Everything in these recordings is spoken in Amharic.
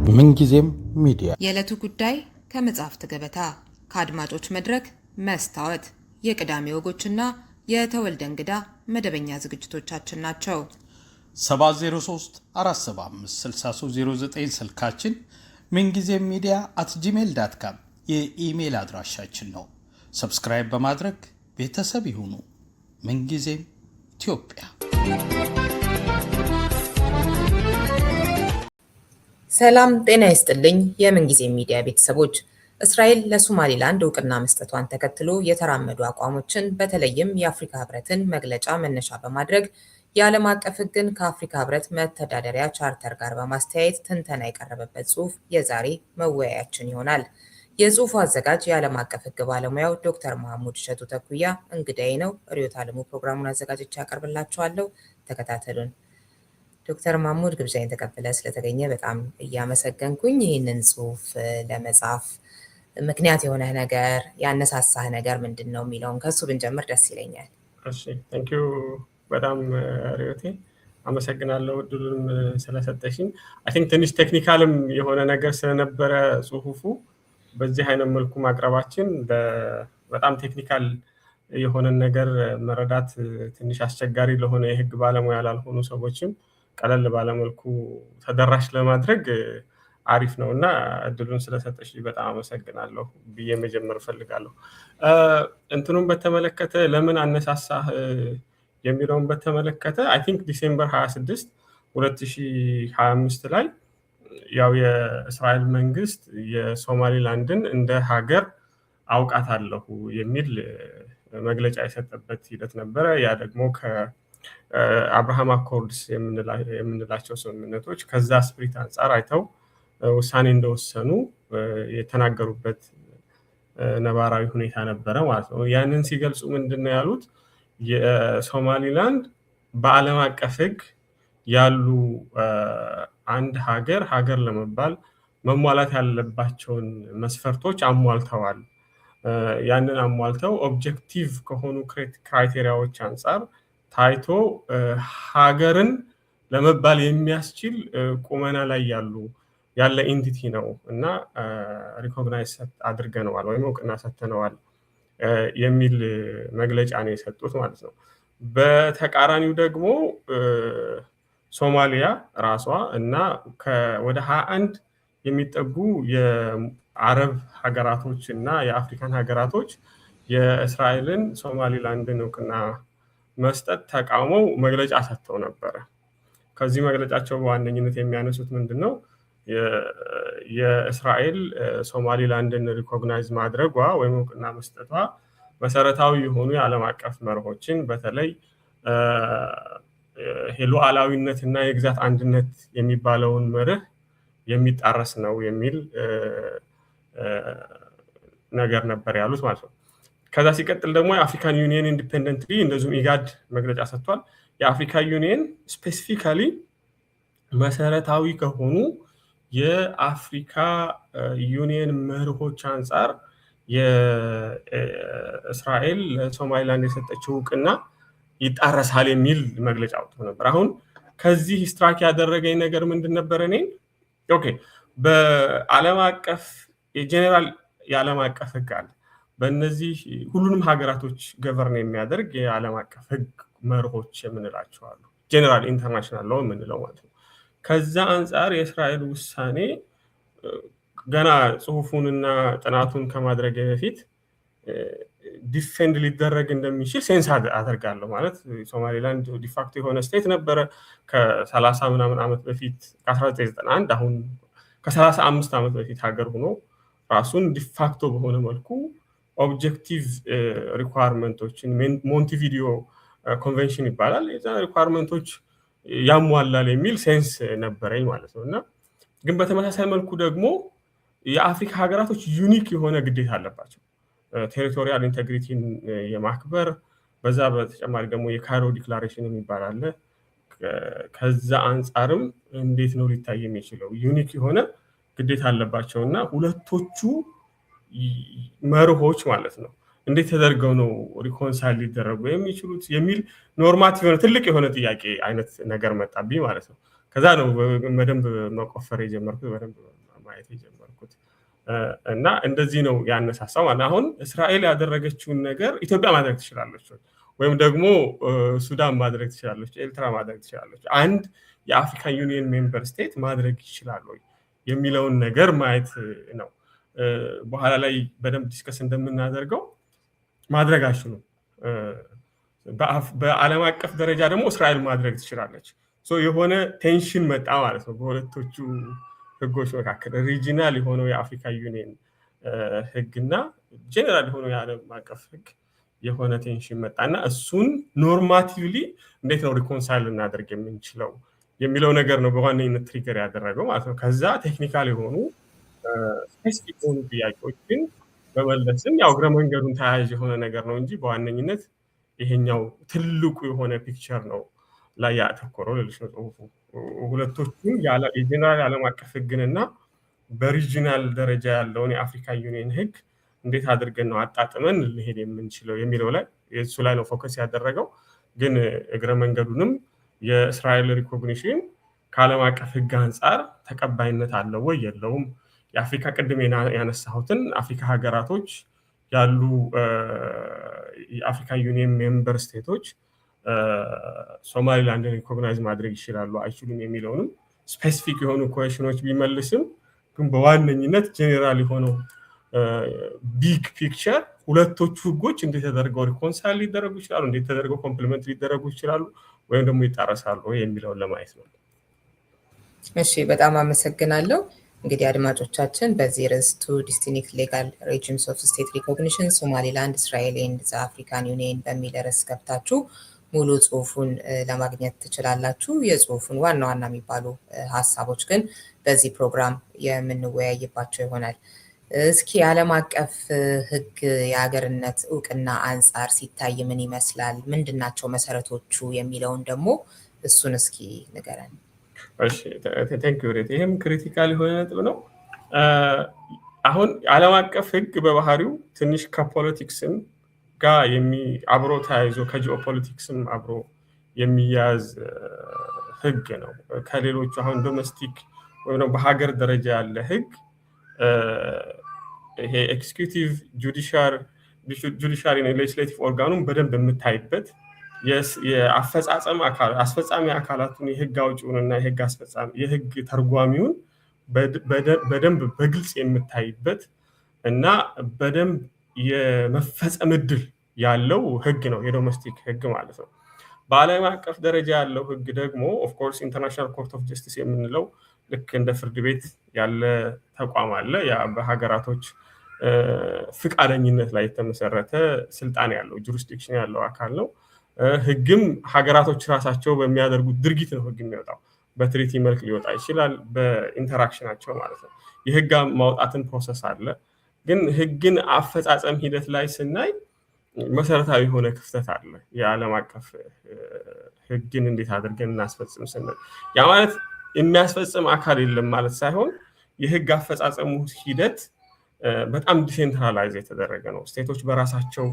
ምንጊዜም ሚዲያ የዕለቱ ጉዳይ ከመጽሐፍት ገበታ ከአድማጮች መድረክ መስታወት የቅዳሜ ወጎችና የተወልደ እንግዳ መደበኛ ዝግጅቶቻችን ናቸው። 703 475 6309 ስልካችን ምንጊዜም ሚዲያ @gmail.com የኢሜል አድራሻችን ነው። ሰብስክራይብ በማድረግ ቤተሰብ ይሁኑ። ምንጊዜም ኢትዮጵያ። ሰላም ጤና ይስጥልኝ። የምንጊዜም ሚዲያ ቤተሰቦች እስራኤል ለሶማሊላንድ እውቅና መስጠቷን ተከትሎ የተራመዱ አቋሞችን በተለይም የአፍሪካ ህብረትን መግለጫ መነሻ በማድረግ የዓለም አቀፍ ህግን ከአፍሪካ ህብረት መተዳደሪያ ቻርተር ጋር በማስተያየት ትንተና የቀረበበት ጽሑፍ የዛሬ መወያያችን ይሆናል። የጽሑፉ አዘጋጅ የዓለም አቀፍ ህግ ባለሙያው ዶክተር መሐሙድ እሸቱ ተኩያ እንግዳዬ ነው። ርዕዮት ዓለሙ ፕሮግራሙን አዘጋጅቼ ያቀርብላችኋለሁ። ተከታተሉን። ዶክተር መሐሙድ ግብዣዬን ተቀብለ ስለተገኘ በጣም እያመሰገንኩኝ። ይህንን ጽሑፍ ለመጻፍ ምክንያት የሆነ ነገር ያነሳሳህ ነገር ምንድን ነው የሚለውን ከሱ ብንጀምር ደስ ይለኛል። እሺ፣ ታንኪዩ በጣም ርዕዮቴ፣ አመሰግናለሁ እድሉን ስለሰጠሽኝ። አይ ቲንክ ትንሽ ቴክኒካልም የሆነ ነገር ስለነበረ ጽሑፉ በዚህ አይነት መልኩ ማቅረባችን በጣም ቴክኒካል የሆነን ነገር መረዳት ትንሽ አስቸጋሪ ለሆነ የህግ ባለሙያ ላልሆኑ ሰዎችም ቀለል ባለመልኩ ተደራሽ ለማድረግ አሪፍ ነው እና እድሉን ስለሰጠሽ በጣም አመሰግናለሁ ብዬ መጀመር ፈልጋለሁ። እንትኑን በተመለከተ ለምን አነሳሳህ የሚለውን በተመለከተ አይ ቲንክ ዲሴምበር 26 2025 ላይ ያው የእስራኤል መንግስት የሶማሊላንድን እንደ ሀገር አውቃታለሁ የሚል መግለጫ የሰጠበት ሂደት ነበረ። ያ ደግሞ አብርሃም አኮርድስ የምንላቸው ስምምነቶች ከዛ ስፕሪት አንጻር አይተው ውሳኔ እንደወሰኑ የተናገሩበት ነባራዊ ሁኔታ ነበረ ማለት ነው። ያንን ሲገልጹ ምንድነው ያሉት? የሶማሊላንድ በዓለም አቀፍ ህግ ያሉ አንድ ሀገር ለመባል መሟላት ያለባቸውን መስፈርቶች አሟልተዋል። ያንን አሟልተው ኦብጀክቲቭ ከሆኑ ክራይቴሪያዎች አንጻር ታይቶ ሀገርን ለመባል የሚያስችል ቁመና ላይ ያለ ኢንቲቲ ነው እና ሪኮግናይዝ አድርገነዋል ወይም እውቅና ሰጥተነዋል የሚል መግለጫ ነው የሰጡት ማለት ነው። በተቃራኒው ደግሞ ሶማሊያ ራሷ እና ወደ 21 የሚጠጉ የአረብ ሀገራቶች እና የአፍሪካን ሀገራቶች የእስራኤልን ሶማሊላንድን እውቅና መስጠት ተቃውመው መግለጫ ሰጥተው ነበረ። ከዚህ መግለጫቸው በዋነኝነት የሚያነሱት ምንድነው? የእስራኤል ሶማሊላንድን ሪኮግናይዝ ማድረጓ ወይም እውቅና መስጠቷ መሰረታዊ የሆኑ የዓለም አቀፍ መርሆችን በተለይ ሉዓላዊነት እና የግዛት አንድነት የሚባለውን መርህ የሚጣረስ ነው የሚል ነገር ነበር ያሉት ማለት ነው። ከዛ ሲቀጥል ደግሞ የአፍሪካን ዩኒየን ኢንዲፔንደንትሊ እንደዚሁም ኢጋድ መግለጫ ሰጥቷል። የአፍሪካ ዩኒየን ስፔሲፊካሊ መሰረታዊ ከሆኑ የአፍሪካ ዩኒየን መርሆች አንጻር የእስራኤል ለሶማሊላንድ የሰጠችው እውቅና ይጣረሳል የሚል መግለጫ አውጥቶ ነበር። አሁን ከዚህ ስትራክ ያደረገኝ ነገር ምንድን ነበር? በዓለም አቀፍ የጄኔራል የዓለም አቀፍ ህግ አለ። በእነዚህ ሁሉንም ሀገራቶች ገቨርን የሚያደርግ የዓለም አቀፍ ህግ መርሆች የምንላቸው አሉ። ጄኔራል ኢንተርናሽናል ሎው የምንለው ማለት ነው። ከዛ አንጻር የእስራኤል ውሳኔ ገና ጽሁፉንና ጥናቱን ከማድረግ በፊት ዲፌንድ ሊደረግ እንደሚችል ሴንስ አደርጋለሁ። ማለት ሶማሊላንድ ዲፋክቶ የሆነ ስቴት ነበረ ከ30 ምናምን ዓመት በፊት ከ1991 አሁን ከ35 ዓመት በፊት ሀገር ሆኖ ራሱን ዲፋክቶ በሆነ መልኩ ኦብጀክቲቭ ሪኳርመንቶችን ሞንቲቪዲዮ ኮንቬንሽን ይባላል የዛ ሪኳርመንቶች ያሟላል የሚል ሴንስ ነበረኝ ማለት ነው። እና ግን በተመሳሳይ መልኩ ደግሞ የአፍሪካ ሀገራቶች ዩኒክ የሆነ ግዴታ አለባቸው ቴሪቶሪያል ኢንቴግሪቲን የማክበር። በዛ በተጨማሪ ደግሞ የካይሮ ዲክላሬሽን የሚባል አለ። ከዛ አንጻርም እንዴት ነው ሊታይ የሚችለው? ዩኒክ የሆነ ግዴታ አለባቸው እና ሁለቶቹ መርሆች ማለት ነው እንዴት ተደርገው ነው ሪኮንሳይል ሊደረጉ የሚችሉት የሚል ኖርማቲቭ የሆነ ትልቅ የሆነ ጥያቄ አይነት ነገር መጣብኝ ማለት ነው። ከዛ ነው በደንብ መቆፈር የጀመርኩት፣ በደንብ ማየት የጀመርኩት እና እንደዚህ ነው ያነሳሳው ማለት። አሁን እስራኤል ያደረገችውን ነገር ኢትዮጵያ ማድረግ ትችላለች ወይም ደግሞ ሱዳን ማድረግ ትችላለች፣ ኤርትራ ማድረግ ትችላለች፣ አንድ የአፍሪካ ዩኒየን ሜምበር ስቴት ማድረግ ይችላል የሚለውን ነገር ማየት ነው። በኋላ ላይ በደንብ ዲስከስ እንደምናደርገው ማድረግ አይችሉም። በዓለም አቀፍ ደረጃ ደግሞ እስራኤል ማድረግ ትችላለች። የሆነ ቴንሽን መጣ ማለት ነው በሁለቶቹ ህጎች መካከል፣ ሪጂናል የሆነው የአፍሪካ ዩኒየን ህግና ጄኔራል የሆነው የዓለም አቀፍ ህግ የሆነ ቴንሽን መጣና እሱን ኖርማቲቭሊ እንዴት ነው ሪኮንሳይል ልናደርግ የምንችለው የሚለው ነገር ነው በዋነኝነት ትሪገር ያደረገው ማለት ነው። ከዛ ቴክኒካል የሆኑ ስፔሲፊክ የሆኑ ጥያቄዎችን በመለስም ያው እግረ መንገዱን ተያያዥ የሆነ ነገር ነው እንጂ በዋነኝነት ይሄኛው ትልቁ የሆነ ፒክቸር ነው ላይ ያተኮረው ልልሽ ነው ጽሁፉ። ሁለቶቹም የጄኔራል ዓለም አቀፍ ህግንና በሪጂናል ደረጃ ያለውን የአፍሪካ ዩኒየን ህግ እንዴት አድርገን ነው አጣጥመን ልሄድ የምንችለው የሚለው ላይ እሱ ላይ ነው ፎከስ ያደረገው። ግን እግረ መንገዱንም የእስራኤል ሪኮግኒሽን ከዓለም አቀፍ ህግ አንጻር ተቀባይነት አለው ወይ የለውም፣ የአፍሪካ ቅድም ያነሳሁትን አፍሪካ ሀገራቶች ያሉ የአፍሪካ ዩኒየን ሜምበር ስቴቶች ሶማሊላንድን ሪኮግናይዝ ማድረግ ይችላሉ አይችሉም የሚለውንም ስፔሲፊክ የሆኑ ኩዌሽኖች ቢመልስም ግን በዋነኝነት ጄኔራል የሆነው ቢግ ፒክቸር ሁለቶቹ ህጎች እንዴት ተደርገው ሪኮንሳይል ሊደረጉ ይችላሉ፣ እንዴት ተደርገው ኮምፕሊመንት ሊደረጉ ይችላሉ ወይም ደግሞ ይጣረሳሉ የሚለውን ለማየት ነው። እሺ፣ በጣም አመሰግናለሁ። እንግዲህ አድማጮቻችን በዚህ ርዕስ ቱ ዲስቲንክት ሌጋል ሬጂምስ ኦፍ ስቴት ሪኮግኒሽን ሶማሊላንድ እስራኤል ኤንድ ዘ አፍሪካን ዩኒየን በሚል ርዕስ ገብታችሁ ሙሉ ጽሁፉን ለማግኘት ትችላላችሁ። የጽሁፉን ዋና ዋና የሚባሉ ሀሳቦች ግን በዚህ ፕሮግራም የምንወያይባቸው ይሆናል። እስኪ ዓለም አቀፍ ህግ የሀገርነት እውቅና አንጻር ሲታይ ምን ይመስላል፣ ምንድናቸው መሰረቶቹ የሚለውን ደግሞ እሱን እስኪ ንገረን። እሺ፣ ቴንክ ዩ ሬት። ይሄም ክሪቲካል የሆነ ነጥብ ነው። አሁን ዓለም አቀፍ ህግ በባህሪው ትንሽ ከፖለቲክስም ጋር አብሮ ተያይዞ ከጂኦፖለቲክስም አብሮ የሚያዝ ህግ ነው። ከሌሎቹ አሁን ዶሜስቲክ ወይም በሀገር ደረጃ ያለ ህግ ይሄ ኤክስኪዩቲቭ ጁዲሻሪ ሌጅስሌቲቭ ኦርጋኑን በደንብ የምታይበት አስፈጻሚ አካላቱን የህግ አውጪውንና የህግ ተርጓሚውን በደንብ በግልጽ የምታይበት እና በደንብ የመፈጸም እድል ያለው ህግ ነው የዶሜስቲክ ህግ ማለት ነው። በዓለም አቀፍ ደረጃ ያለው ህግ ደግሞ ኦፍኮርስ ኢንተርናሽናል ኮርት ኦፍ ጀስቲስ የምንለው ልክ እንደ ፍርድ ቤት ያለ ተቋም አለ። ያ በሀገራቶች ፍቃደኝነት ላይ የተመሰረተ ስልጣን ያለው ጁሪስዲክሽን ያለው አካል ነው። ህግም ሀገራቶች ራሳቸው በሚያደርጉት ድርጊት ነው ህግ የሚወጣው። በትሪቲ መልክ ሊወጣ ይችላል፣ በኢንተራክሽናቸው ማለት ነው። የህግ ማውጣትን ፕሮሰስ አለ። ግን ህግን አፈጻጸም ሂደት ላይ ስናይ መሰረታዊ የሆነ ክፍተት አለ። የዓለም አቀፍ ህግን እንዴት አድርገን እናስፈጽም ስንል ያ ማለት የሚያስፈጽም አካል የለም ማለት ሳይሆን የህግ አፈጻጸሙ ሂደት በጣም ዲሴንትራላይዝ የተደረገ ነው። ስቴቶች በራሳቸው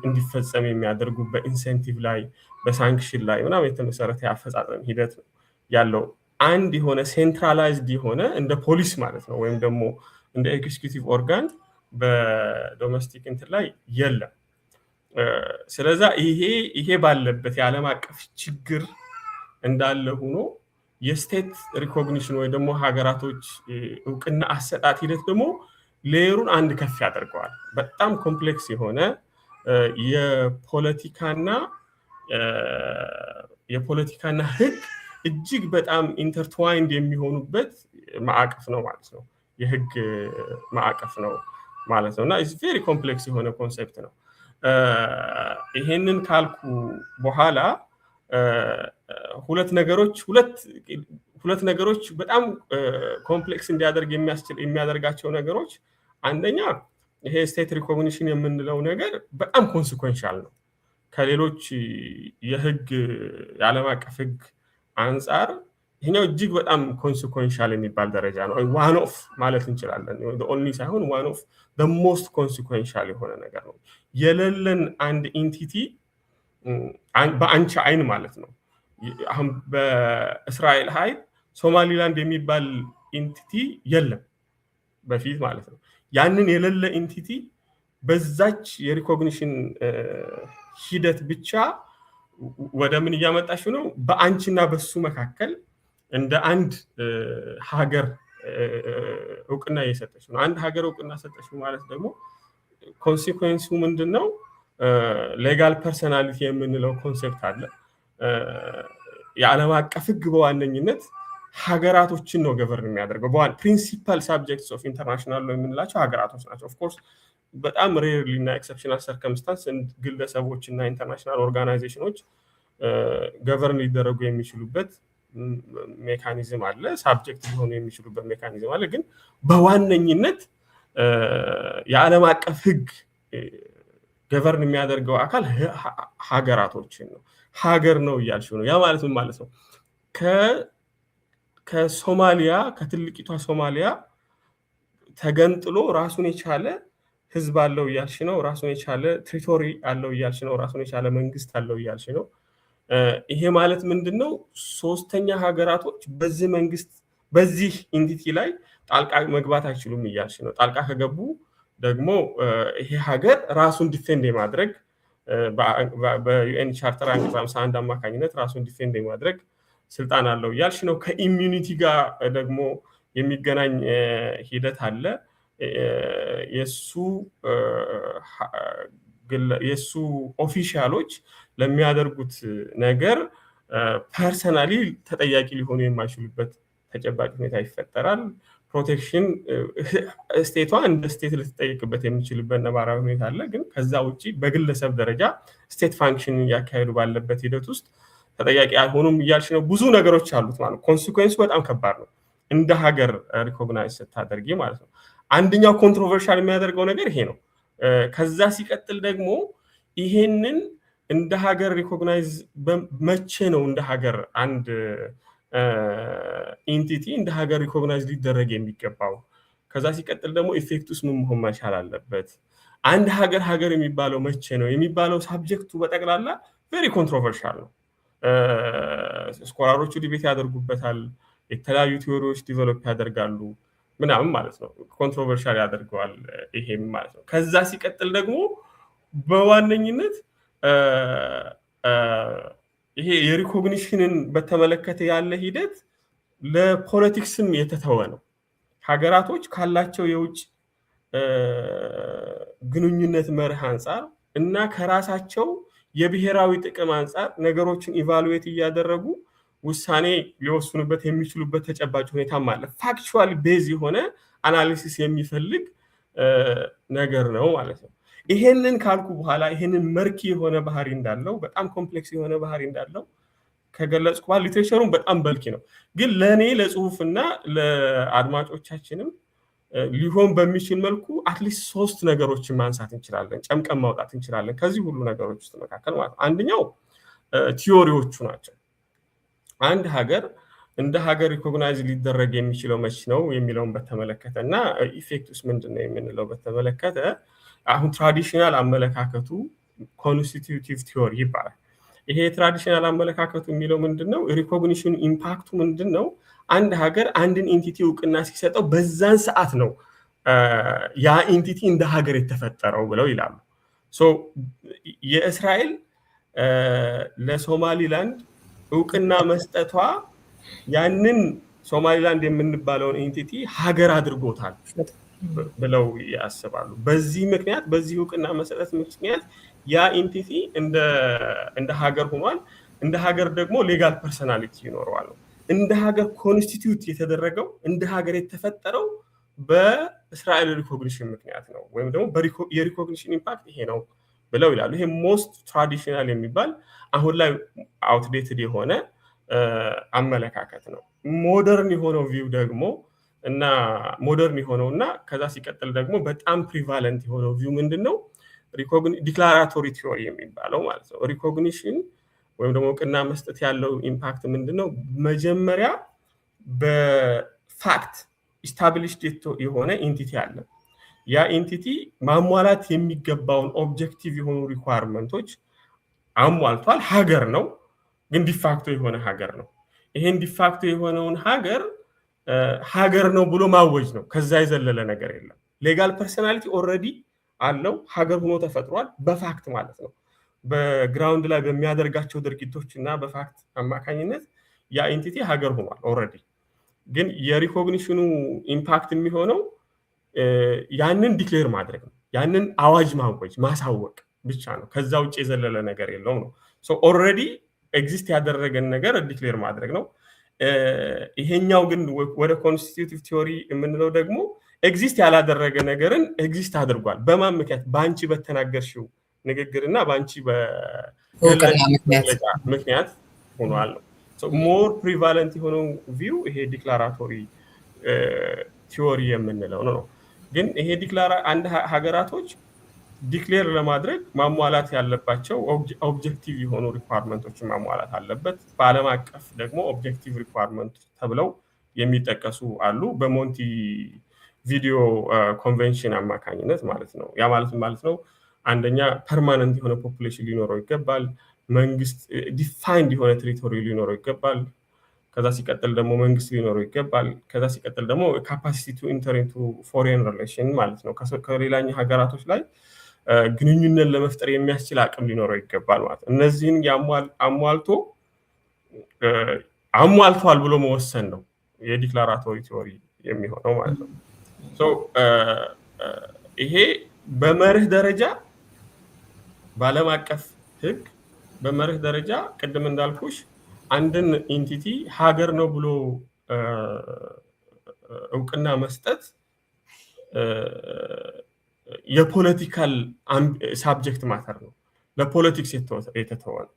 እንዲፈጸም የሚያደርጉ በኢንሴንቲቭ ላይ በሳንክሽን ላይ ምናምን የተመሰረተ የአፈጻጸም ሂደት ነው ያለው። አንድ የሆነ ሴንትራላይዝድ የሆነ እንደ ፖሊስ ማለት ነው ወይም ደግሞ እንደ ኤክስኪዩቲቭ ኦርጋን በዶሜስቲክ እንትን ላይ የለም። ስለዛ ይሄ ባለበት የዓለም አቀፍ ችግር እንዳለ ሆኖ የስቴት ሪኮግኒሽን ወይ ደግሞ ሀገራቶች እውቅና አሰጣጥ ሂደት ደግሞ ሌየሩን አንድ ከፍ ያደርገዋል። በጣም ኮምፕሌክስ የሆነ የፖለቲካና ህግ እጅግ በጣም ኢንተርትዋይንድ የሚሆኑበት ማዕቀፍ ነው ማለት ነው። የህግ ማዕቀፍ ነው ማለት ነው እና ኢትስ ቬሪ ኮምፕሌክስ የሆነ ኮንሴፕት ነው። ይሄንን ካልኩ በኋላ ሁለት ነገሮች በጣም ኮምፕሌክስ እንዲያደርግ የሚያደርጋቸው ነገሮች፣ አንደኛ ይሄ ስቴት ሪኮግኒሽን የምንለው ነገር በጣም ኮንሲኩዌንሻል ነው። ከሌሎች የዓለም አቀፍ ህግ አንጻር ይሄኛው እጅግ በጣም ኮንሲኩዌንሻል የሚባል ደረጃ ነው። ዋን ኦፍ ማለት እንችላለን። ኦንሊ ሳይሆን ዋን ኦፍ the most consequential የሆነ ነገር ነው። የሌለን አንድ ኢንቲቲ በአንቺ አይን ማለት ነው። አሁን በእስራኤል ኃይል ሶማሊላንድ የሚባል ኢንቲቲ የለም በፊት ማለት ነው። ያንን የሌለ ኢንቲቲ በዛች የሪኮግኒሽን ሂደት ብቻ ወደ ምን እያመጣሽው ነው? በአንቺና በሱ መካከል እንደ አንድ ሀገር እውቅና እየሰጠች ነው። አንድ ሀገር እውቅና ሰጠች ማለት ደግሞ ኮንሲኩዌንሱ ምንድን ነው? ሌጋል ፐርሰናሊቲ የምንለው ኮንሴፕት አለ። የዓለም አቀፍ ሕግ በዋነኝነት ሀገራቶችን ነው ገቨርን የሚያደርገው። ፕሪንሲፓል ሳብጀክትስ ኦፍ ኢንተርናሽናል ነው የምንላቸው ሀገራቶች ናቸው። ኦፍኮርስ በጣም ሬርሊ እና ኤክሰፕሽናል ሰርከምስታንስ ግለሰቦች እና ኢንተርናሽናል ኦርጋናይዜሽኖች ገቨርን ሊደረጉ የሚችሉበት ሜካኒዝም አለ፣ ሳብጀክት ሊሆኑ የሚችሉበት ሜካኒዝም አለ። ግን በዋነኝነት የዓለም አቀፍ ሕግ ገቨርን የሚያደርገው አካል ሀገራቶችን ነው። ሀገር ነው እያልሽው ነው። ያ ማለት ምን ማለት ነው? ከሶማሊያ ከትልቂቷ ሶማሊያ ተገንጥሎ ራሱን የቻለ ህዝብ አለው እያልሽ ነው። ራሱን የቻለ ቴሪቶሪ አለው እያልሽ ነው። ራሱን የቻለ መንግስት አለው እያልሽ ነው። ይሄ ማለት ምንድነው? ሶስተኛ ሀገራቶች በዚህ መንግስት በዚህ ኢንቲቲ ላይ ጣልቃ መግባት አይችሉም እያልሽ ነው። ጣልቃ ከገቡ ደግሞ ይሄ ሀገር ራሱን ዲፌንድ የማድረግ በዩኤን ቻርተር አንቀጽ 51 አማካኝነት ራሱን ዲፌንድ የማድረግ ስልጣን አለው እያልሽ ነው። ከኢሚዩኒቲ ጋር ደግሞ የሚገናኝ ሂደት አለ። የሱ ኦፊሻሎች ለሚያደርጉት ነገር ፐርሰናሊ ተጠያቂ ሊሆኑ የማይችሉበት ተጨባጭ ሁኔታ ይፈጠራል። ፕሮቴክሽን ስቴቷ እንደ ስቴት ልትጠይቅበት የሚችልበት ነባራዊ ሁኔታ አለ። ግን ከዛ ውጭ በግለሰብ ደረጃ ስቴት ፋንክሽን እያካሄዱ ባለበት ሂደት ውስጥ ተጠያቂ አልሆኑም እያልሽ ነው። ብዙ ነገሮች አሉት ማለት ኮንሲኩዌንሱ በጣም ከባድ ነው እንደ ሀገር ሪኮግናይዝ ስታደርጊ ማለት ነው። አንደኛው ኮንትሮቨርሻል የሚያደርገው ነገር ይሄ ነው። ከዛ ሲቀጥል ደግሞ ይሄንን እንደ ሀገር ሪኮግናይዝ መቼ ነው እንደ ሀገር አንድ ኢንቲቲ እንደ ሀገር ሪኮግናይዝ ሊደረግ የሚገባው? ከዛ ሲቀጥል ደግሞ ኢፌክቱስ ምን መሆን መቻል አለበት? አንድ ሀገር የሚባለው መቼ ነው የሚባለው? ሳብጀክቱ በጠቅላላ ቬሪ ኮንትሮቨርሻል ነው። ስኮላሮቹ ዲቤት ያደርጉበታል። የተለያዩ ቲዎሪዎች ዲቨሎፕ ያደርጋሉ ምናምን ማለት ነው። ኮንትሮቨርሻል ያደርገዋል ይሄም ማለት ነው። ከዛ ሲቀጥል ደግሞ በዋነኝነት ይሄ የሪኮግኒሽንን በተመለከተ ያለ ሂደት ለፖለቲክስም የተተወ ነው። ሀገራቶች ካላቸው የውጭ ግንኙነት መርህ አንጻር እና ከራሳቸው የብሔራዊ ጥቅም አንጻር ነገሮችን ኢቫሉዌት እያደረጉ ውሳኔ ሊወስኑበት የሚችሉበት ተጨባጭ ሁኔታም አለ። ፋክቹዋል ቤዝ የሆነ አናሊሲስ የሚፈልግ ነገር ነው ማለት ነው። ይሄንን ካልኩ በኋላ ይሄንን መርኪ የሆነ ባህሪ እንዳለው በጣም ኮምፕሌክስ የሆነ ባህሪ እንዳለው ከገለጽኩ በኋላ ሊትሬቸሩን በጣም በልኪ ነው። ግን ለእኔ ለጽሁፍና ለአድማጮቻችንም ሊሆን በሚችል መልኩ አትሊስት 3 ነገሮችን ማንሳት እንችላለን፣ ጨምቀን ማውጣት እንችላለን ከዚህ ሁሉ ነገሮች ውስጥ መካከል ማለት ነው። አንደኛው ቲዎሪዎቹ ናቸው። አንድ ሀገር እንደ ሀገር ሪኮግናይዝ ሊደረግ የሚችለው መች ነው የሚለውን በተመለከተ እና ኢፌክቱስ ምንድነው የምንለው በተመለከተ አሁን ትራዲሽናል አመለካከቱ ኮንስቲቲዩቲቭ ቲዎሪ ይባላል። ይሄ ትራዲሽናል አመለካከቱ የሚለው ምንድነው? ሪኮግኒሽን ኢምፓክቱ ምንድነው? አንድ ሀገር አንድን ኢንቲቲ እውቅና ሲሰጠው በዛን ሰዓት ነው ያ ኢንቲቲ እንደ ሀገር የተፈጠረው ብለው ይላሉ። የእስራኤል ለሶማሊላንድ እውቅና መስጠቷ ያንን ሶማሊላንድ የምንባለውን ኢንቲቲ ሀገር አድርጎታል ብለው ያስባሉ። በዚህ ምክንያት በዚህ እውቅና መሰጠት ምክንያት ያ ኢንቲቲ እንደ ሀገር ሆኗል። እንደ ሀገር ደግሞ ሌጋል ፐርሰናሊቲ ይኖረዋል። እንደ ሀገር ኮንስቲቲዩት የተደረገው እንደ ሀገር የተፈጠረው በእስራኤል ሪኮግኒሽን ምክንያት ነው፣ ወይም ደግሞ የሪኮግኒሽን ኢምፓክት ይሄ ነው ብለው ይላሉ። ይሄ ሞስት ትራዲሽናል የሚባል አሁን ላይ አውትዴትድ የሆነ አመለካከት ነው። ሞደርን የሆነው ቪው ደግሞ እና ሞደርን የሆነው እና ከዛ ሲቀጥል ደግሞ በጣም ፕሪቫለንት የሆነው ቪው ምንድነው? ዲክላራቶሪ ቲዎሪ የሚባለው ማለት ነው። ሪኮግኒሽን ወይም ደግሞ እውቅና መስጠት ያለው ኢምፓክት ምንድነው? መጀመሪያ በፋክት ኢስታብሊሽድ የሆነ ኢንቲቲ አለ። ያ ኢንቲቲ ማሟላት የሚገባውን ኦብጀክቲቭ የሆኑ ሪኳየርመንቶች አሟልቷል። ሀገር ነው፣ ግን ዲፋክቶ የሆነ ሀገር ነው። ይሄን ዲፋክቶ የሆነውን ሀገር ነው ብሎ ማወጅ ነው። ከዛ የዘለለ ነገር የለም። ሌጋል ፐርሰናሊቲ ኦልሬዲ አለው፣ ሀገር ሆኖ ተፈጥሯል። በፋክት ማለት ነው። በግራውንድ ላይ በሚያደርጋቸው ድርጊቶች እና በፋክት አማካኝነት ያ ኢንቲቲ ሀገር ሆኗል ኦልሬዲ። ግን የሪኮግኒሽኑ ኢምፓክት የሚሆነው ያንን ዲክሌር ማድረግ ነው። ያንን አዋጅ ማወጅ ማሳወቅ ብቻ ነው። ከዛ ውጭ የዘለለ ነገር የለውም ነው። ሶ ኦልሬዲ ኤግዚስት ያደረገን ነገር ዲክሌር ማድረግ ነው። ይሄኛው ግን ወደ ኮንስቲቲዩቲቭ ቲዮሪ የምንለው ደግሞ ኤግዚስት ያላደረገ ነገርን ኤግዚስት አድርጓል። በማን ምክንያት? በአንቺ በተናገርሽው ንግግርና በአንቺ ምክንያት ሆኗል ነው። ሞር ፕሪቫለንት የሆነው ቪው ይሄ ዲክላራቶሪ ቲዮሪ የምንለው ነው። ግን ይሄ አንድ ሀገራቶች ዲክሌር ለማድረግ ማሟላት ያለባቸው ኦብጀክቲቭ የሆኑ ሪኳየርመንቶችን ማሟላት አለበት። በዓለም አቀፍ ደግሞ ኦብጀክቲቭ ሪኳየርመንት ተብለው የሚጠቀሱ አሉ። በሞንቲ ቪዲዮ ኮንቬንሽን አማካኝነት ማለት ነው። ያ ማለት ነው አንደኛ ፐርማነንት የሆነ ፖፑሌሽን ሊኖረው ይገባል። መንግስት ዲፋይንድ የሆነ ቴሪቶሪ ሊኖረው ይገባል። ከዛ ሲቀጥል ደግሞ መንግስት ሊኖረው ይገባል። ከዛ ሲቀጥል ደግሞ ካፓሲቲ ቱ ኢንተር ኢንቱ ፎሬን ሪሌሽን ማለት ነው። ከሌላኛ ሀገራቶች ላይ ግንኙነት ለመፍጠር የሚያስችል አቅም ሊኖረው ይገባል ማለት ነው። እነዚህን አሟልቷል ብሎ መወሰን ነው የዲክላራቶሪ ቲዮሪ የሚሆነው ማለት ነው። ይሄ በመርህ ደረጃ በዓለም አቀፍ ህግ በመርህ ደረጃ ቅድም እንዳልኩሽ አንድን ኢንቲቲ ሀገር ነው ብሎ እውቅና መስጠት የፖለቲካል ሳብጀክት ማተር ነው። ለፖለቲክስ የተተወ ነው።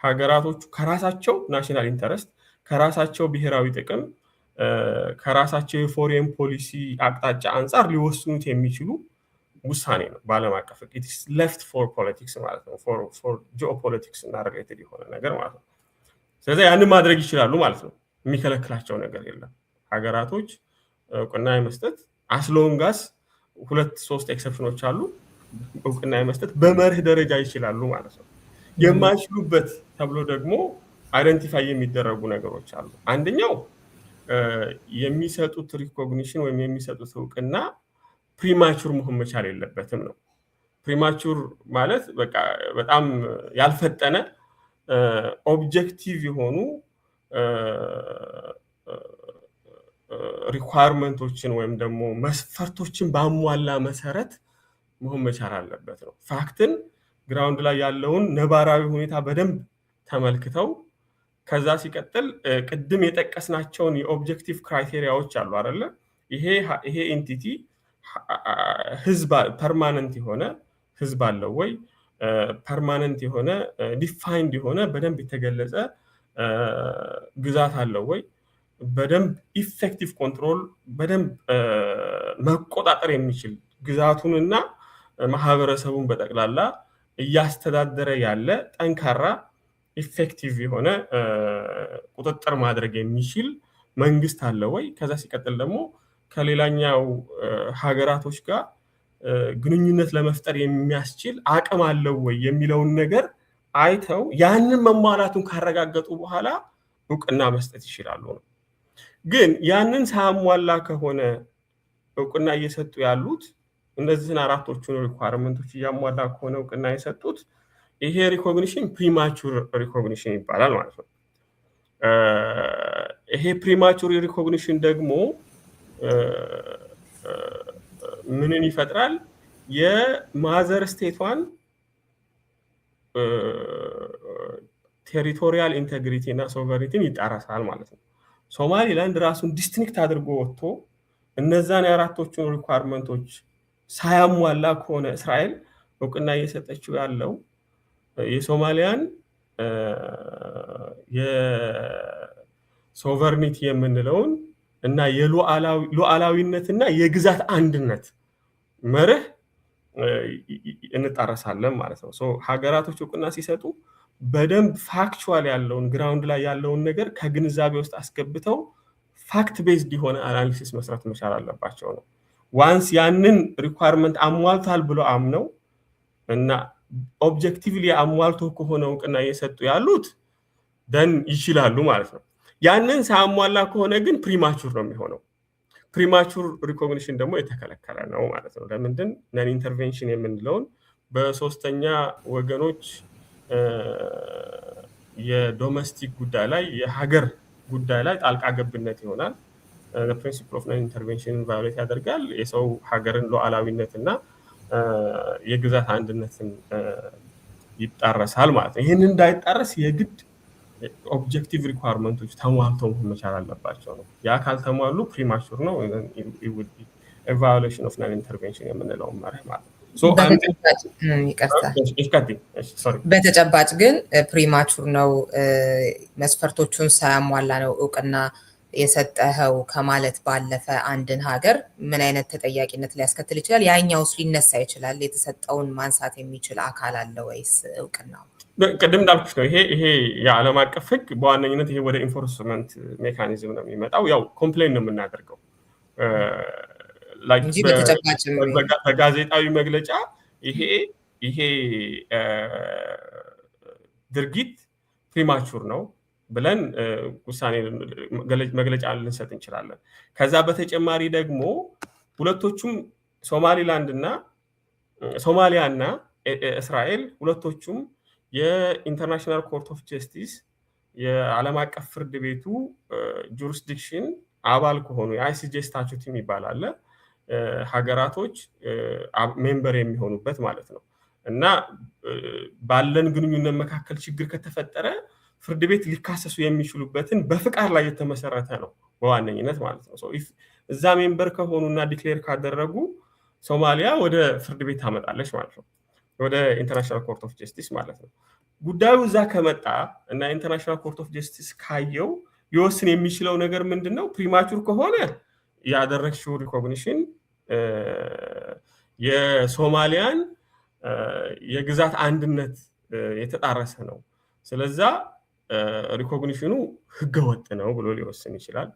ሀገራቶቹ ከራሳቸው ናሽናል ኢንተረስት፣ ከራሳቸው ብሔራዊ ጥቅም፣ ከራሳቸው የፎሬን ፖሊሲ አቅጣጫ አንጻር ሊወስኑት የሚችሉ ውሳኔ ነው። በዓለም አቀፍ ኢትስ ሌፍት ፎር ፖለቲክስ ማለት ነው። ፎር ጂኦፖለቲክስ እና ሪሌትድ የሆነ ነገር ማለት ነው። ስለዚህ ያንን ማድረግ ይችላሉ ማለት ነው። የሚከለክላቸው ነገር የለም። ሀገራቶች እውቅና የመስጠት አስሎንጋስ 2-3 ኤክሰፕሽኖች አሉ። እውቅና የመስጠት በመርህ ደረጃ ይችላሉ ማለት ነው። የማይችሉበት ተብሎ ደግሞ አይደንቲፋይ የሚደረጉ ነገሮች አሉ። አንደኛው የሚሰጡት ሪኮግኒሽን ወይም የሚሰጡት እውቅና ፕሪማቹር መሆን መቻል የለበትም ነው። ፕሪማቹር ማለት በቃ በጣም ያልፈጠነ ኦብጀክቲቭ የሆኑ ሪኳየርመንቶችን ወይም ደግሞ መስፈርቶችን ባሟላ መሰረት መሆን መቻል አለበት ነው። ፋክትን ግራውንድ ላይ ያለውን ነባራዊ ሁኔታ በደንብ ተመልክተው ከዛ ሲቀጥል ቅድም የጠቀስናቸውን የኦብጀክቲቭ ክራይቴሪያዎች አሉ አይደለ? ይሄ ኢንቲቲ ህዝብ ፐርማነንት የሆነ ህዝብ አለው ወይ? ፐርማነንት የሆነ ዲፋይንድ የሆነ በደንብ የተገለጸ ግዛት አለው ወይ? በደንብ ኢፌክቲቭ ኮንትሮል በደንብ መቆጣጠር የሚችል ግዛቱንና ማህበረሰቡን በጠቅላላ እያስተዳደረ ያለ ጠንካራ ኢፌክቲቭ የሆነ ቁጥጥር ማድረግ የሚችል መንግስት አለ ወይ? ከዛ ሲቀጥል ደግሞ ከሌላኛው ሀገራቶች ጋር ግንኙነት ለመፍጠር የሚያስችል አቅም አለው ወይ የሚለውን ነገር አይተው ያንን መሟላቱን ካረጋገጡ በኋላ እውቅና መስጠት ይችላሉ ነው። ግን ያንን ሳያሟላ ከሆነ እውቅና እየሰጡ ያሉት እነዚህን አራቶቹን ሪኳየርመንቶች እያሟላ ከሆነ እውቅና የሰጡት ይሄ ሪኮግኒሽን ፕሪማቹር ሪኮግኒሽን ይባላል ማለት ነው። ይሄ ፕሪማቹር ሪኮግኒሽን ደግሞ ምንን ይፈጥራል? የማዘር ስቴቷን ቴሪቶሪያል ኢንቴግሪቲ እና ሶቨሬኒቲን ይጣረሳል ማለት ነው። ሶማሊላንድ ራሱን ዲስቲንክት አድርጎ ወጥቶ እነዛን የአራቶቹን ሪኳየርመንቶች ሳያሟላ ከሆነ እስራኤል እውቅና እየሰጠችው ያለው የሶማሊያን የሶቨሬኒቲ የምንለውን እና የሉዓላዊነትና የግዛት አንድነት መርህ እንጣረሳለን ማለት ነው። ሀገራቶች እውቅና ሲሰጡ በደንብ ፋክቹዋል ያለውን ግራውንድ ላይ ያለውን ነገር ከግንዛቤ ውስጥ አስገብተው ፋክት ቤዝድ የሆነ አናሊሲስ መስራት መቻል አለባቸው ነው። ዋንስ ያንን ሪኳርመንት አሟልቷል ብሎ አምነው እና ኦብጀክቲቭሊ አሟልቶ ከሆነ እውቅና እየሰጡ ያሉት ደን ይችላሉ ማለት ነው። ያንን ሳያሟላ ከሆነ ግን ፕሪማቹር ነው የሚሆነው። ፕሪማቹር ሪኮግኒሽን ደግሞ የተከለከለ ነው ማለት ነው። ለምንድን ነን ኢንተርቬንሽን የምንለውን በሶስተኛ ወገኖች የዶሜስቲክ ጉዳይ ላይ የሀገር ጉዳይ ላይ ጣልቃ ገብነት ይሆናል። ፕሪንሲፕል ኦፍ ነን ኢንተርቬንሽንን ቫዮሌት ያደርጋል። የሰው ሀገርን ሉዓላዊነትና የግዛት አንድነትን ይጣረሳል ማለት ነው። ይህን እንዳይጣረስ የግድ ኦብጀክቲቭ ሪኳርመንቶች ተሟልተው መቻል አለባቸው ነው። ያ ካልተሟሉ ፕሪማቹር ነው፣ ቫዮሌሽን ኦፍ ነን ኢንተርቬንሽን የምንለው መርህ ማለት ነው። በተጨባጭ ግን ፕሪማቹር ነው መስፈርቶቹን ሳያሟላ ነው እውቅና የሰጠኸው ከማለት ባለፈ አንድን ሀገር ምን አይነት ተጠያቂነት ሊያስከትል ይችላል? ያኛውስ ሊነሳ ይችላል? የተሰጠውን ማንሳት የሚችል አካል አለ ወይስ እውቅናው? ቅድም እንዳልኩሽ ነው። ይሄ የዓለም አቀፍ ሕግ በዋነኝነት ይሄ ወደ ኢንፎርስመንት ሜካኒዝም ነው የሚመጣው። ያው ኮምፕሌን ነው የምናደርገው በጋዜጣዊ መግለጫ ይሄ ድርጊት ፕሪማቹር ነው ብለን ውሳኔ መግለጫ ልንሰጥ እንችላለን። ከዛ በተጨማሪ ደግሞ ሁለቶቹም ሶማሊያ እና እስራኤል ሁለቶቹም የኢንተርናሽናል ኮርት ኦፍ ጀስቲስ የዓለም አቀፍ ፍርድ ቤቱ ጁሪስዲክሽን አባል ከሆኑ የአይሲጄ ስታቹት የሚባል አለ ሀገራቶች ሜምበር የሚሆኑበት ማለት ነው። እና ባለን ግንኙነት መካከል ችግር ከተፈጠረ ፍርድ ቤት ሊካሰሱ የሚችሉበትን በፍቃድ ላይ የተመሰረተ ነው በዋነኝነት ማለት ነው። እዛ ሜምበር ከሆኑና ዲክሌር ካደረጉ ሶማሊያ ወደ ፍርድ ቤት ታመጣለች ማለት ነው፣ ወደ ኢንተርናሽናል ኮርት ኦፍ ጀስቲስ ማለት ነው። ጉዳዩ እዛ ከመጣ እና ኢንተርናሽናል ኮርት ኦፍ ጀስቲስ ካየው ሊወስን የሚችለው ነገር ምንድን ነው? ፕሪማቹር ከሆነ ያደረግሽው ሪኮግኒሽን የሶማሊያን የግዛት አንድነት የተጣረሰ ነው፣ ስለዛ ሪኮግኒሽኑ ህገወጥ ነው ብሎ ሊወስን ይችላል።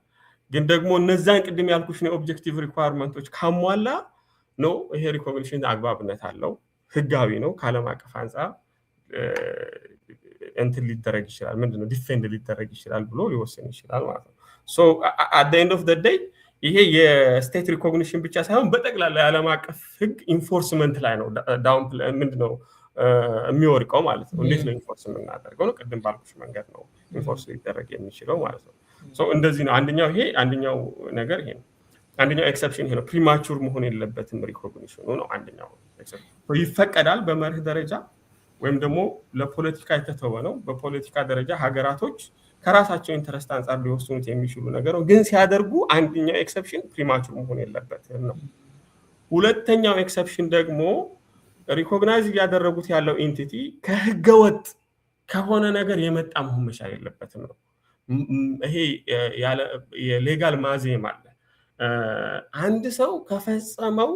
ግን ደግሞ እነዛን ቅድም ያልኩሽን የኦብጀክቲቭ ሪኳርመንቶች ካሟላ ነው ይሄ ሪኮግኒሽን አግባብነት አለው፣ ህጋዊ ነው፣ ከዓለም አቀፍ አንጻር እንትን ሊደረግ ይችላል፣ ምንድነው ዲፌንድ ሊደረግ ይችላል ብሎ ሊወስን ይችላል ማለት ነው። አት ዘ ኤንድ ኦፍ ዘ ዴይ ይሄ የስቴት ሪኮግኒሽን ብቻ ሳይሆን በጠቅላላ የዓለም አቀፍ ህግ ኢንፎርስመንት ላይ ነው ምንድነው የሚወርቀው ማለት ነው። እንዴት ነው ኢንፎርስ የምናደርገው ነው? ቅድም ባልኩሽ መንገድ ነው ኢንፎርስ ሊደረግ የሚችለው ማለት ነው። እንደዚህ ነው። አንደኛው ነገር ይሄ ነው። አንደኛው ኤክሰፕሽን ይሄ ነው። ፕሪማቹር መሆን የለበትም ሪኮግኒሽኑ ነው አንደኛው ኤክሰፕሽን። ይፈቀዳል በመርህ ደረጃ ወይም ደግሞ ለፖለቲካ የተተወ ነው። በፖለቲካ ደረጃ ሀገራቶች ከራሳቸው ኢንተረስት አንጻር ሊወስኑት የሚችሉ ነገር ነው። ግን ሲያደርጉ አንደኛው ኤክሰፕሽን ፕሪማቹር መሆን የለበትም ነው። ሁለተኛው ኤክሰፕሽን ደግሞ ሪኮግናይዝ እያደረጉት ያለው ኢንቲቲ ከህገወጥ ከሆነ ነገር የመጣ መሆን መቻል የለበትም ነው። ይሄ የሌጋል ማዜም አለ። አንድ ሰው ከፈጸመው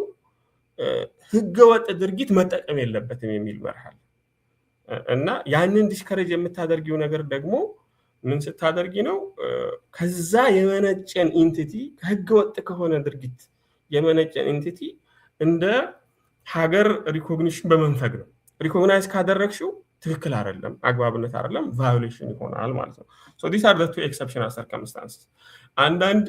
ህገወጥ ድርጊት መጠቀም የለበትም የሚል መርህ አለ እና ያንን ዲስከሬጅ የምታደርጊው ነገር ደግሞ ምን ስታደርጊ ነው? ከዛ የመነጨን ኢንቲቲ ከህገወጥ ከሆነ ድርጊት የመነጨን ኢንቲቲ እንደ ሀገር ሪኮግኒሽን በመንፈግ ነው። ሪኮግናይዝ ካደረግሽው ትክክል አይደለም፣ አግባብነት አይደለም፣ ቫዮሌሽን ይሆናል ማለት ነው። ዲስ አር ዘ ቱ ኤክሰፕሽናል ሰርከምስታንስስ። አንዳንድ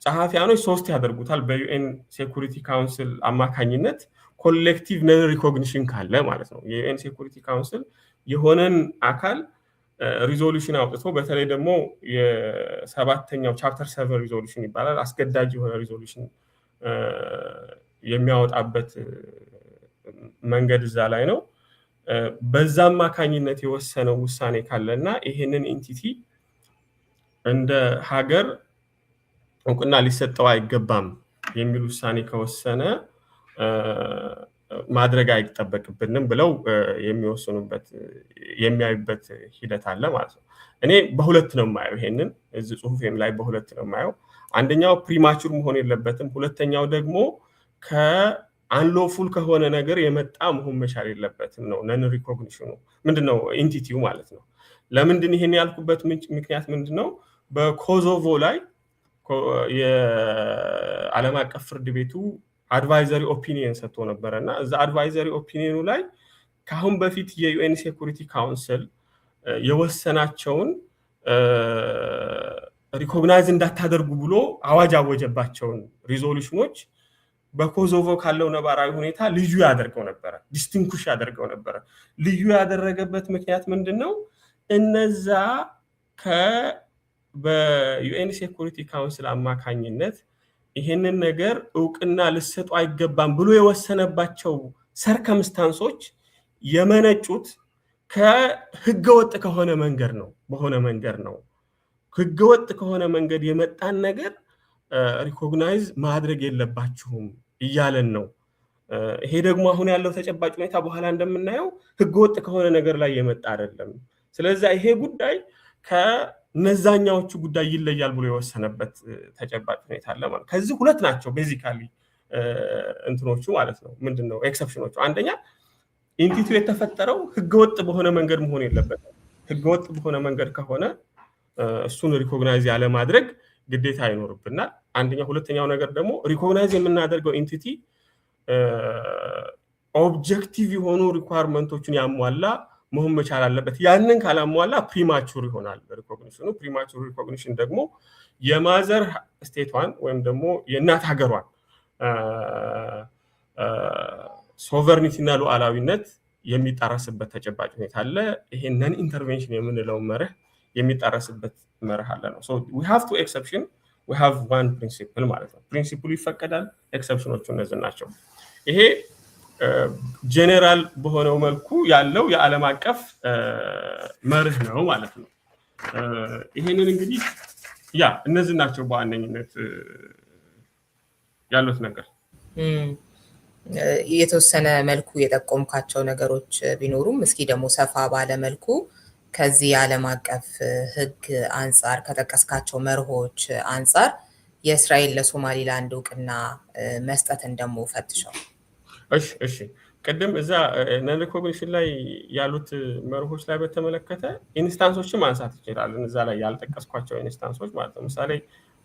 ጸሐፊያኖች 3 ያደርጉታል። በዩኤን ሴኩሪቲ ካውንስል አማካኝነት ኮሌክቲቭ ነን ሪኮግኒሽን ካለ ማለት ነው። የዩኤን ሴኩሪቲ ካውንስል የሆነን አካል ሪዞሉሽን አውጥቶ በተለይ ደግሞ የ7ኛው ቻፕተር 7 ሪዞሉሽን ይባላል፣ አስገዳጅ የሆነ ሪዞሉሽን የሚያወጣበት መንገድ እዛ ላይ ነው። በዛ አማካኝነት የወሰነው ውሳኔ ካለና ይሄንን ኢንቲቲ እንደ ሀገር እውቅና ሊሰጠው አይገባም የሚል ውሳኔ ከወሰነ ማድረግ አይጠበቅብንም ብለው የሚያዩበት ሂደት አለ ማለት ነው። እኔ በሁለት ነው የማየው፣ ይሄንን እዚህ ጽሁፌም ላይ በሁለት ነው የማየው። አንደኛው ፕሪማቹር መሆን የለበትም፣ ሁለተኛው ደግሞ አንሎፉል ከሆነ ነገር የመጣ መሆን መቻል የለበትም ነው ነን ሪኮግኒሽኑ ምንድነው ኢንቲቲው ማለት ነው። ለምንድን ይሄን ያልኩበት ምክንያት ምንድነው? በኮሶቮ ላይ የዓለም አቀፍ ፍርድ ቤቱ አድቫይዘሪ ኦፒኒየን ሰጥቶ ነበርና እዛ አድቫይዘሪ ኦፒኒየኑ ላይ ካሁን በፊት የዩኤን ሴኩሪቲ ካውንስል የወሰናቸውን ሪኮግናይዝ እንዳታደርጉ ብሎ አዋጅ አወጀባቸውን ሪዞሉሽኖች በኮሶቮ ካለው ነባራዊ ሁኔታ ልዩ ያደርገው ነበር፣ ዲስቲንኩሽ ያደርገው ነበር። ልዩ ያደረገበት ምክንያት ምንድነው? እነዛ በዩኤን ሴኩሪቲ ካውንስል አማካኝነት ይሄንን ነገር እውቅና ልሰጡ አይገባም ብሎ የወሰነባቸው ሰርከምስታንሶች የመነጩት ከህገወጥ ከሆነ መንገድ ነው። ህገወጥ ከሆነ መንገድ የመጣን ነገር ሪኮግናይዝ ማድረግ የለባችሁም እያለን ነው። ይሄ ደግሞ አሁን ያለው ተጨባጭ ሁኔታ በኋላ እንደምናየው ህገወጥ ከሆነ ነገር ላይ የመጣ አይደለም። ስለዚህ ይሄ ጉዳይ ከነዛኛዎቹ ጉዳይ ይለያል ብሎ የወሰነበት ተጨባጭ ሁኔታ አለ ማለት። ከዚህ ሁለት ናቸው ቤዚካሊ እንትኖቹ ማለት ነው። ምንድነው ኤክሰፕሽኖቹ? አንደኛ ኢንቲቲው የተፈጠረው ህገወጥ በሆነ መንገድ መሆን የለበትም። ህገወጥ በሆነ መንገድ ከሆነ እሱን ሪኮግናይዝ ያለ ማድረግ ግዴታ ይኖርብናል። አንደኛ። ሁለተኛው ነገር ደግሞ ሪኮግናይዝ የምናደርገው ኢንቲቲ ኦብጀክቲቭ የሆኑ ሪኳየርመንቶችን ያሟላ መሆን መቻል አለበት። ያንን ካላሟላ ፕሪማቹር ይሆናል ሪኮግኒሽኑ። ፕሪማቹር ሪኮግኒሽን ደግሞ የማዘር ስቴቷን ወይም ደግሞ የእናት ሀገሯን ሶቨርኒቲ እና ሉዓላዊነት የሚጣረስበት ተጨባጭ ሁኔታ አለ። ይሄንን ኢንተርቬንሽን የምንለው መርህ የሚጣረስበት መርህ አለ ነው። ሶ we have two exception, we have one principle ማለት ነው። ፕሪንሲፕሉ ይፈቀዳል፣ ኤክሰፕሽኖቹ እነዚህ ናቸው። ይሄ ጄኔራል በሆነው መልኩ ያለው የዓለም አቀፍ መርህ ነው ማለት ነው። ይሄንን እንግዲህ እነዚህ ናቸው በዋነኝነት ያሉት ነገር። የተወሰነ መልኩ የጠቆምካቸው ነገሮች ቢኖሩም እስኪ ደግሞ ሰፋ ባለ መልኩ ከዚህ የዓለም አቀፍ ሕግ አንጻር ከጠቀስካቸው መርሆች አንጻር የእስራኤል ለሶማሊላንድ እውቅና መስጠትን ደግሞ ፈትሸው። እሺ ቅድም እዛ ነን ሪኮግኒሽን ላይ ያሉት መርሆች ላይ በተመለከተ ኢንስታንሶችን ማንሳት ይችላልን። እዛ ላይ ያልጠቀስኳቸው ኢንስታንሶች ማለት ነው። ምሳሌ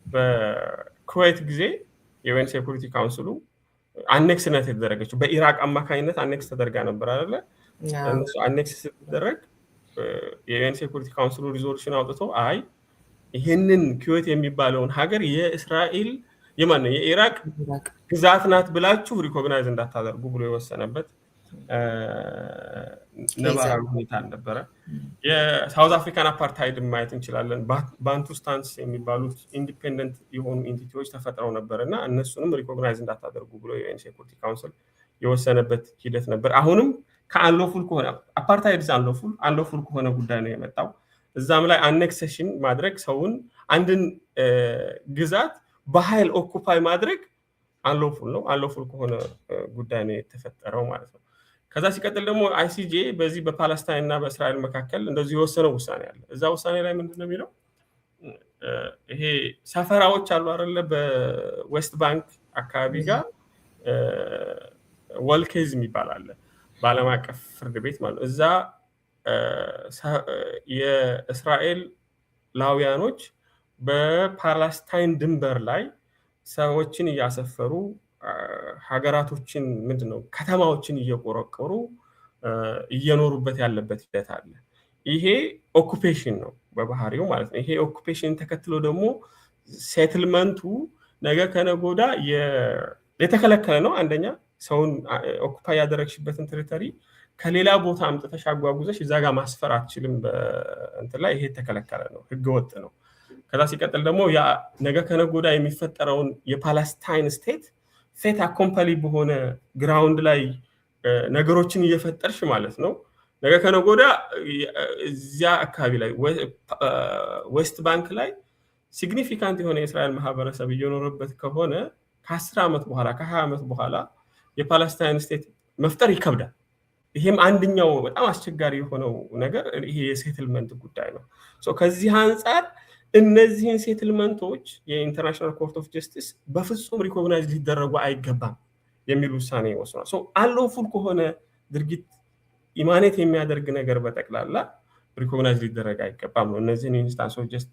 በኩዌት ጊዜ የዩኤን ሴኩሪቲ ካውንስሉ አኔክስነት የተደረገችው በኢራቅ አማካኝነት አኔክስ ተደርጋ ነበር አይደለ? እነሱ አኔክስ ስትደረግ የዩኤን ሴኩሪቲ ካውንስሉ ሪዞሉሽን አውጥቶ አይ ይሄንን ኩዌት የሚባለውን ሀገር የእስራኤል የኢራቅ ግዛት ናት ብላችሁ ሪኮግናይዝ እንዳታደርጉ ብሎ የወሰነበት ነባራዊ ሁኔታ ነበረ። የሳውዝ አፍሪካን አፓርታይድ ማየት እንችላለን። ባንቱስታንስ የሚባሉት ኢንዲፔንደንት የሆኑ ኢንቲቲዎች ተፈጥረው ነበር እና እነሱንም ሪኮግናይዝ እንዳታደርጉ ብሎ የዩኤን ሴኩሪቲ ካውንስል የወሰነበት ሂደት ነበር። አሁንም ከአንሎፉል ከሆነ አፓርታይድ አንሎፉል ከሆነ ጉዳይ ነው የመጣው። እዛም ላይ አኔክሴሽን ማድረግ ሰውን አንድን ግዛት በኃይል ኦኩፓይ ማድረግ አንሎፉል ነው። አንሎፉል ከሆነ ጉዳይ ነው የተፈጠረው ማለት ነው። ከዛ ሲቀጥል ደግሞ አይሲጄ በዚህ በፓለስታይን እና በእስራኤል መካከል እንደዚህ የወሰነው ውሳኔ አለ። እዛ ውሳኔ ላይ ምንድነው የሚለው? ይሄ ሰፈራዎች አሉ አይደለ? በዌስት ባንክ አካባቢ ጋር ወልኬዝ የሚባል አለ በዓለም አቀፍ ፍርድ ቤት ማለት ነው። እዛ የእስራኤል ላውያኖች በፓለስታይን ድንበር ላይ ሰዎችን እያሰፈሩ ሀገራቶችን ምንድነው ከተማዎችን እየቆረቆሩ እየኖሩበት ያለበት ሂደት አለ። ይሄ ኦኩፔሽን ነው በባህሪው ማለት ነው። ይሄ ኦኩፔሽን ተከትሎ ደግሞ ሴትልመንቱ ነገ ከነጎዳ የተከለከለ ነው። አንደኛ ሰውን ኦኩፓይ ያደረግሽበትን ቴሪቶሪ ከሌላ ቦታ አምጥተሽ አጓጉዘሽ እዛ ጋር ማስፈር አትችልም። በእንትን ላይ ይሄ የተከለከለ ነው፣ ህገወጥ ነው። ከዛ ሲቀጥል ደግሞ ያ ነገ ከነጎዳ የሚፈጠረውን የፓለስታይን ስቴት ፌት አኮምፓሊ በሆነ ግራውንድ ላይ ነገሮችን እየፈጠርሽ ማለት ነው። ነገ ከነጎዳ እዚያ አካባቢ ላይ ዌስት ባንክ ላይ ሲግኒፊካንት የሆነ የእስራኤል ማህበረሰብ እየኖረበት ከሆነ ከ10 ዓመት በኋላ ከ20 ዓመት በኋላ የፓለስታይን ስቴት መፍጠር ይከብዳል። ይሄም አንደኛው በጣም አስቸጋሪ የሆነው ነገር ይሄ የሴትልመንት ጉዳይ ነው። ከዚህ አንጻር እነዚህን ሴትልመንቶች የኢንተርናሽናል ኮርት ኦፍ ጀስቲስ በፍጹም ሪኮግናይዝ ሊደረጉ አይገባም የሚል ውሳኔ ይወስናል። አንሎፉል ከሆነ ድርጊት ኢማኔት የሚያደርግ ነገር በጠቅላላ ሪኮግናይዝ ሊደረግ አይገባም ነው። እነዚህን ኢንስታንሶች ጀስት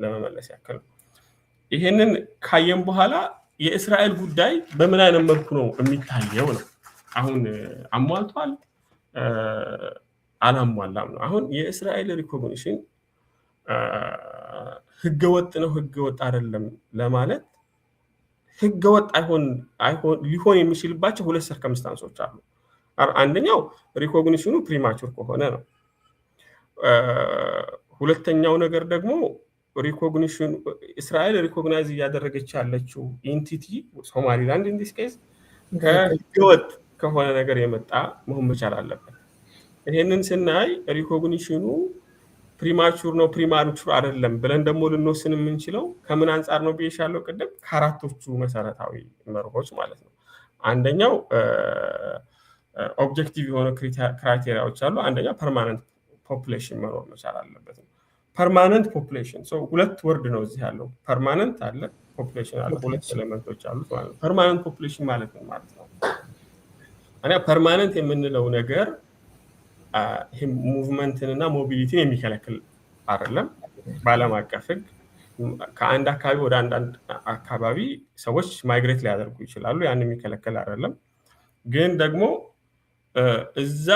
ለመመለስ ያክል ነው። ይሄንን ካየን በኋላ የእስራኤል ጉዳይ በምን አይነት መልኩ ነው የሚታየው ነው። አሁን አሟልቷል አላሟላም ነው። አሁን የእስራኤል ሪኮግኒሽን ህገወጥ ነው ህገወጥ አይደለም ለማለት ህገወጥ ሊሆን የሚችልባቸው ሁለት ሰርከምስታንሶች አሉ። አንደኛው ሪኮግኒሽኑ ፕሪማቹር ከሆነ ነው። ሁለተኛው ነገር ደግሞ ሪኮግኒሽን እስራኤል ሪኮግናይዝ እያደረገች ያለችው ኢንቲቲ ሶማሊላንድ ኢንዲስ ኬዝ ከህገወጥ ከሆነ ነገር የመጣ መሆን መቻል አለበት። ይሄንን ስናይ ሪኮግኒሽኑ ፕሪማቹር ነው ፕሪማቹር አይደለም ብለን ደግሞ ልንወስን የምንችለው ከምን አንጻር ነው ብዬሻለሁ ቅድም? ከአራቶቹ መሰረታዊ መርሆች ማለት ነው። አንደኛው ኦብጀክቲቭ የሆነ ክራይቴሪያዎች አሉ። አንደኛው ፐርማነንት ፖፑሌሽን መኖር መቻል አለበት ነው። ፐርማነንት ፖፑሌሽን ሁለት ወርድ ነው እዚህ ያለው። ፐርማነንት አለ፣ ፖፑሌሽን አለ። ሁለት ኤሌመንቶች አሉት ማለት ነው። ፐርማነንት ፖፑሌሽን ማለት ነው ፐርማነንት የምንለው ነገር ይሄ ሙቭመንትን እና ሞቢሊቲን የሚከለክል አይደለም። በዓለም አቀፍ ህግ ከአንድ አካባቢ ወደ አንድ አካባቢ ሰዎች ማይግሬት ሊያደርጉ ይችላሉ። ያን የሚከለክል አይደለም። ግን ደግሞ እዛ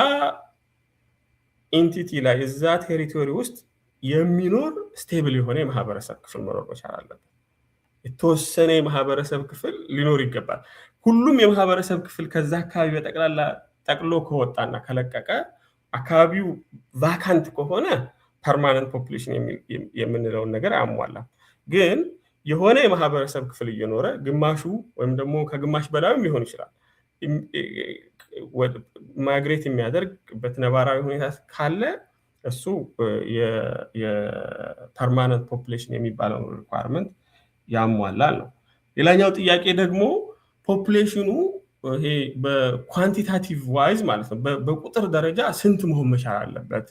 ኢንቲቲ ላይ እዛ ቴሪቶሪ ውስጥ የሚኖር ስቴብል የሆነ የማህበረሰብ ክፍል መኖር መቻል አለበት። የተወሰነ የማህበረሰብ ክፍል ሊኖር ይገባል። ሁሉም የማህበረሰብ ክፍል ከዛ አካባቢ በጠቅላላ ጠቅሎ ከወጣና ከለቀቀ አካባቢው ቫካንት ከሆነ ፐርማነንት ፖፑሌሽን የምንለውን ነገር አያሟላም። ግን የሆነ የማህበረሰብ ክፍል እየኖረ ግማሹ ወይም ደግሞ ከግማሽ በላይም ሊሆን ይችላል ማይግሬት የሚያደርግበት ነባራዊ ሁኔታ ካለ እሱ የፐርማነንት ፖፑሌሽን የሚባለው ሪኳየርመንት ያሟላል ነው። ሌላኛው ጥያቄ ደግሞ ፖፑሌሽኑ ይሄ በኳንቲታቲቭ ዋይዝ ማለት ነው በቁጥር ደረጃ ስንት መሆን መቻል አለበት?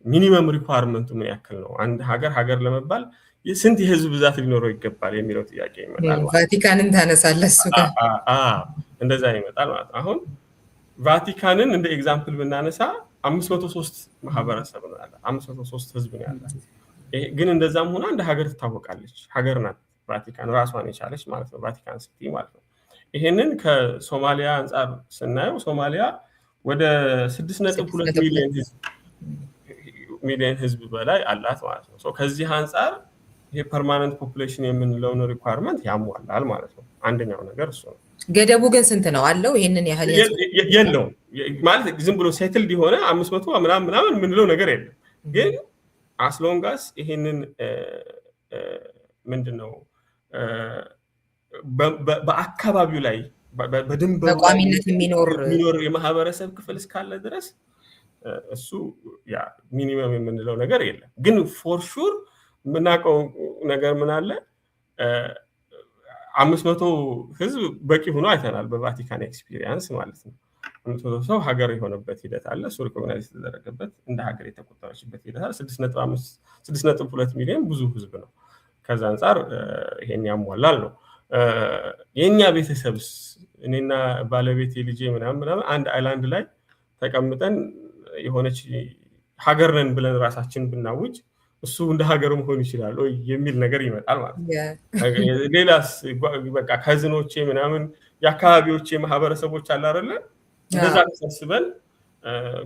ሚኒመም ሪኳየርመንቱ ምን ያክል ነው? አንድ ሀገር ለመባል ስንት የህዝብ ብዛት ሊኖረው ይገባል የሚለው ጥያቄ ይመጣል። ቫቲካንን ታነሳለህ እሱ ጋር እንደዛ ይመጣል ማለት ነው። አሁን ቫቲካንን እንደ ኤግዛምፕል ብናነሳ 503 ማህበረሰብ ነው ያለ፣ 503 ህዝብ ነው ያለ። ግን እንደዛም ሆና እንደ ሀገር ትታወቃለች። ሀገር ናት ቫቲካን ራሷን የቻለች ማለት ነው፣ ቫቲካን ሲቲ ማለት ነው። ይሄንን ከሶማሊያ አንጻር ስናየው ሶማሊያ ወደ 6.2 ሚሊዮን ህዝብ በላይ አላት ማለት ነው። ከዚህ አንጻር ይሄ ፐርማነንት ፖፑሌሽን የምንለውን ሪኳየርመንት ያሟላል ማለት ነው። አንደኛው ነገር እሱ ነው። ገደቡ ግን ስንት ነው አለው? ይሄንን ያህል የለውም ማለት ዝም ብሎ ሴትልድ የሆነ 500 ምናምን የምንለው ነገር የለም። ግን አስሎንጋስ ይሄንን ምንድነው በአካባቢው ላይ በድንበሩ በቋሚነት የሚኖር የማህበረሰብ ክፍል እስካለ ድረስ እሱ ያ ሚኒመም የምንለው ነገር የለም። ግን ፎር ሹር የምናውቀው ነገር ምን አለ 500 ህዝብ በቂ ሆኖ አይተናል በቫቲካን ኤክስፒሪየንስ ማለት ነው። 500 ሰው ሀገር የሆነበት ሂደት አለ። እሱ ሪኮግናይዝ የተደረገበት እንደ ሀገር የተቆጠረችበት ሂደት አለ። 6.2 ሚሊዮን ብዙ ህዝብ ነው። ከዛ አንጻር ይሄን ያሟላል ነው። የኛ ቤተሰብስ እኔና ባለቤቴ ልጄ ምናምን አንድ አይላንድ ላይ ተቀምጠን የሆነች ሀገር ነን ብለን ራሳችን ብናውጅ እሱ እንደ ሀገር መሆን ይችላል የሚል ነገር ይመጣል ማለት ነው። ሌላስ በቃ ከዝኖቼ ምናምን የአካባቢዎቼ ማህበረሰቦች አለ አይደለ? እንደዛ ተሰብስበን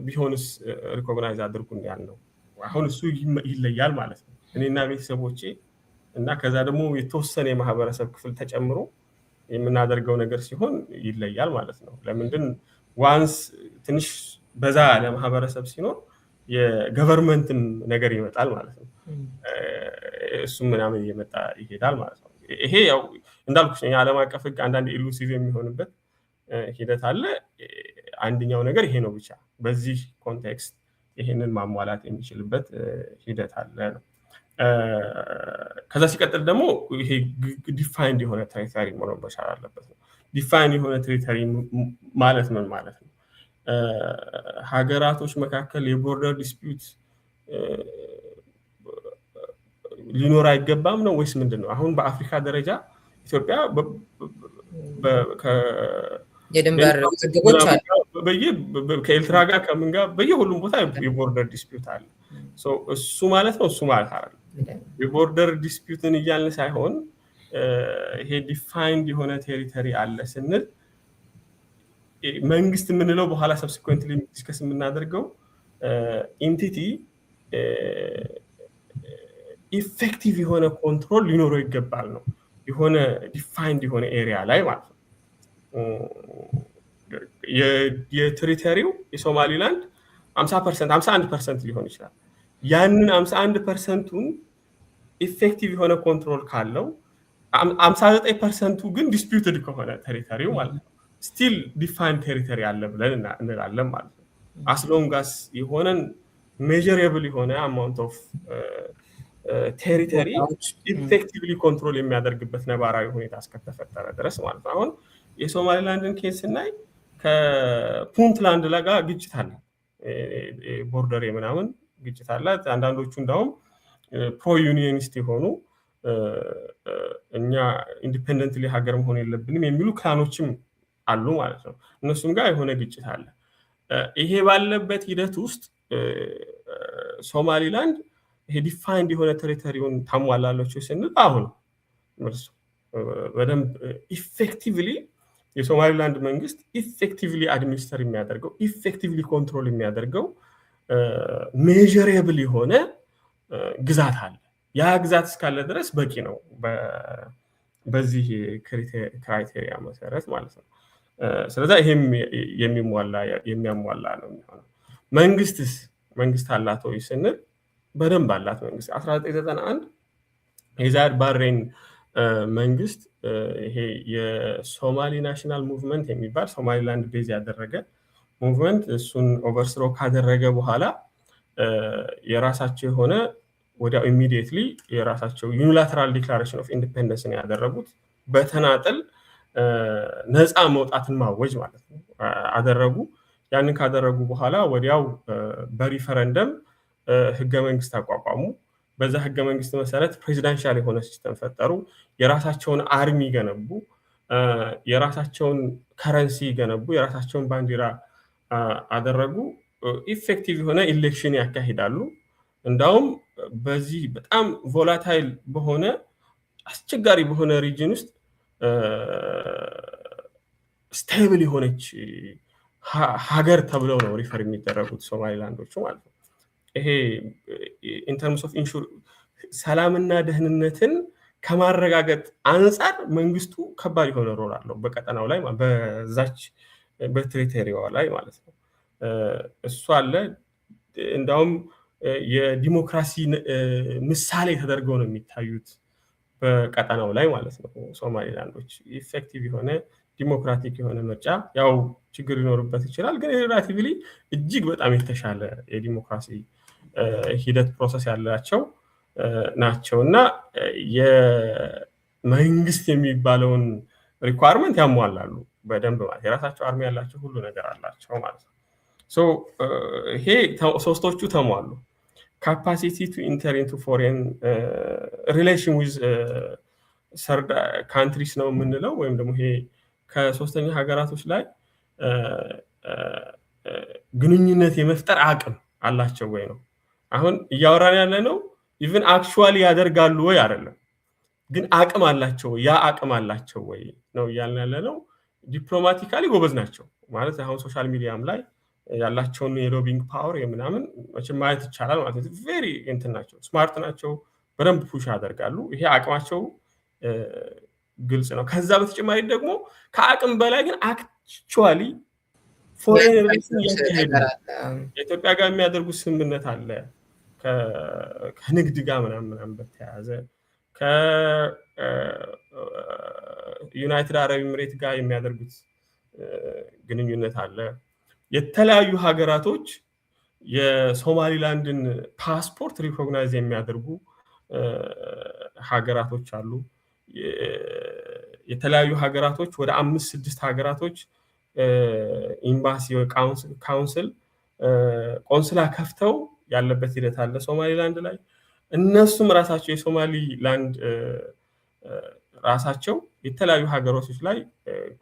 ቢሆንስ ሪኮግናይዝ አድርጉን ያልነው አሁን እሱ ይለያል ማለት ነው። እኔና ቤተሰቦቼ እና ከዛ ደግሞ የተወሰነ የማህበረሰብ ክፍል ተጨምሮ የምናደርገው ነገር ሲሆን ይለያል ማለት ነው። ለምንድን ዋንስ ትንሽ በዛ ያለ ማህበረሰብ ሲኖር የገቨርንመንትም ነገር ይመጣል ማለት ነው። እሱም ምናምን እየመጣ ይሄዳል ማለት ነው። ይሄ ያው እንዳልኩሽ የዓለም አቀፍ ህግ አንዳንድ ኢሉሲቭ የሚሆንበት ሂደት አለ። አንደኛው ነገር ይሄ ነው ብቻ በዚህ ኮንቴክስት ይሄንን ማሟላት የሚችልበት ሂደት አለ ነው። ከዛ ሲቀጥል ደግሞ ይሄ ዲፋይንድ የሆነ ቴሪቶሪ መኖር መቻል አለበት ነው። ዲፋይንድ የሆነ ቴሪቶሪ ማለት ምን ማለት ነው? ሀገራቶች መካከል የቦርደር ዲስፒዩት ሊኖር አይገባም ነው ወይስ ምንድን ነው? አሁን በአፍሪካ ደረጃ ኢትዮጵያ የድንበር ውዝግቦች አሉ። ከኤርትራ ጋር ከምን ጋር በየሁሉም ቦታ የቦርደር ዲስፒዩት አለ። እሱ ማለት ነው እሱ ማለት አይደለም። የቦርደር ዲስፒዩትን እያልን ሳይሆን ይሄ ዲፋይንድ የሆነ ቴሪተሪ አለ ስንል መንግስት የምንለው በኋላ ሰብሲኩዌንትሊ ዲስከስ የምናደርገው ኢንቲቲ ኢፌክቲቭ የሆነ ኮንትሮል ሊኖረው ይገባል ነው። የሆነ ዲፋይንድ የሆነ ኤሪያ ላይ ማለት ነው። የቴሪተሪው የሶማሊላንድ 50% 51% ሊሆን ይችላል። ያንን 51%ቱን ኢፌክቲቭ የሆነ ኮንትሮል ካለው 59%ቱ ግን ዲስፒዩትድ ከሆነ ቴሪተሪው ማለት ነው ስቲል ዲፋይንድ ቴሪተሪ አለ ብለን እንላለን ማለት ነው። አስሎንጋስ የሆነን ሜዠረብል የሆነ አማውንት ኦፍ ቴሪተሪ ኢፌክቲቭሊ ኮንትሮል የሚያደርግበት ነባራዊ ሁኔታ እስከተፈጠረ ድረስ ማለት ነው። አሁን የሶማሊላንድን ኬስ ስናይ ከፑንትላንድ ለጋ ግጭት አለ፣ ቦርደር ምናምን ግጭት አለ። አንዳንዶቹ እንዳውም ፕሮ ዩኒየኒስት የሆኑ እኛ ኢንዲፔንደንትሊ ሀገር መሆን የለብንም የሚሉ ክላኖችም አሉ ማለት ነው። እነሱም ጋር የሆነ ግጭት አለ። ይሄ ባለበት ሂደት ውስጥ ሶማሊላንድ ይሄ ዲፋይንድ የሆነ ቴሪቶሪውን ታሟላለች ስንል አሁን በደንብ ኢፌክቲቭሊ የሶማሊላንድ መንግስት ኢፌክቲቭሊ አድሚኒስተር የሚያደርገው ኢፌክቲቭሊ ኮንትሮል የሚያደርገው ሜዠረብል የሆነ ግዛት አለ። ያ ግዛት እስካለ ድረስ በቂ ነው በዚህ ክራይቴሪያ መሰረት ማለት ነው። ስለዚህ ይሄም የሚያሟላ ነው የሚሆነው። መንግስት አላት ወይ ስንል በደንብ አላት መንግስት። 1991 የዛድ ባሬን መንግስት ይሄ የሶማሊ ናሽናል ሙቭመንት የሚባል ሶማሊላንድ ቤዝ ያደረገ ሙቭመንት እሱን ኦቨርስሮ ካደረገ በኋላ የራሳቸው የሆነ ወዲያው ኢሚዲየትሊ የራሳቸው ዩኒላተራል ዲክላሬሽን ኦፍ ኢንዲፔንደንስ ነው ያደረጉት። በተናጠል ነፃ መውጣትን ማወጅ ማለት ነው አደረጉ። ያንን ካደረጉ በኋላ ወዲያው በሪፈረንደም ህገ መንግስት አቋቋሙ። በዛ ህገ መንግስት መሰረት ፕሬዚዳንሻል የሆነ ሲስተም ፈጠሩ። የራሳቸውን አርሚ ገነቡ፣ የራሳቸውን ከረንሲ ገነቡ፣ የራሳቸውን ባንዲራ አደረጉ። ኢፌክቲቭ የሆነ ኢሌክሽን ያካሂዳሉ። እንዳውም በዚህ በጣም ቮላታይል በሆነ አስቸጋሪ በሆነ ሪጅን ውስጥ ስቴብል የሆነች ሀገር ተብለው ነው ሪፈር የሚደረጉት ሶማሊላንዶቹ ማለት ነው። ይሄ ኢንተርምስ ኦፍ ሰላምና ደህንነትን ከማረጋገጥ አንጻር መንግስቱ ከባድ የሆነ ሮል አለው በቀጠናው ላይ በዛች በቴሪቶሪዋ ላይ ማለት ነው። እሱ አለ። እንዳውም የዲሞክራሲ ምሳሌ ተደርገው ነው የሚታዩት በቀጠናው ላይ ማለት ነው። ሶማሊላንዶች ኢፌክቲቭ የሆነ ዲሞክራቲክ የሆነ ምርጫ ያው ችግር ሊኖርበት ይችላል፣ ግን ሪላቲቭሊ እጅግ በጣም የተሻለ የዲሞክራሲ ሂደት ፕሮሰስ ያላቸው ናቸው እና የመንግስት የሚባለውን ሪኳርመንት ያሟላሉ በደንብ ማለት የራሳቸው አርሚ ያላቸው ሁሉ ነገር አላቸው ማለት ነው። ይሄ ሶስቶቹ ተሟሉ። ካፓሲቲ ቱ ኢንተር ኢንቱ ፎሬን ሪሌሽን ዊዝ ሰርድ ካንትሪስ ነው የምንለው፣ ወይም ደግሞ ይሄ ከሶስተኛ ሀገራቶች ላይ ግንኙነት የመፍጠር አቅም አላቸው ወይ ነው አሁን እያወራን ያለ ነው። ኢቭን አክቹዋሊ ያደርጋሉ ወይ አይደለም፣ ግን አቅም አላቸው ወይ፣ ያ አቅም አላቸው ወይ ነው እያልን ያለ ነው። ዲፕሎማቲካሊ ጎበዝ ናቸው ማለት አሁን ሶሻል ሚዲያም ላይ ያላቸውን የሎቢንግ ፓወር የምናምን መቼም ማየት ይቻላል ማለት ነው። ቬሪ እንትን ናቸው፣ ስማርት ናቸው፣ በደንብ ፑሽ ያደርጋሉ። ይሄ አቅማቸው ግልጽ ነው። ከዛ በተጨማሪ ደግሞ ከአቅም በላይ ግን አክቹዋሊ ፎሬን ሪሌሽን እያካሄዱ የኢትዮጵያ ጋር የሚያደርጉት ስምምነት አለ ከንግድ ጋር ምናምን በተያያዘ ከዩናይትድ አረብ ኤምሬት ጋር የሚያደርጉት ግንኙነት አለ። የተለያዩ ሀገራቶች የሶማሊላንድን ፓስፖርት ሪኮግናይዝ የሚያደርጉ ሀገራቶች አሉ። የተለያዩ ሀገራቶች ወደ 5-6 ሀገራቶች ኤምባሲ ካውንስል ቆንስላ ከፍተው ያለበት ሂደት አለ ሶማሊላንድ ላይ። እነሱም ራሳቸው የሶማሊላንድ ራሳቸው የተለያዩ ሀገሮች ላይ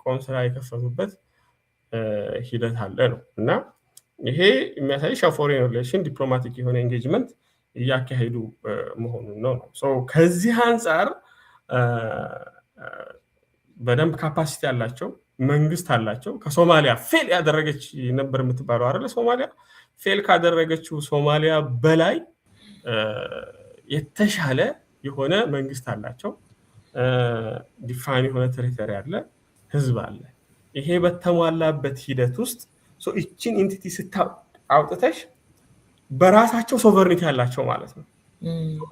ቆንስላ የከፈቱበት ሂደት አለ ነው እና ይሄ የሚያሳይ ፎሬን ሪሌሽን ዲፕሎማቲክ የሆነ ኤንጌጅመንት እያካሄዱ መሆኑን ነው። ከዚህ አንጻር በደንብ ካፓሲቲ ያላቸው መንግስት አላቸው። ከሶማሊያ ፌል ያደረገች ነበር የምትባለው አይደለ? ሶማሊያ ፌል ካደረገችው ሶማሊያ በላይ የተሻለ የሆነ መንግስት አላቸው። ዲፋይን የሆነ ቴሪቶሪ አለ፣ ህዝብ አለ። ይሄ በተሟላበት ሂደት ውስጥ እቺን ኢንቲቲ ስታውጥተሽ በራሳቸው ሶቨርኒቲ ያላቸው ማለት ነው።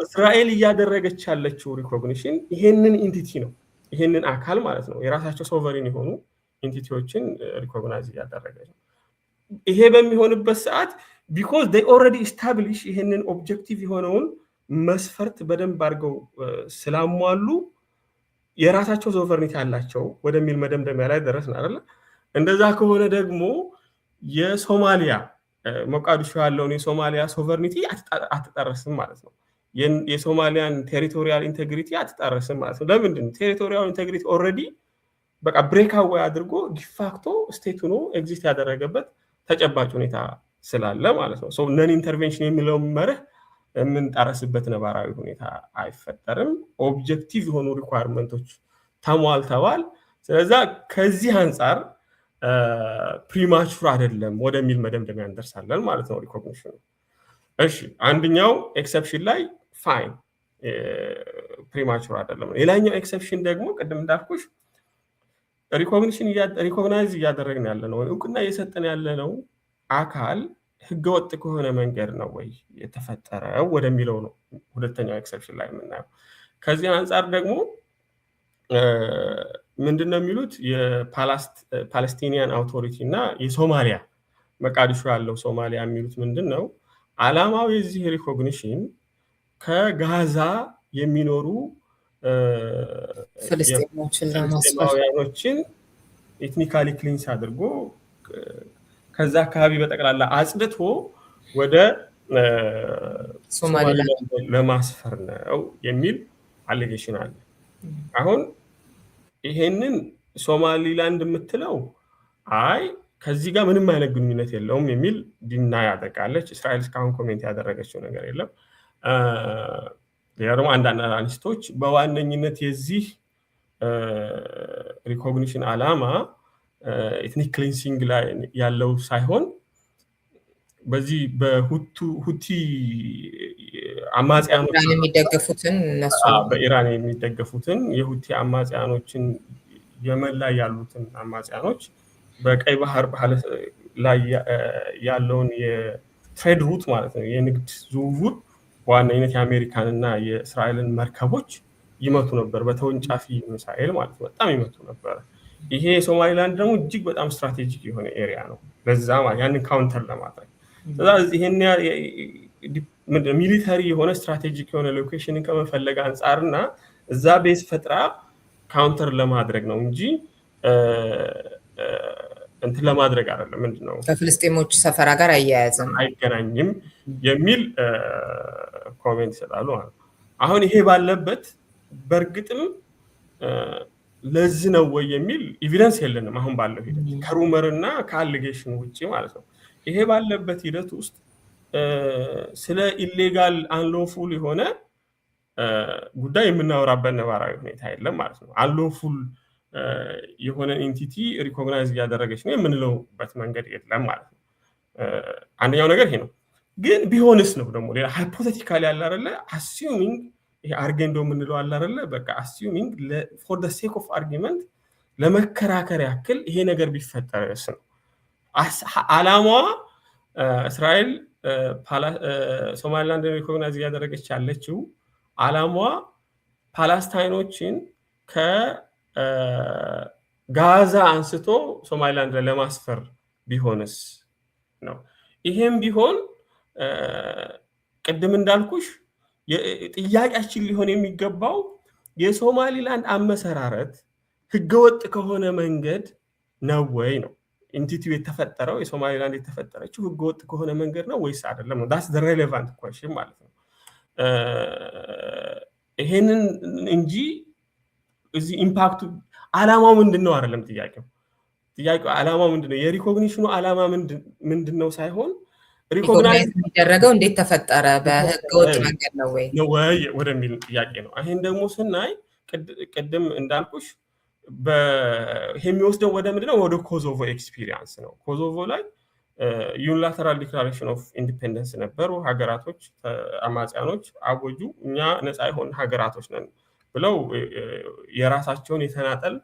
እስራኤል እያደረገች ያለችው ሪኮግኒሽን ይሄንን ኢንቲቲ ነው፣ ይሄንን አካል ማለት ነው። የራሳቸው ሶቨሪን የሆኑ ኢንቲቲዎችን ሪኮግናይዝ እያደረገች ነው። ይሄ በሚሆንበት ሰዓት ቢኮዝ ዴይ ኦልሬዲ ኢስታብሊሽ ይሄንን ኦብጀክቲቭ የሆነውን መስፈርት በደንብ አድርገው ስላሟሉ የራሳቸው ሶቨርኒቲ አላቸው ወደሚል መደምደሚያ ላይ ደረስን አይደለ? እንደዛ ከሆነ ደግሞ የሶማሊያ ሞቃዲሾ ያለውን የሶማሊያ ሶቨርኒቲ አትጣረስም ማለት ነው። የሶማሊያን ቴሪቶሪያል ኢንቴግሪቲ አትጣረስም ማለት ነው። ለምንድን ነው? ቴሪቶሪያል ኢንቴግሪቲ ኦልሬዲ በቃ ብሬክ አዌይ አድርጎ ዲፋክቶ ስቴት ሆኖ ኤግዚስት ያደረገበት ተጨባጭ ሁኔታ ስላለ ማለት ነው። ነን ኢንተርቬንሽን የሚለው መርህ የምንጣረስበት ነባራዊ ሁኔታ አይፈጠርም። ኦብጀክቲቭ የሆኑ ሪኳየርመንቶች ተሟልተዋል። ስለዛ ከዚህ አንጻር ፕሪማቹር አይደለም ወደሚል መደምደሚያ እንደርሳለን ማለት ነው ሪኮግኒሽኑ። እሺ አንደኛው ኤክሰፕሽን ላይ ፋይን ፕሪማቹር አይደለም። ሌላኛው ኤክሰፕሽን ደግሞ ቅድም እንዳልኩሽ ሪኮግናይዝ እያደረግን ያለ ነው፣ እውቅና እየሰጠን ያለ ነው አካል ህገወጥ ከሆነ መንገድ ነው ወይ የተፈጠረው ወደሚለው ነው ሁለተኛው ኤክሰፕሽን ላይ የምናየው። ከዚህ አንጻር ደግሞ ምንድነው የሚሉት የፓለስቲኒያን አውቶሪቲ እና የሶማሊያ መቃዲሾ ያለው ሶማሊያ የሚሉት ምንድነው ዓላማው የዚህ ሪኮግኒሽን ከጋዛ የሚኖሩ ፍልስጤማውያኖችን ኤትኒካሊ ክሊንስ አድርጎ ከዛ አካባቢ በጠቅላላ አጽድቶ ወደ ሶማሊላንድ ለማስፈር ነው የሚል አሌጌሽን አለ። አሁን ይሄንን ሶማሊላንድ የምትለው አይ ከዚህ ጋር ምንም አይነት ግንኙነት የለውም የሚል ዲና ያደርጋለች። እስራኤል እስካሁን ኮሜንት ያደረገችው ነገር የለም። ደግሞ አንዳንድ አናሊስቶች በዋነኝነት የዚህ ሪኮግኒሽን ዓላማ ኤትኒክ ክሊንሲንግ ላይ ያለው ሳይሆን በዚህ በሁቲ አማጽያኖች የሚደገፉትን በኢራን የሚደገፉትን የሁቲ አማጽያኖችን የመን ላይ ያሉትን አማጽያኖች በቀይ ባህር ላይ ያለውን የትሬድ ሩት ማለት ነው የንግድ ዝውውር በዋነኝነት የአሜሪካን እና የእስራኤልን መርከቦች ይመቱ ነበር፣ በተወንጫፊ ሚሳኤል ማለት ነው በጣም ይመቱ ነበር። ይሄ ሶማሊላንድ ደግሞ እጅግ በጣም ስትራቴጂክ የሆነ ኤሪያ ነው ለዛ ማለት ያንን ካውንተር ለማድረግ ስለዚህ ይሄን ሚሊተሪ የሆነ ስትራቴጂክ የሆነ ሎኬሽንን ከመፈለግ አንጻርና እዛ ቤዝ ፈጥራ ካውንተር ለማድረግ ነው እንጂ እንትን ለማድረግ አይደለም። ምንድነው ከፍልስጤሞች ሰፈራ ጋር አይገናኝም የሚል ኮሜንት ይሰጣሉ ማለት ነው። አሁን ይሄ ባለበት በእርግጥም ለዚህ ነው ወይ የሚል ኤቪደንስ የለንም አሁን ባለው ሂደት ከሩመር እና ከአሊጌሽን ውጪ ማለት ነው። ይሄ ባለበት ሂደት ውስጥ ስለ ኢሌጋል አንሎፉል የሆነ ጉዳይ የምናወራበት ነባራዊ ሁኔታ የለም ማለት ነው። አንሎፉል የሆነ ኢንቲቲ ሪኮግናይዝ እያደረገች ነው የምንለውበት መንገድ የለም ማለት ነው። አንደኛው ነገር ይሄ ነው። ግን ቢሆንስ ነው ደግሞ ሌላ ሃይፖቴቲካሊ ያለ አይደለ አሲዩሚንግ ይሄ አርጌንዶ የምንለው አለ አይደለ በቃ አሲዩሚንግ ፎር ዘ ሴክ ኦፍ አርጊመንት ለመከራከር ያክል ይሄ ነገር ቢፈጠርስ ነው ዓላማዋ እስራኤል ሶማሊላንድ ሪኮግናይዝ እያደረገች ያለችው ዓላማዋ ፓለስታይኖችን ከጋዛ አንስቶ ሶማሊላንድ ላይ ለማስፈር ቢሆንስ ነው። ይሄም ቢሆን ቅድም እንዳልኩሽ ጥያቄያችን ሊሆን የሚገባው የሶማሊላንድ አመሰራረት ህገወጥ ከሆነ መንገድ ነው ወይ ነው። ኢንቲቲው የተፈጠረው የሶማሊላንድ የተፈጠረችው ህገወጥ ከሆነ መንገድ ነው ወይስ አይደለም ነው። ዳትስ ዘ ሬሌቫንት ኩዌስችን ማለት ነው። ይሄንን እንጂ እዚህ ኢምፓክቱ ዓላማው ምንድነው አይደለም ጥያቄው ዓላማው ምንድነው የሪኮግኒሽኑ ዓላማ ምንድነው ሳይሆን ሪኮግናይዝ የሚደረገው እንዴት ተፈጠረ በህገወጥ መንገድ ነው ወይ ወደሚል ጥያቄ ነው። ይሄን ደግሞ ስናይ ቅድም እንዳልኩሽ ይሄ የሚወስደው ወደ ምንድነው ወደ ኮሶቮ ኤክስፒሪየንስ ነው። ኮሶቮ ላይ ዩኒላተራል ዲክላሬሽን ኦፍ ኢንዲፔንደንስ ነበሩ። ሀገራቶች አማጽያኖች አወጁ፣ እኛ ነፃ የሆን ሀገራቶች ነን ብለው የራሳቸውን የተናጠል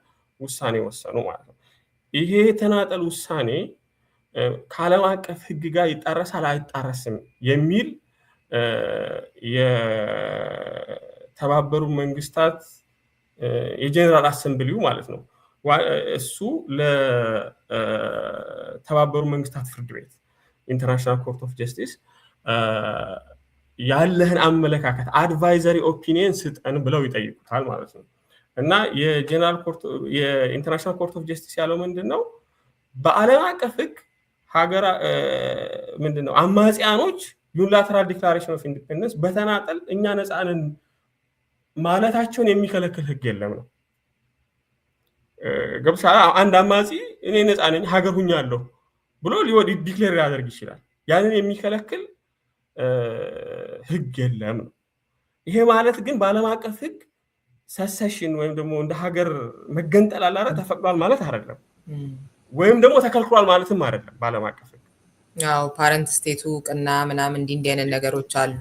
ውሳኔ ወሰኑ ማለት ነው። ይሄ የተናጠል ውሳኔ ከዓለም አቀፍ ህግ ጋር ይጣረሳል አይጣረስም የሚል የተባበሩ መንግስታት የጀነራል አሰምብሊው ማለት ነው እሱ ለተባበሩ መንግስታት ፍርድ ቤት ኢንተርናሽናል ኮርት ኦፍ ጀስቲስ ያለህን አመለካከት አድቫይዘሪ ኦፒኒየን ስጠን ብለው ይጠይቁታል ማለት ነው። እና የኢንተርናሽናል ኮርት ኦፍ ጀስቲስ ያለው ምንድነው በዓለም አቀፍ ህግ ሀገራ ምንድነው አማጽያኖች ዩኒላተራል ዲክላሬሽን ኦፍ ኢንዲፔንደንስ በተናጠል እኛ ነፃ ነን ማለታቸውን የሚከለክል ህግ የለም ነው። ገብሳ አንድ አማጺ እኔ ነፃ ነኝ ሀገር ሁኛለሁ ብሎ ሊወድ ዲክሌር ያደርግ ይችላል። ያንን የሚከለክል ህግ የለም ነው። ይሄ ማለት ግን በዓለም አቀፍ ህግ ሰሰሽን ወይም ደግሞ እንደ ሀገር መገንጠል አላረ ተፈቅዷል ማለት አይደለም፣ ወይም ደግሞ ተከልክሏል ማለትም አይደለም። በዓለም አቀፍ ህግ ያው ፓረንት ስቴቱ ቅና ምናምን እንዲህ አይነት ነገሮች አሉ።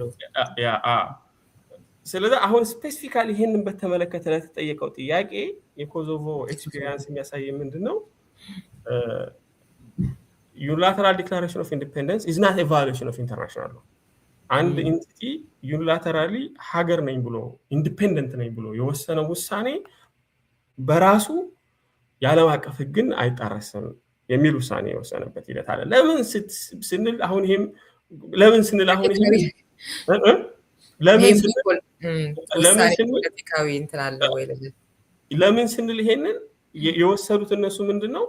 ስለዚህ አሁን ስፔሲፊካሊ ይሄንን በተመለከተ ለተጠየቀው ጥያቄ የኮሶቮ ኤክስፒሪየንስ የሚያሳይ ምንድነው ዩኒላተራል ዲክላሬሽን ኦፍ ኢንዲፔንደንስ ኢዝ ናት ኤ ቫዮሌሽን ኦፍ ኢንተርናሽናል ሎ። አንድ ኢንቲቲ ዩኒላተራሊ ሀገር ነኝ ብሎ ኢንዲፔንደንት ነኝ ብሎ የወሰነው ውሳኔ በራሱ የዓለም አቀፍ ህግን አይጣረስም የሚል ውሳኔ የወሰነበት ሂደት አለ። ለምን ስንል አሁን ይሄም ለምን ስንል አሁን ይሄ ለምን ስንል ይሄንን የወሰዱት እነሱ ምንድነው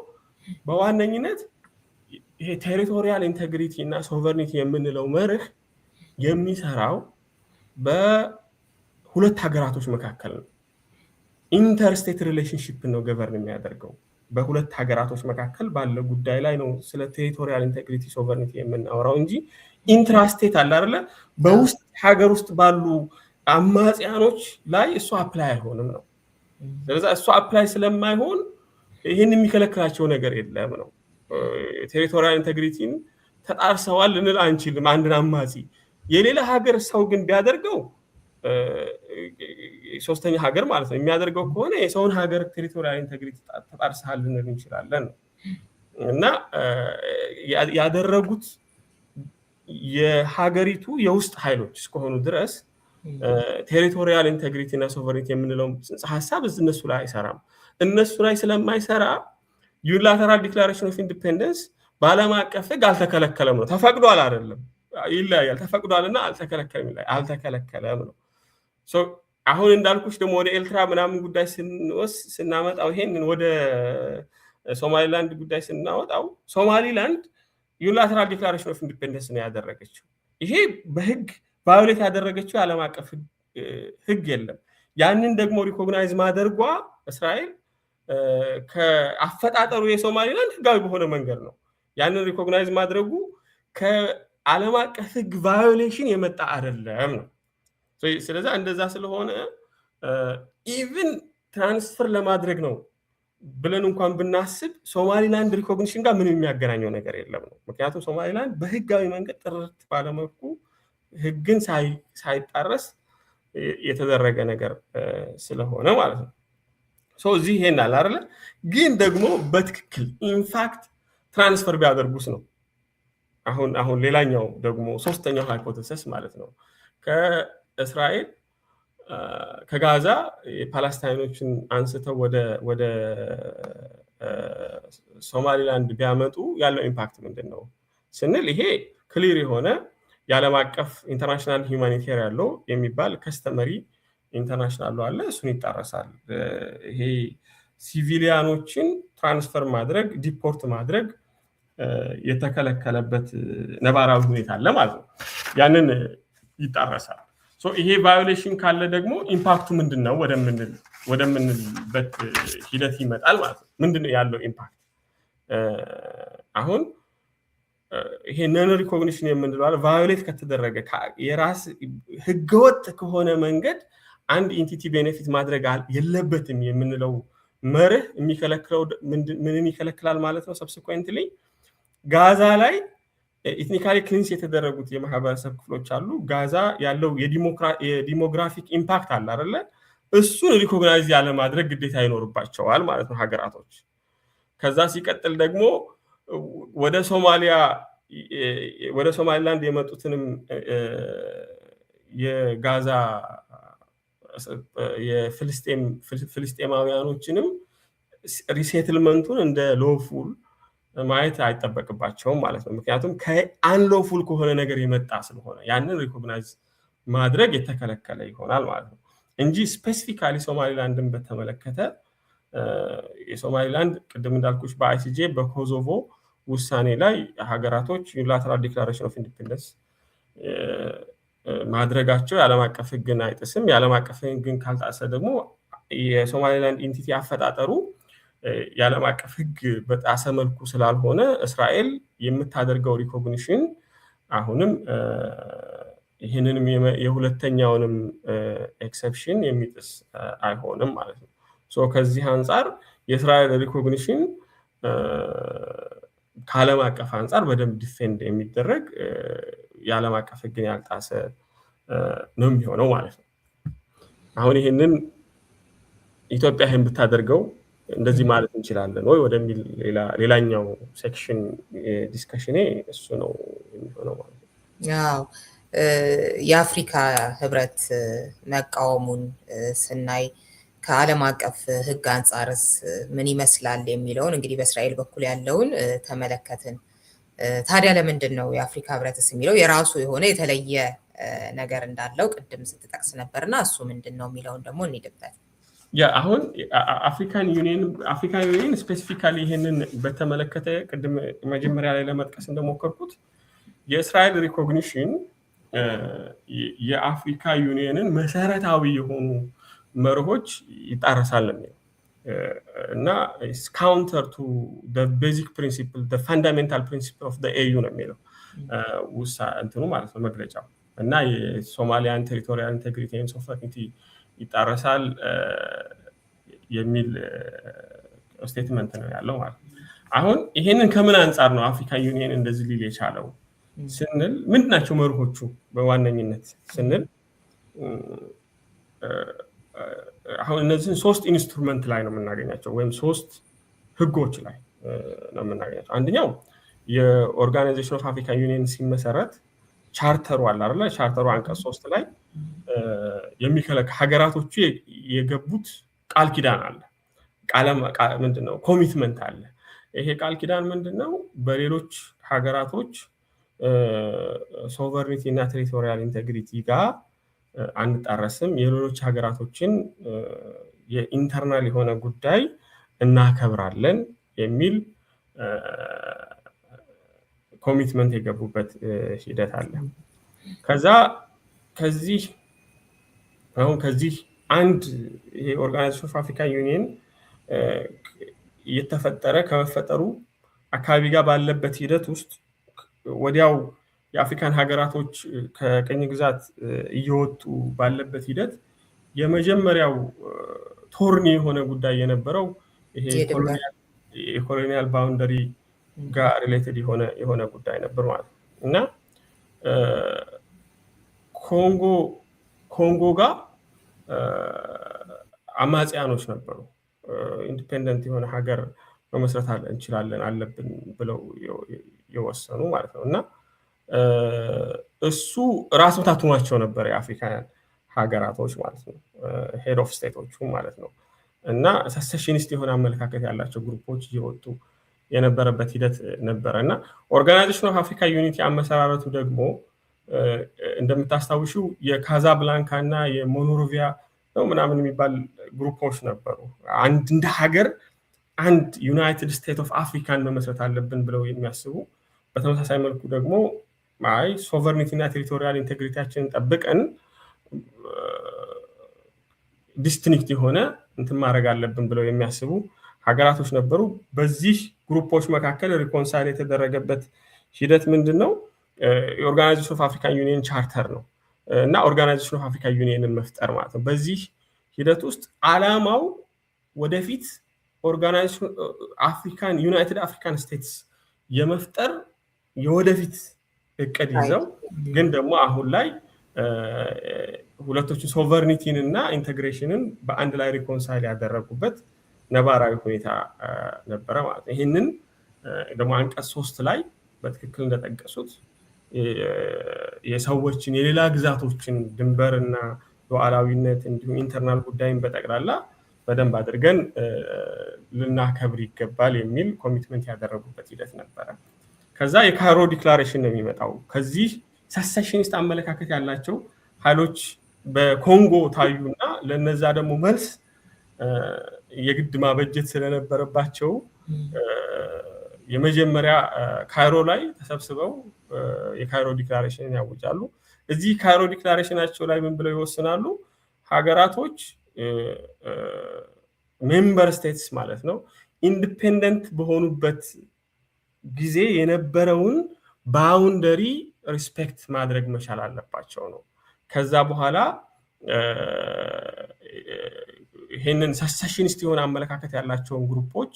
በዋነኝነት ይሄ ቴሪቶሪያል ኢንቴግሪቲ እና ሶቨርኒቲ የምንለው መርህ የሚሰራው በሁለት ሀገራቶች መካከል ነው። ኢንተርስቴት ሪሌሽንሺፕ ነው ገቨርን የሚያደርገው። በሁለት ሀገራቶች መካከል ባለ ጉዳይ ላይ ነው ስለ ቴሪቶሪያል ኢንቴግሪቲ ሶቨርኒቲ የምናወራው እንጂ ኢንትራስቴት አለ አይደለ በውስጥ ሀገር ውስጥ ባሉ አማጽያኖች ላይ እሱ አፕላይ አይሆንም ነው። ስለዚህ እሱ አፕላይ ስለማይሆን ይሄን የሚከለክላቸው ነገር የለም ነው። ቴሪቶሪያል ኢንቴግሪቲን ተጣርሰዋል ልንል አንችልም። አንድን አማጺ የሌላ ሀገር ሰው ግን ቢያደርገው ሶስተኛ ሀገር ማለት ነው የሚያደርገው ከሆነ የሰውን ሀገር ቴሪቶሪያል ኢንቴግሪቲ ተጣርሰሃል ልንል እንችላለን ነው። እና ያደረጉት የሀገሪቱ የውስጥ ኃይሎች እስከሆኑ ድረስ ቴሪቶሪያል ኢንቴግሪቲ እና ሶቨሬኒቲ የምንለው ሀሳብ እነሱ ላይ አይሰራም። እነሱ ላይ ስለማይሰራ ዩኒላተራል ዲክላሬሽን ኦፍ ኢንዲፔንደንስ በዓለም አቀፍ ህግ አልተከለከለም ነው። ተፈቅዷል አይደለም፣ ይለያያል። ተፈቅዷልና አልተከለከለም ነው። አሁን እንዳልኩሽ ደግሞ ወደ ኤርትራ ምናምን ጉዳይ ስናመጣው ይሄንን ወደ ሶማሊላንድ ጉዳይ ስናወጣው ሶማሊላንድ ዩኒላተራል ዲክላሬሽን ኦፍ ኢንዲፔንደንስ ነው ያደረገችው። ይሄ በህግ ቫዮሌት ያደረገችው የዓለም አቀፍ ህግ የለም። ያንን ደግሞ ሪኮግናይዝ ማድረጓ እስራኤል ከአፈጣጠሩ የሶማሊላንድ ህጋዊ በሆነ መንገድ ነው። ያንን ሪኮግናይዝ ማድረጉ ከዓለም አቀፍ ህግ ቫዮሌሽን የመጣ አይደለም ነው። ስለዚህ እንደዛ ስለሆነ ኢቭን ትራንስፈር ለማድረግ ነው ብለን እንኳን ብናስብ ሶማሊላንድ ሪኮግኒሽን ጋር ምንም የሚያገናኘው ነገር የለም ነው። ምክንያቱም ሶማሊላንድ በህጋዊ መንገድ ጥርት ባለመልኩ ህግን ሳይጣረስ የተደረገ ነገር ስለሆነ ማለት ነው። እዚህ ይሄን አለ አይደለ? ግን ደግሞ በትክክል ኢንፋክት ትራንስፈር ቢያደርጉስ ነው አሁን ሌላኛው ደግሞ ሶስተኛው ሃይፖቴሲስ ማለት ነው። ከእስራኤል ከጋዛ የፓለስታይኖችን አንስተው ወደ ሶማሊላንድ ቢያመጡ ያለው ኢምፓክት ምንድነው ስንል ይሄ ክሊር የሆነ የዓለም አቀፍ ኢንተርናሽናል ሁማኒቴሪያን ሎ የሚባል ከስተመሪ ኢንተርናሽናል ሎ አለ። እሱን ይጣረሳል። ይሄ ሲቪሊያኖችን ትራንስፈር ማድረግ ዲፖርት ማድረግ የተከለከለበት ነባራዊ ሁኔታ አለ ማለት ነው። ያንን ይጣረሳል። ይሄ ቫዮሌሽን ካለ ደግሞ ኢምፓክቱ ምንድነው ወደምንልበት ሂደት ይመጣል ማለት ነው። ምንድነው ያለው ኢምፓክት? አሁን ይሄ ነን ሪኮግኒሽን የምንለው ቫዮሌት ከተደረገ የራስ ህገወጥ ከሆነ መንገድ አንድ ኢንቲቲ ቤኔፊት ማድረግ የለበትም የምንለው መርህ የሚከለክለው ምንን ይከለክላል ማለት ነው? ሰብሲኩዌንትሊ ጋዛ ላይ ኢትኒካሊ ክሊንስ የተደረጉት የማህበረሰብ ክፍሎች አሉ። ጋዛ ያለው የዲሞግራፊክ ኢምፓክት አለ አይደለ? እሱን ሪኮግናይዝ ያለ ማድረግ ግዴታ ይኖርባቸዋል ማለት ነው ሀገራቶች። ከዛ ሲቀጥል ደግሞ ወደ ሶማሊላንድ የመጡትንም የጋዛ የፍልስጤማውያኖችንም ሪሴትልመንቱን እንደ ሎፉል ማየት አይጠበቅባቸውም ማለት ነው። ምክንያቱም ከአንሎፉል ከሆነ ነገር የመጣ ስለሆነ ያንን ሪኮግናይዝ ማድረግ የተከለከለ ይሆናል ማለት ነው እንጂ ስፔሲፊካሊ ሶማሊላንድን በተመለከተ የሶማሊላንድ ቅድም እንዳልኩሽ በአይሲጄ በኮሶቮ ውሳኔ ላይ ሀገራቶች ዩኒላተራል ዲክላሬሽን ኦፍ ኢንዲፔንደንስ ማድረጋቸው የዓለም አቀፍ ሕግን አይጥስም። የዓለም አቀፍ ሕግን ካልጣሰ ደግሞ የሶማሊላንድ ኢንቲቲ አፈጣጠሩ የዓለም አቀፍ ሕግ በጣሰ መልኩ ስላልሆነ እስራኤል የምታደርገው ሪኮግኒሽን አሁንም ይህንንም የሁለተኛውንም ኤክሰፕሽን የሚጥስ አይሆንም ማለት ነው። ከዚህ አንጻር የእስራኤል ሪኮግኒሽን ከዓለም አቀፍ አንጻር በደንብ ዲፌንድ የሚደረግ የዓለም አቀፍ ሕግን ያልጣሰ ነው የሚሆነው ማለት ነው። አሁን ይህንን ኢትዮጵያ ይህን ብታደርገው እንደዚህ ማለት እንችላለን ወይ ወደሚል ሌላኛው ሴክሽን ዲስከሽኔ እሱ ነው የሚሆነው ማለት ነው። ያው የአፍሪካ ህብረት መቃወሙን ስናይ ከዓለም አቀፍ ሕግ አንጻርስ ምን ይመስላል የሚለውን እንግዲህ በእስራኤል በኩል ያለውን ተመለከትን። ታዲያ ለምንድን ነው የአፍሪካ ህብረትስ የሚለው የራሱ የሆነ የተለየ ነገር እንዳለው ቅድም ስትጠቅስ ነበርና እሱ ምንድን ነው የሚለውን ደግሞ እንሂድበት። አሁን አፍሪካን ዩኒየን ስፔሲፊካሊ ይህንን በተመለከተ ቅድም መጀመሪያ ላይ ለመጥቀስ እንደሞከርኩት የእስራኤል ሪኮግኒሽን የአፍሪካ ዩኒየንን መሰረታዊ የሆኑ መርሆች ይጣረሳል የሚለው እና ካውንተር ቱ ቤዚክ ፕሪንሲፕል ፋንዳሜንታል ፕሪንሲፕል ኦፍ ኤዩ ነው የሚለው እንትኑ ማለት ነው መግለጫው እና የሶማሊያን ቴሪቶሪያል ኢንቴግሪቲ ኤንድ ሶቨሬኒቲ ይጣረሳል የሚል ስቴትመንት ነው ያለው ማለት ነው። አሁን ይሄንን ከምን አንጻር ነው አፍሪካ ዩኒየን እንደዚህ ሊል የቻለው ስንል ምንድናቸው መርሆቹ በዋነኝነት ስንል አሁን እነዚህን ሶስት ኢንስትሩመንት ላይ ነው የምናገኛቸው ወይም ሶስት ህጎች ላይ ነው የምናገኛቸው። አንደኛው የኦርጋናይዜሽን ኦፍ አፍሪካ ዩኒየን ሲመሰረት ቻርተሩ አለ አይደል? ቻርተሩ አንቀጽ 3 ላይ የሚከለክ ሀገራቶቹ የገቡት ቃል ኪዳን አለ። ምንድነው? ኮሚትመንት አለ። ይሄ ቃል ኪዳን ምንድነው? በሌሎች ሀገራቶች ሶቨርኒቲ እና ቴሪቶሪያል ኢንቴግሪቲ ጋር አንጣረስም፣ የሌሎች ሀገራቶችን የኢንተርናል የሆነ ጉዳይ እናከብራለን የሚል ኮሚትመንት የገቡበት ሂደት አለ። ከዚህ አንድ ይሄ ኦርጋናይዜሽን ኦፍ አፍሪካ ዩኒየን ከመፈጠሩ አካባቢ ጋር ባለበት ሂደት ውስጥ ወዲያው የአፍሪካን ሀገራቶች ከቀኝ ግዛት እየወጡ ባለበት ሂደት የመጀመሪያው ቶርኒ የሆነ ጉዳይ የነበረው ይሄ የኮሎኒያል ባውንደሪ ጋር ሪሌትድ የሆነ ጉዳይ ነበር ማለት ነው እና ኮንጎ ጋር አማጽያኖች ነበሩ። ኢንዲፔንደንት የሆነ ሀገር መመስረት እንችላለን አለብን ብለው የወሰኑ ማለት ነው እና እሱ ራስ ምታቱናቸው ነበር የአፍሪካን ሀገራቶች ማለት ነው፣ ሄድ ኦፍ ስቴቶቹ ማለት ነው እና ሰሴሽኒስት የሆነ አመለካከት ያላቸው ግሩፖች እየወጡ የነበረበት ሂደት ነበረ እና ኦርጋናይዜሽን ኦፍ አፍሪካ ዩኒቲ አመሰራረቱ ደግሞ እንደምታስታውሹ የካዛብላንካ እና የሞኖሮቪያ ነው ምናምን የሚባል ግሩፖች ነበሩ። እንደ ሀገር አንድ ዩናይትድ ስቴት ኦፍ አፍሪካን መመስረት አለብን ብለው የሚያስቡ፣ በተመሳሳይ መልኩ ደግሞ ሶቨርኒቲ እና ቴሪቶሪያል ኢንቴግሪቲያችንን ጠብቀን ዲስቲንክት የሆነ እንትን ማድረግ አለብን ብለው የሚያስቡ ሀገራቶች ነበሩ። በዚህ ግሩፖች መካከል ሪኮንሳይል የተደረገበት ሂደት ምንድነው? የኦርጋናይዜሽን ኦፍ አፍሪካን ዩኒየን ቻርተር ነው እና ኦርጋናይዜሽን ኦፍ አፍሪካን ዩኒየንን መፍጠር ማለት ነው። በዚህ ሂደት ውስጥ ዓላማው ወደፊት ኦርጋናይዜሽን አፍሪካን ዩናይትድ አፍሪካን ስቴትስ የመፍጠር የወደፊት እቅድ ይዘው ግን ደግሞ አሁን ላይ ሁለቶቹ ሶቨርኒቲን እና ኢንቴግሬሽንን በአንድ ላይ ሪኮንሳይል ያደረጉበት ነባራዊ ሁኔታ ነበረ ማለት ነው። ይህንን ደግሞ አንቀጽ 3 ላይ በትክክል እንደጠቀሱት የሰዎችን የሌላ ግዛቶችን ድንበርና ሉዓላዊነት እንዲሁም ኢንተርናል ጉዳይን በጠቅላላ በደንብ አድርገን ልናከብር ይገባል የሚል ኮሚትመንት ያደረጉበት ሂደት ነበረ። ከዛ የካይሮ ዲክላሬሽን ነው የሚመጣው። ከዚህ ሰሴሽኒስት አመለካከት ያላቸው ኃይሎች በኮንጎ ታዩና ለነዛ ደግሞ መልስ የግድ ማበጀት ስለነበረባቸው የመጀመሪያ ካይሮ ላይ ተሰብስበው የካይሮ ዲክላሬሽንን ያውጃሉ። እዚህ ካይሮ ዲክላሬሽናቸው ላይ ምን ብለው ይወስናሉ? ሀገራቶች ሜምበር ስቴትስ ማለት ነው ኢንዲፔንደንት በሆኑበት ጊዜ የነበረውን ባውንደሪ ሪስፔክት ማድረግ መቻል አለባቸው ነው። ከዛ በኋላ ይሄንን ሰሴሽኒስት የሆነ አመለካከት ያላቸውን ግሩፖች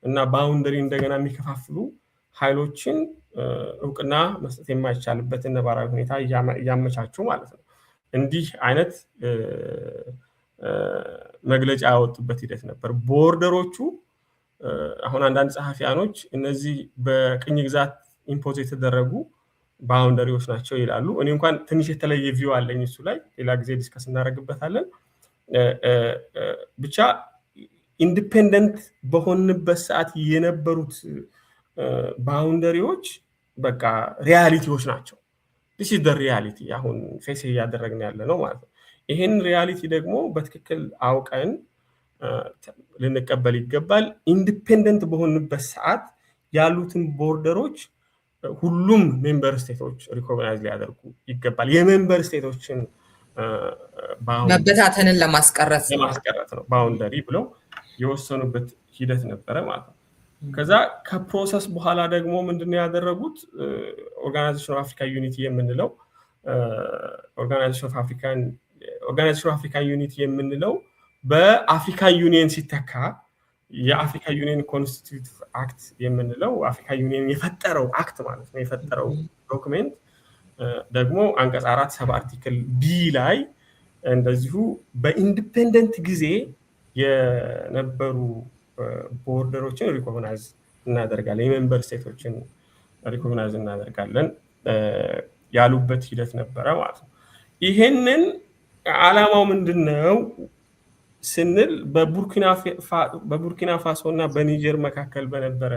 እና ባውንደሪ እንደገና የሚከፋፍሉ ኃይሎችን እውቅና መስጠት የማይቻልበትን ነባራዊ ሁኔታ እያመቻቹ ማለት ነው። እንዲህ አይነት መግለጫ ያወጡበት ሂደት ነበር። ቦርደሮቹ አሁን አንዳንድ ጸሐፊያኖች እነዚህ በቅኝ ግዛት ኢምፖዝ የተደረጉ ባውንደሪዎች ናቸው ይላሉ። እኔ እንኳን ትንሽ የተለየ ቪው አለኝ እሱ ላይ ሌላ ጊዜ ዲስከስ እናደርግበታለን። ብቻ ኢንዲፔንደንት በሆንበት ሰዓት የነበሩት ባውንደሪዎች በቃ ሪያሊቲዎች ናቸው። this is the reality አሁን ፌስ እያደረግን ያለ ነው ማለት ነው። ይሄን ሪያሊቲ ደግሞ በትክክል አውቀን ልንቀበል ይገባል። ኢንዲፔንደንት በሆንበት ሰዓት ያሉትን ቦርደሮች ሁሉም ሜምበር ስቴቶች ሪኮግናይዝ ሊያደርጉ ይገባል። የሜምበር ስቴቶችን መበታተንን ለማስቀረት ነው ባውንደሪ ብለው የወሰኑበት ሂደት ነበረ ማለት ነው። ከዛ ከፕሮሰስ በኋላ ደግሞ ምንድነው ያደረጉት? ኦርጋናይዜሽን ኦፍ አፍሪካ ዩኒቲ የምንለው ኦርጋናይዜሽን ኦፍ አፍሪካ ዩኒቲ የምንለው በአፍሪካ ዩኒየን ሲተካ የአፍሪካ ዩኒየን ኮንስቲቲዩቲቭ አክት የምንለው አፍሪካ ዩኒየን የፈጠረው አክት ማለት ነው። የፈጠረው ዶክሜንት ደግሞ አንቀጽ 4 ሰብ አርቲክል ቢ ላይ እንደዚሁ በኢንዲፔንደንት ጊዜ የነበሩ ቦርደሮችን ሪኮግናይዝ እናደርጋለን፣ የሜምበር ስቴቶችን ሪኮግናይዝ እናደርጋለን ያሉበት ሂደት ነበረ ማለት ነው። ይሄንን ዓላማው ምንድነው ስንል በቡርኪና ፋሶ እና በኒጀር መካከል በነበረ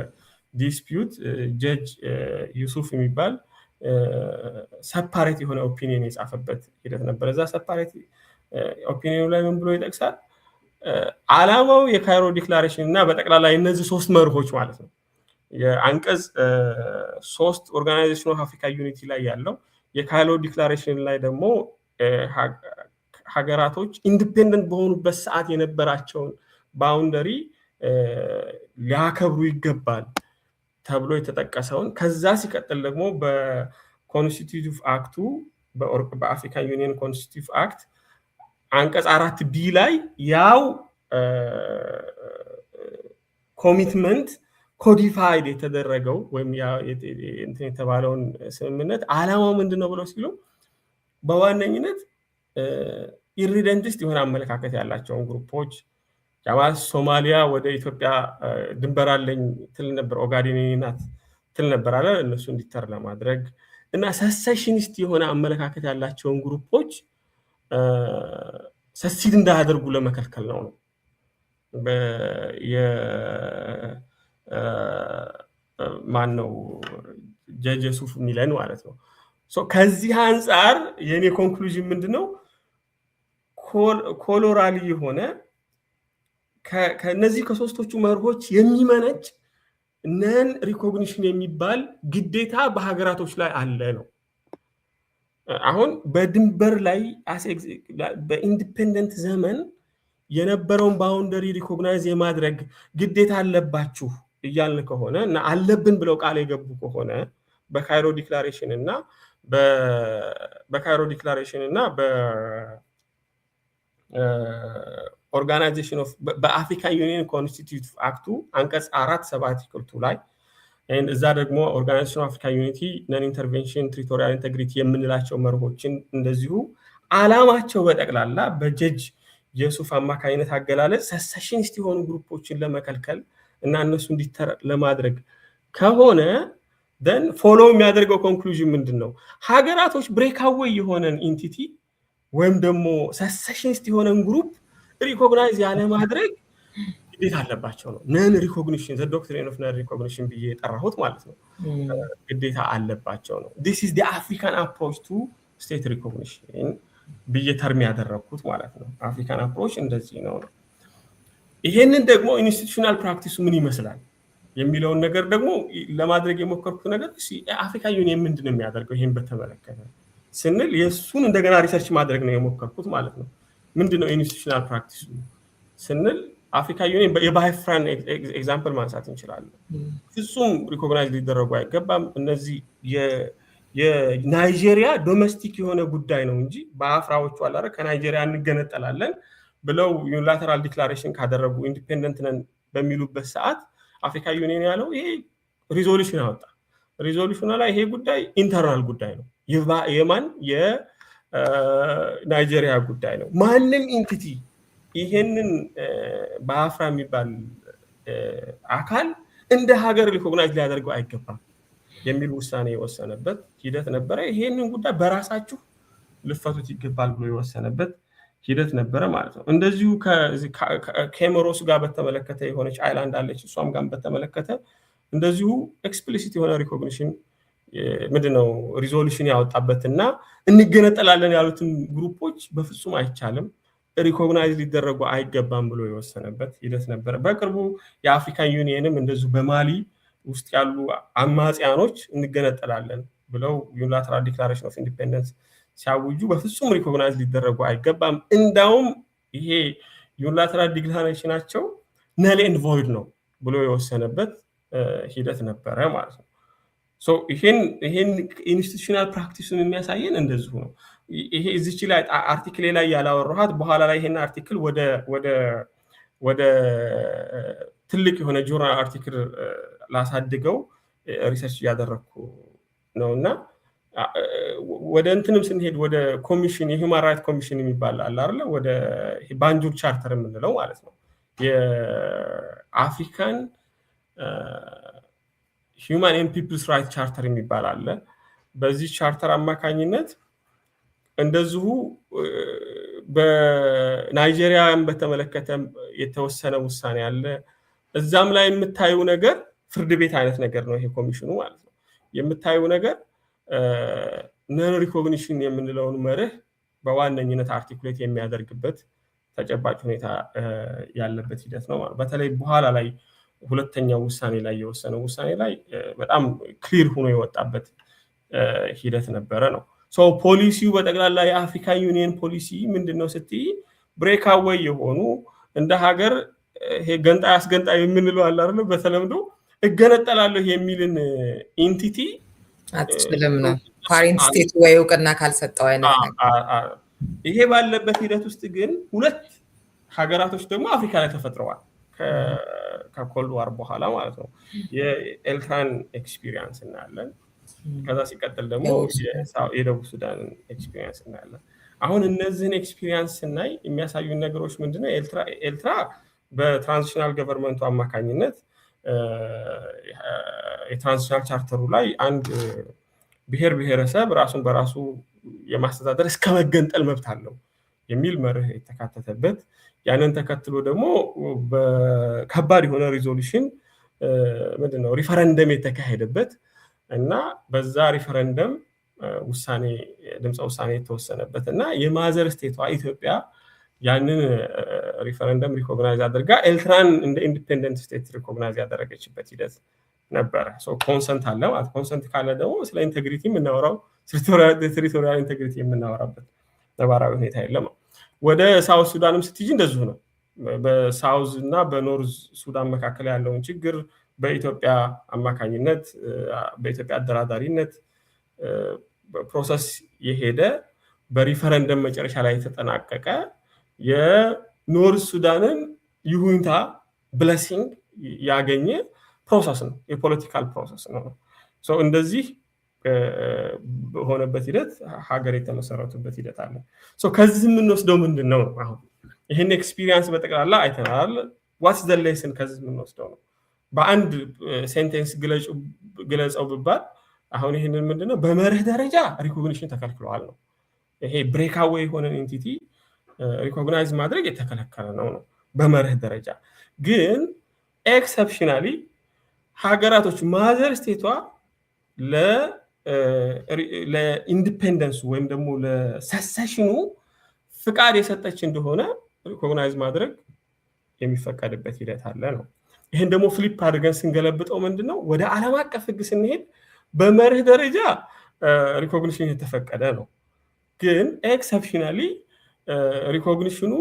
ዲስፒዩት ጀጅ ዩሱፍ የሚባል ሰፓሬት የሆነ ኦፒኒየን የጻፈበት ሂደት ነበር። እዛ ሰፓሬት ኦፒኒየኑ ላይ ምን ብሎ ይጠቅሳል? ዓላማው የካይሮ ዲክላሬሽን እና በጠቅላላ እነዚህ 3 መርሆች ማለት ነው። የአንቀጽ 3 ኦርጋናይዜሽን ኦፍ አፍሪካ ዩኒቲ ላይ ያለው የካይሮ ዲክላሬሽን ላይ ደግሞ ሀገራቶች ኢንዲፔንደንት በሆኑበት ሰዓት የነበራቸውን ባውንደሪ ሊያከብሩ ይገባል ተብሎ የተጠቀሰውን ከዛ ሲቀጥል ደግሞ በኮንስቲቲዩቲቭ አክቱ በአፍሪካ ዩኒየን ኮንስቲቲዩቲቭ አክት አንቀጽ 4 ቢ ላይ ያው ኮሚትመንት ኮዲፋይድ የተደረገው ወይም የተባለውን ስምምነት ዓላማው ምንድነው ብለው ሲሉ በዋነኝነት ኢሪደንቲስት የሆነ አመለካከት ያላቸውን ግሩፖች ያማል ሶማሊያ ወደ ኢትዮጵያ ድንበር አለኝ ትል ነበር፣ ኦጋዴን ናት ትል ነበር አለ እነሱ እንዲተር ለማድረግ እና ሰሴሽኒስት የሆነ አመለካከት ያላቸውን ግሩፖች ሰሲድ እንዳያደርጉ ለመከልከል ነው። ማን ነው ጀጅ ዩሱፍ ሚለን ማለት ነው። ከዚህ አንፃር የኔ ኮንክሉዥን ምንድነው? ኮሎራሊ የሆነ ከነዚህ ከሶስቶቹ መርሆች የሚመነጭ ነን ሪኮግኒሽን የሚባል ግዴታ በሀገራቶች ላይ አለ ነው። አሁን በድንበር ላይ በኢንዲፔንደንት ዘመን የነበረውን ባውንደሪ ሪኮግናይዝ የማድረግ ግዴታ አለባችሁ እያልን ከሆነ እና አለብን ብለው ቃል የገቡ ከሆነ በካይሮ ዲክላሬሽን እና በኦርጋናይዜሽን ኦፍ በአፍሪካ ዩኒየን ኮንስቲቲዩቲቭ አክቱ አንቀጽ 4 አርቲክል 2 ላይ እዛ ደግሞ ኦርጋናይዜሽን ኦፍ አፍሪካ ዩኒቲ ነን ኢንተርቬንሽን ቴሪቶሪያል ኢንቴግሪቲ የምንላቸው መርሆችን እንደዚሁ አላማቸው በጠቅላላ በጀጅ የሱፍ አማካኝነት አገላለጽ ሰሰሽኒስት የሆኑ ግሩፖችን ለመከልከል እና እነሱ እንዲተር ለማድረግ ከሆነ then ፎሎ የሚያደርገው ኮንክሉዥን ምንድነው? ሀገራቶች ብሬክአዌይ የሆነን ኢንቲቲ ወይም ደግሞ ሰሰሽኒስት የሆነን ግሩፕ ሪኮግናይዝ ያለ ማድረግ ግዴታ አለባቸው ነው። ነን ሪኮግኒሽን ዘ ዶክትሪን ኦፍ ነን ሪኮግኒሽን ብዬ የጠራሁት ማለት ነው። ግዴታ አለባቸው ነው። this is the African approach to state recognition ብዬ ተርም ያደረኩት ማለት ነው። አፍሪካን አፕሮች እንደዚህ ነው። ይሄንን ደግሞ ኢንስቲትዩሽናል ፕራክቲሱ ምን ይመስላል የሚለውን ነገር ደግሞ ለማድረግ የሞከርኩት ነገር አፍሪካ ዩኒየን ምንድነው የሚያደርገው ይሄን በተመለከተ ስንል የሱን እንደገና ሪሰርች ማድረግ ነው የሞከርኩት ማለት ነው። ምንድነው ኢንስቲትዩሽናል ፕራክቲሱ ስንል አፍሪካ ዩኒየን የባይፍራን ኤግዛምፕል ማንሳት እንችላለን። ፍጹም ሪኮግናይዝ ሊደረጉ አይገባም። እነዚህ የናይጄሪያ ዶሜስቲክ የሆነ ጉዳይ ነው እንጂ በአፍራዎቹ አላረ ከናይጄሪያ እንገነጠላለን ብለው ዩኒላተራል ዲክላሬሽን ካደረጉ ኢንዲፔንደንት ነን በሚሉበት ሰዓት አፍሪካ ዩኒየን ያለው ይሄ ሪዞሉሽን አወጣ። ሪዞሉሽኑ ላይ ይሄ ጉዳይ ኢንተርናል ጉዳይ ነው፣ የማን የናይጄሪያ ጉዳይ ነው። ማንም ኢንቲቲ ይሄንን በአፍራ የሚባል አካል እንደ ሀገር ሪኮግናይዝ ሊያደርገው አይገባም የሚል ውሳኔ የወሰነበት ሂደት ነበረ። ይሄንን ጉዳይ በራሳችሁ ልፈቱት ይገባል ብሎ የወሰነበት ሂደት ነበረ ማለት ነው። እንደዚሁ ከኬሞሮስ ጋር በተመለከተ የሆነች አይላንድ አለች። እሷም ጋር በተመለከተ እንደዚሁ ኤክስፕሊሲት የሆነ ሪኮግኒሽን ምንድነው ሪዞሉሽን ያወጣበትና እንገነጠላለን ያሉትን ግሩፖች በፍጹም አይቻልም ሪኮግናይዝ ሊደረጉ አይገባም ብሎ የወሰነበት ሂደት ነበረ። በቅርቡ የአፍሪካን ዩኒየንም እንደዚሁ በማሊ ውስጥ ያሉ አማጽያኖች እንገነጠላለን ብለው ዩኒላተራል ዲክላሬሽን ኦፍ ኢንዲፔንደንስ ሲያውጁ በፍጹም ሪኮግናይዝ ሊደረጉ አይገባም፣ እንዳውም ይሄ ዩኒላተራል ዲክላሬሽናቸው ነል ኤንድ ቮይድ ነው ብሎ የወሰነበት ሂደት ነበረ ማለት ነው። ሶ ይሄን ኢንስቲትዩሽናል ፕራክቲሱን የሚያሳየን እንደዚሁ ነው። ይሄ እዚች ላይ አርቲክል ላይ ያላወራኋት በኋላ ላይ ይሄን አርቲክል ወደ ትልቅ የሆነ ጆርናል አርቲክል ላሳድገው ሪሰርች እያደረኩ ነውና ወደ እንትንም ስንሄድ ወደ ኮሚሽን የሂውማን ራይት ኮሚሽን የሚባል አለ አይደል? ወደ ባንጁል ቻርተር የምንለው ማለት ነው። የአፍሪካን ሂውማን ኤንድ ፒፕልስ ራይት ቻርተር የሚባል አለ። በዚህ ቻርተር አማካኝነት እንደዚሁ በናይጄሪያን በተመለከተ የተወሰነ ውሳኔ አለ። እዛም ላይ የምታዩ ነገር ፍርድ ቤት አይነት ነገር ነው። ይሄ ኮሚሽኑ ማለት ነው የምታዩ ነገር ነን ሪኮግኒሽን የምንለውን መርህ በዋነኝነት አርቲኩሌት የሚያደርግበት ተጨባጭ ሁኔታ ያለበት ሂደት ነው ማለት። በተለይ በኋላ ላይ ሁለተኛው ውሳኔ ላይ የወሰነው ውሳኔ ላይ በጣም ክሊር ሆኖ የወጣበት ሂደት ነበረ ነው። ሶ ፖሊሲው በጠቅላላ የአፍሪካ ዩኒየን ፖሊሲ ምንድነው ስትይ ብሬክአዌይ የሆኑ እንደ ሀገር ይሄ ገንጣይ አስገንጣይ የምንለው አለ አይደል? በተለምዶ እገነጠላለሁ የሚልን ኢንቲቲ አትችልም ነው ፓሬንት ስቴት ወይ እውቅና ካልሰጠው አይነት ይሄ ባለበት ሂደት ውስጥ ግን ሁለት ሀገራቶች ደግሞ አፍሪካ ላይ ተፈጥረዋል ከኮልድ ዋር በኋላ ማለት ነው። የኤርትራን ኤክስፒሪየንስ እናያለን። ከዛ ሲቀጥል ደግሞ የደቡብ ሱዳን ኤክስፒሪየንስ እናያለን። አሁን እነዚህን ኤክስፒሪየንስ ስናይ የሚያሳዩን ነገሮች ምንድነው? ኤርትራ በትራንዚሽናል ገቨርንመንቱ አማካኝነት የትራንዚሽናል ቻርተሩ ላይ አንድ ብሔር ብሔረሰብ ራሱን በራሱ የማስተዳደር እስከ መገንጠል መብት አለው የሚል መርህ የተካተተበት፣ ያንን ተከትሎ ደግሞ በከባድ የሆነ ሪዞሉሽን ምንድነው ሪፈረንደም የተካሄደበት እና በዛ ሪፈረንደም ድምፀ ውሳኔ የተወሰነበት እና የማዘር ስቴቷ ኢትዮጵያ ያንን ሪፈረንደም ሪኮግናይዝ አድርጋ ኤርትራን እንደ ኢንዲፔንደንት ስቴት ሪኮግናይዝ ያደረገችበት ሂደት ነበረ። ኮንሰንት አለ ማለት። ኮንሰንት ካለ ደግሞ ስለ ኢንቴግሪቲ የምናወራው ቴሪቶሪያል ኢንቴግሪቲ የምናወራበት ነባራዊ ሁኔታ የለም። ወደ ሳውት ሱዳንም ስትሄጂ እንደዚሁ ነው። በሳውዝ እና በኖርዝ ሱዳን መካከል ያለውን ችግር በኢትዮጵያ አማካኝነት በኢትዮጵያ አደራዳሪነት ፕሮሰስ የሄደ በሪፈረንደም መጨረሻ ላይ የተጠናቀቀ የኖርዝ ሱዳንን ይሁንታ ብለሲንግ ያገኘ ፕሮሰስ ነው፣ የፖለቲካል ፕሮሰስ ነው። እንደዚህ በሆነበት ሂደት ሀገር የተመሰረቱበት ሂደት አለ። ከዚህ የምንወስደው ምንድን ነው? አሁን ይህን ኤክስፒሪየንስ በጠቅላላ አይተናል። ዋትስ ዘ ሌሰን ከዚህ የምንወስደው ነው? በአንድ ሴንቴንስ ግለጸው ብባል አሁን ይህንን ምንድነው በመርህ ደረጃ ሪኮግኒሽን ተከልክለዋል ነው። ይሄ ብሬክአዌይ የሆነ ኤንቲቲ ሪኮግናይዝ ማድረግ የተከለከለ ነው በመርህ ደረጃ። ግን ኤክሰፕሽናሊ ሀገራቶች ማዘር ስቴቷ ለኢንዲፔንደንሱ ወይም ደግሞ ለሰሰሽኑ ፍቃድ የሰጠች እንደሆነ ሪኮግናይዝ ማድረግ የሚፈቀድበት ሂደት አለ ነው። ይህን ደግሞ ፍሊፕ አድርገን ስንገለብጠው ምንድነው ወደ ዓለም አቀፍ ህግ ስንሄድ በመርህ ደረጃ ሪኮግኒሽን የተፈቀደ ነው። ግን ኤክሰፕሽናሊ ሪኮግኒሽኑ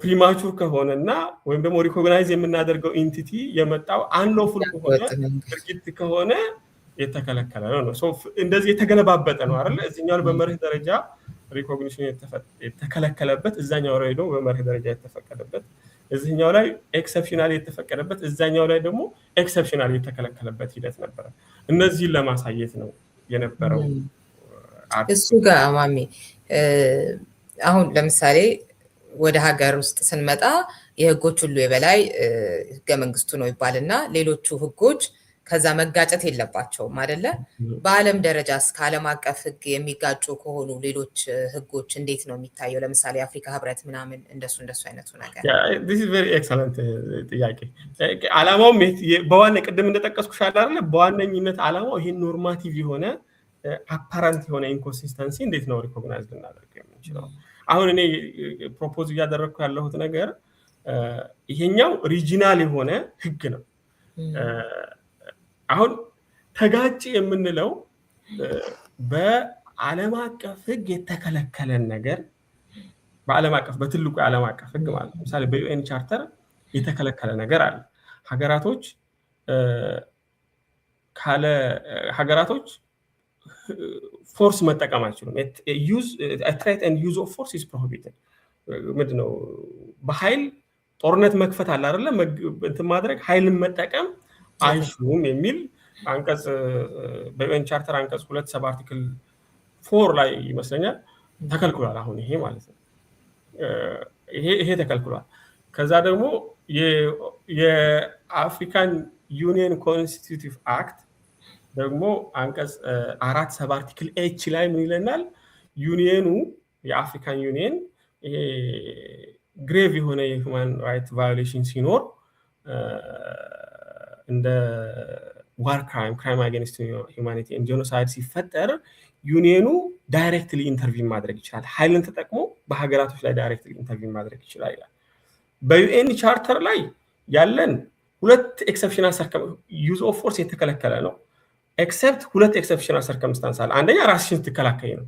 ፕሪማቹር ከሆነና ወይም ደግሞ ሪኮግናይዝ የምናደርገው ኢንቲቲ የመጣው አንሎፉል ከሆነ ድርጊት ከሆነ የተከለከለ ነው። እንደዚህ የተገለባበጠ ነው አይደል? እዚህኛው በመርህ ደረጃ ሪኮግኒሽን የተከለከለበት፣ እዛኛው ላይ ደግሞ በመርህ ደረጃ የተፈቀደበት፣ እዚህኛው ላይ ኤክሰፕሽናሊ የተፈቀደበት፣ እዛኛው ላይ ደግሞ ኤክሰፕሽናሊ የተከለከለበት ሂደት ነበረ። እነዚህን ለማሳየት ነው የነበረው። እሱ ጋር ማሚ አሁን ለምሳሌ ወደ ሀገር ውስጥ ስንመጣ የህጎች ሁሉ የበላይ ህገ መንግስቱ ነው ይባልና ሌሎቹ ህጎች ከዛ መጋጨት የለባቸውም አይደለ? በዓለም ደረጃ እስከ ዓለም አቀፍ ህግ የሚጋጩ ከሆኑ ሌሎች ህጎች እንዴት ነው የሚታየው? ለምሳሌ የአፍሪካ ህብረት ምናምን እንደሱ አይነቱ ነገር። this is very excellent ጥያቄ። ዓላማው በዋና ቅድም እንደጠቀስኩሽ አይደለ? በዋነኝነት ዓላማው ይሄን ኖርማቲቭ የሆነ አፓረንት የሆነ ኢንኮንሲስተንሲ እንዴት ነው ሪኮግናይዝ ልናደርግ የምንችለው? አሁን እኔ ፕሮፖዝ እያደረግኩ ያለሁት ነገር ይሄኛው ሪጂናል የሆነ ህግ ነው። አሁን ተጋጭ የምንለው በዓለም አቀፍ ህግ የተከለከለን ነገር በዓለም አቀፍ በትልቁ የዓለም አቀፍ ህግ ማለት ነው። ለምሳሌ በዩኤን ቻርተር የተከለከለ ነገር አለ። ሀገራቶች ፎርስ መጠቀም አይችሉም። ትሬት ኤንድ ዩዝ ኦፍ ፎርስ ኢዝ ፕሮሂቢትድ። ምንድነው በኃይል ጦርነት መክፈት አለ አይደለ? እንትን ማድረግ ኃይልን መጠቀም አይችሉም የሚል አንቀጽ በዩኤን ቻርተር አንቀጽ 2 አርቲክል 4 ላይ ይመስለኛል ተከልክሏል። አሁን ይሄ ማለት ነው ይሄ ተከልክሏል። ከዛ ደግሞ የአፍሪካን ዩኒየን ኮንስቲቲዩቲቭ አክት ደግሞ አንቀጽ 4 አርቲክል ኤች ላይ ምን ይለናል? ዩኒየኑ የአፍሪካን ዩኒየን ይሄ ግሬቭ የሆነ የሁማን ራይት ቫዮሌሽን ሲኖር እንደ ዋር ክራይም አጌንስት ሂውማኒቲ ኤንድ ጄኖሳይድ ሲፈጠር ዩኒየኑ ዳይሬክትሊ ኢንተርቪን ማድረግ ይችላል። ኃይልን ተጠቅሞ በሀገራቶች ላይ ዳይሬክትሊ ኢንተርቪን ማድረግ ይችላል ይላል። በዩኤን ቻርተር ላይ ያለን ሁለት ኤክሰፕሽናል ዩዝ ኦፍ ፎርስ የተከለከለ ነው። ኤክሰፕት ሁለት ኤክሰፕሽናል ሰርከምስታንስ አለ። አንደኛ ራስሽን ስትከላከይ ነው።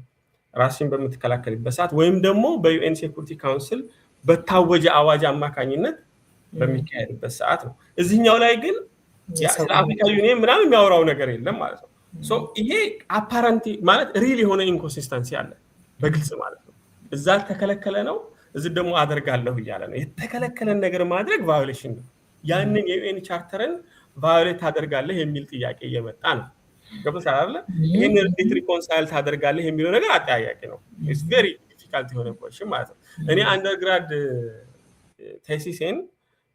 ራስሽን በምትከላከልበት ሰዓት ወይም ደግሞ በዩኤን ሴኩሪቲ ካውንስል በታወጀ አዋጅ አማካኝነት በሚካሄድበት ሰዓት ነው። እዚህኛው ላይ ግን ስለ አፍሪካ ዩኒየን ምናምን የሚያወራው ነገር የለም ማለት ነው። ይሄ አፓረንት ማለት ሪል የሆነ ኢንኮንሲስተንሲ አለ በግልጽ ማለት ነው። እዛ ተከለከለ ነው፣ እዚህ ደግሞ አደርጋለሁ እያለ ነው። የተከለከለን ነገር ማድረግ ቫዮሌሽን ነው። ያንን የዩኤን ቻርተርን ቫዮሌት ታደርጋለህ የሚል ጥያቄ እየመጣ ነው። ገብቶሻል አይደለ? ይሄን እንዴት ሪኮንሳይል ታደርጋለህ የሚለው ነገር አጠያያቂ ነው። ኢትስ ቬሪ ዲፊካልት የሆነ ኮሽን ማለት ነው። እኔ አንደርግራድ ቴሲሴን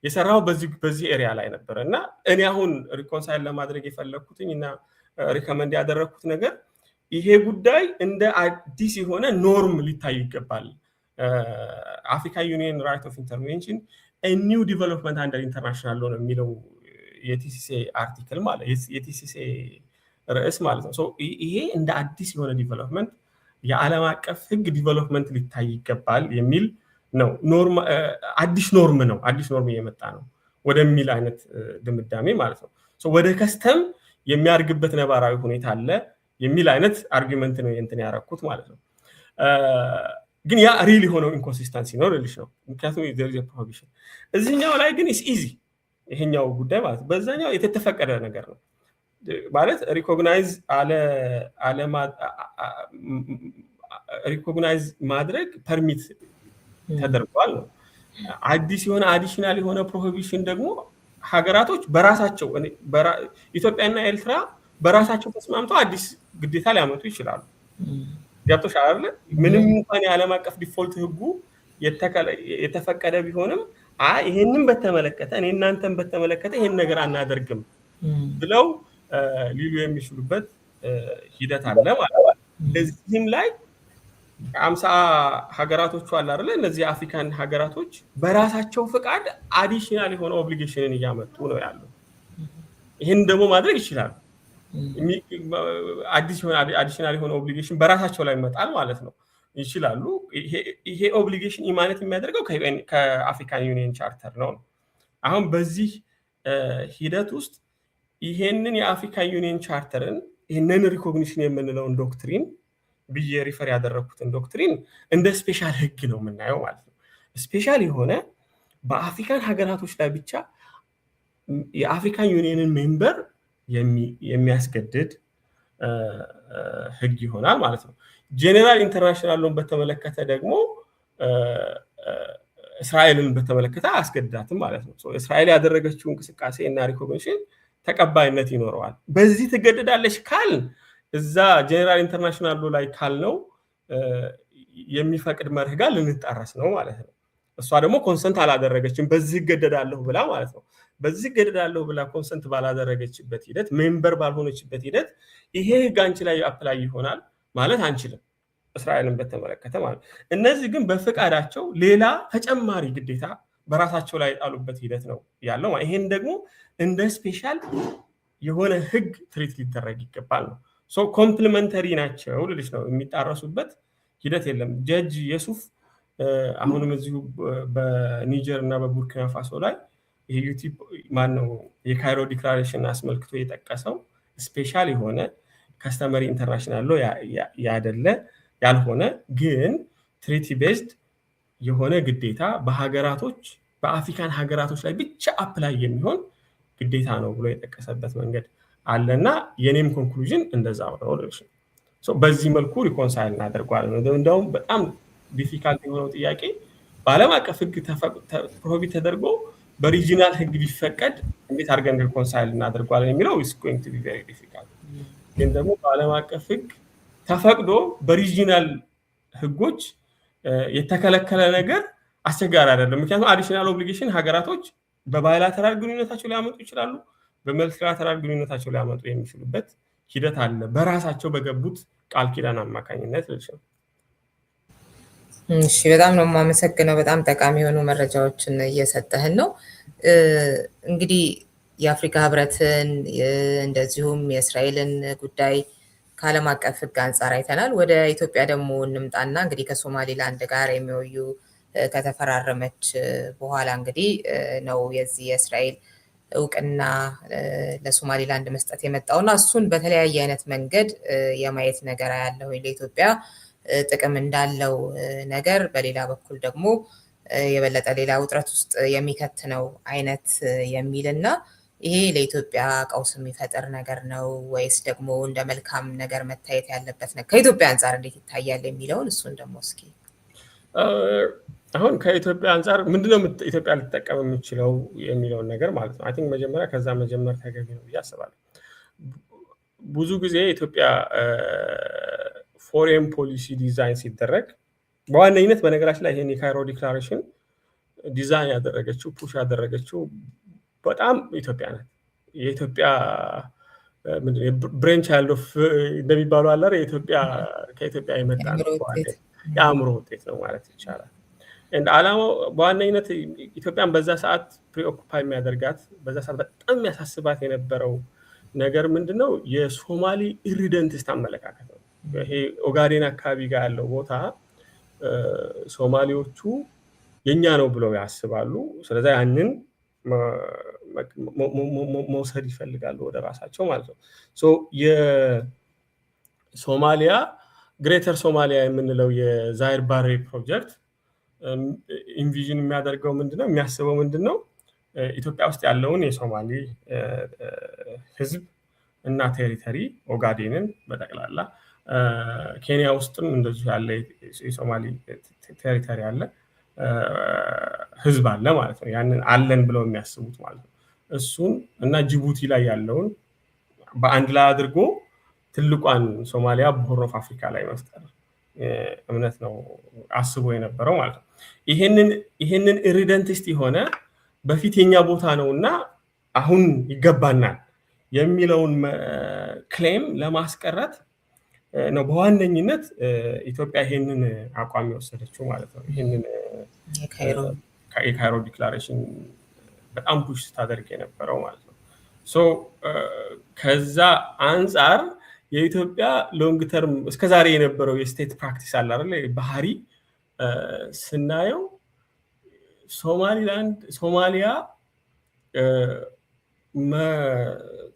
የሰራው በዚህ ኤሪያ ላይ ነበር እና እኔ አሁን ሪኮንሳይል ለማድረግ የፈለኩትኝ እና ሪከመንድ ያደረኩት ነገር ይሄ ጉዳይ እንደ አዲስ የሆነ ኖርም ሊታይ ይገባል። አፍሪካ ዩኒየን ራይት ኦፍ ኢንተርቬንሽን ኒው ዲቨሎፕመንት አንደር ኢንተርናሽናል ሎ ነው የሚለው የቲሲሲ አርቲክል ማለት የቲሲሲ ርዕስ ማለት ነው። ይሄ እንደ አዲስ የሆነ ዲቨሎፕመንት የዓለም አቀፍ ህግ ዲቨሎፕመንት ሊታይ ይገባል የሚል ነው። አዲስ ኖርም ነው፣ አዲስ ኖርም እየመጣ ነው ወደሚል አይነት ድምዳሜ ማለት ነው። ወደ ከስተም የሚያድግበት ነባራዊ ሁኔታ አለ የሚል አይነት አርጊመንት ነው እንትን ያደረኩት ማለት ነው። ግን ያ ሪል የሆነው ኢንኮንሲስተንሲ ነው ልልሽ ነው። ምክንያቱም there is a prohibition እዚህኛው ላይ ግን is easy ይሄኛው ጉዳይ ማለት በዛኛው የተፈቀደ ነገር ነው ማለት ሪኮግናይዝ ማድረግ ፐርሚት ተደርጓል ነው። አዲስ የሆነ አዲሽናል የሆነ ፕሮሂቢሽን ደግሞ ሀገራቶች በራሳቸው ኢትዮጵያና ኤርትራ በራሳቸው ተስማምተው አዲስ ግዴታ ሊያመጡ ይችላሉ። ያቶሽ አይደል ምንም እንኳን የዓለም አቀፍ ዲፎልት ህጉ የተፈቀደ ቢሆንም ይሄንን በተመለከተ እኔ እናንተን በተመለከተ ይሄን ነገር አናደርግም ብለው ሊሉ የሚችሉበት ሂደት አለ ማለት ነው። ለዚህም ላይ 50 ሀገራቶች አለ አይደል እነዚህ አፍሪካን ሀገራቶች በራሳቸው ፍቃድ አዲሽናል የሆነ ኦብሊጌሽንን እያመጡ ነው ያለው። ይሄን ደግሞ ማድረግ ይችላሉ። አዲሽናል የሆነ ኦብሊጌሽን በራሳቸው ላይ መጣል ማለት ነው ይችላሉ። ይሄ ኦብሊጌሽን ኢማነት የሚያደርገው ከአፍሪካን ዩኒየን ቻርተር ነው። አሁን በዚህ ሂደት ውስጥ ይሄንን የአፍሪካን ዩኒየን ቻርተርን ይሄንን ሪኮግኒሽን የምንለውን ዶክትሪን ብዬ ሪፈር ያደረኩትን ዶክትሪን እንደ ስፔሻል ህግ ነው የምናየው ማለት ነው። ስፔሻል የሆነ በአፍሪካን ሀገራቶች ላይ ብቻ የአፍሪካን ዩኒየንን ሜምበር የሚያስገድድ ህግ ይሆናል ማለት ነው። ጄኔራል ኢንተርናሽናልን በተመለከተ ደግሞ እስራኤልን በተመለከተ አያስገድዳትም ማለት ነው። እስራኤል ያደረገችው እንቅስቃሴ እና ሪኮግኒሽን ተቀባይነት ይኖረዋል። በዚህ ትገደዳለች ካል እዛ ጄኔራል ኢንተርናሽናል ላይ ካልነው የሚፈቅድ መርህ ጋር ልንጣረስ ነው ማለት ነው። እሷ ደግሞ ኮንሰንት አላደረገችም በዚህ ገደዳለሁ ብላ ማለት ነው። በዚህ ገደዳለሁ ብላ ኮንሰንት ባላደረገችበት ሂደት ሜምበር ባልሆነችበት ሂደት ይሄ ህግ አንቺ ላይ አፕላይ ይሆናል ማለት አንችልም እስራኤልን በተመለከተ ማለት። እነዚህ ግን በፍቃዳቸው ሌላ ተጨማሪ ግዴታ በራሳቸው ላይ የጣሉበት ሂደት ነው ያለው። ይሄን ደግሞ እንደ ስፔሻል የሆነ ህግ ትሪት ሊደረግ ይገባል ነው። ሶ ኮምፕሊመንተሪ ናቸው ልልሽ ነው። የሚጣረሱበት ሂደት የለም። ጀጅ የሱፍ አሁንም እዚሁ በኒጀር እና በቡርኪና ፋሶ ላይ ይሄ ዩቲፕ ማን ነው የካይሮ ዲክላሬሽን አስመልክቶ የጠቀሰው ስፔሻል የሆነ ከስተመሪ ኢንተርናሽናል ሎ ያልሆነ ግን ትሪቲ ቤዝድ የሆነ ግዴታ በሀገራቶች በአፍሪካን ሀገራቶች ላይ ብቻ አፕላይ የሚሆን ግዴታ ነው ብሎ የጠቀሰበት መንገድ አለና የኔም ኮንክሉዥን እንደዛው ነው ልልሽ ነው። ሶ በዚህ መልኩ ሪኮንሳይል እናደርጓለን። እንደውም በጣም ዲፊካልት የሆነው ጥያቄ በዓለም አቀፍ ህግ ፕሮሂቢት ተደርጎ በሪጂናል ህግ ቢፈቀድ እንዴት አድርገን ሪኮንሳይል እናደርጓለን የሚለው is going to be very difficult። ግን ደግሞ በዓለም አቀፍ ህግ ተፈቅዶ በሪጂናል ህጎች የተከለከለ ነገር አስቸጋሪ አይደለም። ምክንያቱም አዲሽናል ኦብሊጌሽን ሀገራቶች በባይላተራል ግንኙነታቸው ሊያመጡ ይችላሉ፣ በመልቲላተራል ግንኙነታቸው ሊያመጡ የሚችሉበት ሂደት አለ በራሳቸው በገቡት ቃል ኪዳን አማካኝነት ልልሽ ነው። እሺ በጣም ነው የማመሰግነው። በጣም ጠቃሚ የሆኑ መረጃዎችን እየሰጠህን ነው። እንግዲህ የአፍሪካ ህብረትን እንደዚሁም የእስራኤልን ጉዳይ ከዓለም አቀፍ ህግ አንጻር አይተናል። ወደ ኢትዮጵያ ደግሞ እንምጣና እንግዲህ ከሶማሊላንድ ጋር የሚወዩ ከተፈራረመች በኋላ እንግዲህ ነው የዚህ የእስራኤል እውቅና ለሶማሊላንድ መስጠት የመጣውና እሱን በተለያየ አይነት መንገድ የማየት ነገር ያለው ለኢትዮጵያ ጥቅም እንዳለው ነገር በሌላ በኩል ደግሞ የበለጠ ሌላ ውጥረት ውስጥ የሚከት ነው አይነት የሚልና ይሄ ለኢትዮጵያ ቀውስ የሚፈጥር ነገር ነው ወይስ ደግሞ እንደ መልካም ነገር መታየት ያለበት ነገር ከኢትዮጵያ አንጻር እንዴት ይታያል የሚለውን እሱን ደግሞ እስኪ አሁን ከኢትዮጵያ አንጻር ምንድነው ኢትዮጵያ ልትጠቀም የምችለው የሚለውን ነገር ማለት ነው። አይ ቲንክ መጀመሪያ ከዛ መጀመር ተገቢ ነው ብዬ አስባለሁ። ብዙ ጊዜ ኢትዮጵያ ፎሬን ፖሊሲ ዲዛይን ሲደረግ በዋነኝነት በነገራችን ላይ ይሄን የካይሮ ዲክላሬሽን ዲዛይን ያደረገችው ፑሽ ያደረገችው በጣም ኢትዮጵያ ናት። የኢትዮጵያ ብሬን ቻይልድ ኦፍ እንደሚባለው አለ የኢትዮጵያ ከኢትዮጵያ የመጣ ነው የአእምሮ ውጤት ነው ማለት ይቻላል። እንደ ዓላማው በዋነኝነት ኢትዮጵያን በዛ ሰዓት ፕሪኦኩፓይ የሚያደርጋት በዛ ሰዓት በጣም የሚያሳስባት የነበረው ነገር ምንድነው የሶማሊ ኢሪደንቲስት አመለካከት ነው። ይሄ ኦጋዴን አካባቢ ጋር ያለው ቦታ ሶማሊዎቹ የኛ ነው ብለው ያስባሉ። ስለዚህ ያንን መውሰድ ይፈልጋሉ ወደ ራሳቸው ማለት ነው። ሶ የሶማሊያ ግሬተር ሶማሊያ የምንለው የዛይር ባሬ ፕሮጀክት ኢንቪዥን የሚያደርገው ምንድነው የሚያስበው ምንድነው ኢትዮጵያ ውስጥ ያለውን የሶማሊ ህዝብ እና ቴሪተሪ ኦጋዴንን በጠቅላላ ኬንያ ውስጥም እንደዚሁ ያለ የሶማሊ ቴሪተሪ አለ ህዝብ አለ ማለት ነው ያንን አለን ብለው የሚያስቡት ማለት ነው እሱን እና ጅቡቲ ላይ ያለውን በአንድ ላይ አድርጎ ትልቋን ሶማሊያ በሆርን ኦፍ አፍሪካ ላይ መፍጠር እምነት ነው አስቦ የነበረው ማለት ነው ይሄንን ኢሪደንቲስት የሆነ በፊት የኛ ቦታ ነውና አሁን ይገባናል የሚለውን ክሌም ለማስቀረት ነው በዋነኝነት ኢትዮጵያ ይሄንን አቋም የወሰደችው ማለት ነው ይሄንን የካይሮ ዲክላሬሽን በጣም ፑሽ ታደርግ የነበረው ማለት ነው ሶ ከዛ አንፃር የኢትዮጵያ ሎንግ ተርም እስከዛሬ የነበረው የስቴት ፕራክቲስ አለ አይደል ባህሪ ስናየው ሶማሊያ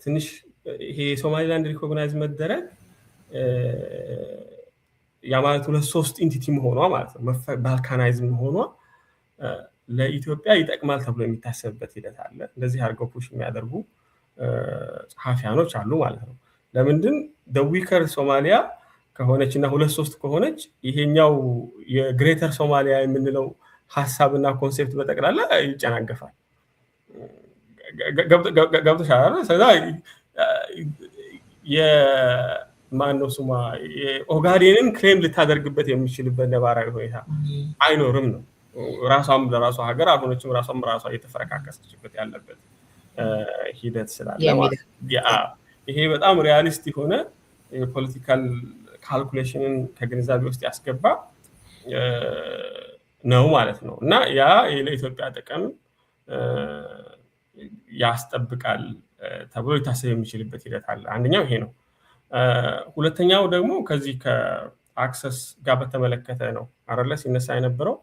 ትንሽ ይሄ ሶማሊላንድ ሪኮግናይዝ መደረግ ያ ማለት 2-3 ኢንቲቲ መሆኗ ማለት ነው ባልካናይዝ መሆኗ ለኢትዮጵያ ይጠቅማል ተብሎ የሚታሰብበት ሂደት አለ እንደዚህ አድርገው ፑሽ የሚያደርጉ ጸሐፊያኖች አሉ ማለት ነው ለምንድን ዊከር ሶማሊያ ከሆነችና 2-3 ከሆነች ይሄኛው የግሬተር ሶማሊያ የምንለው ሐሳብና ኮንሴፕት በጠቅላላ ይጨናገፋል ገብተሻል ስለዛ የማነው ስሟ ኦጋዴንን ክሌም ልታደርግበት የሚችልበት ነባራዊ ሁኔታ አይኖርም ነው ራሷም ለራሷ ሀገር አልሆነችም ራሷም ራሷ እየተፈረካከሰችበት ያለበት ሂደት ስላለ ይሄ በጣም ሪያሊስት የሆነ የፖለቲካል ካልኩሌሽንን ከግንዛቤ ውስጥ ያስገባ ነው ማለት ነው እና ያ ለኢትዮጵያ ጥቅም ያስጠብቃል ተብሎ ሊታሰብ የሚችልበት ሂደት አለ አንደኛው ይሄ ነው ሁለተኛው ደግሞ ከዚህ ከአክሰስ ጋር በተመለከተ ነው አይደለ ሲነሳ የነበረው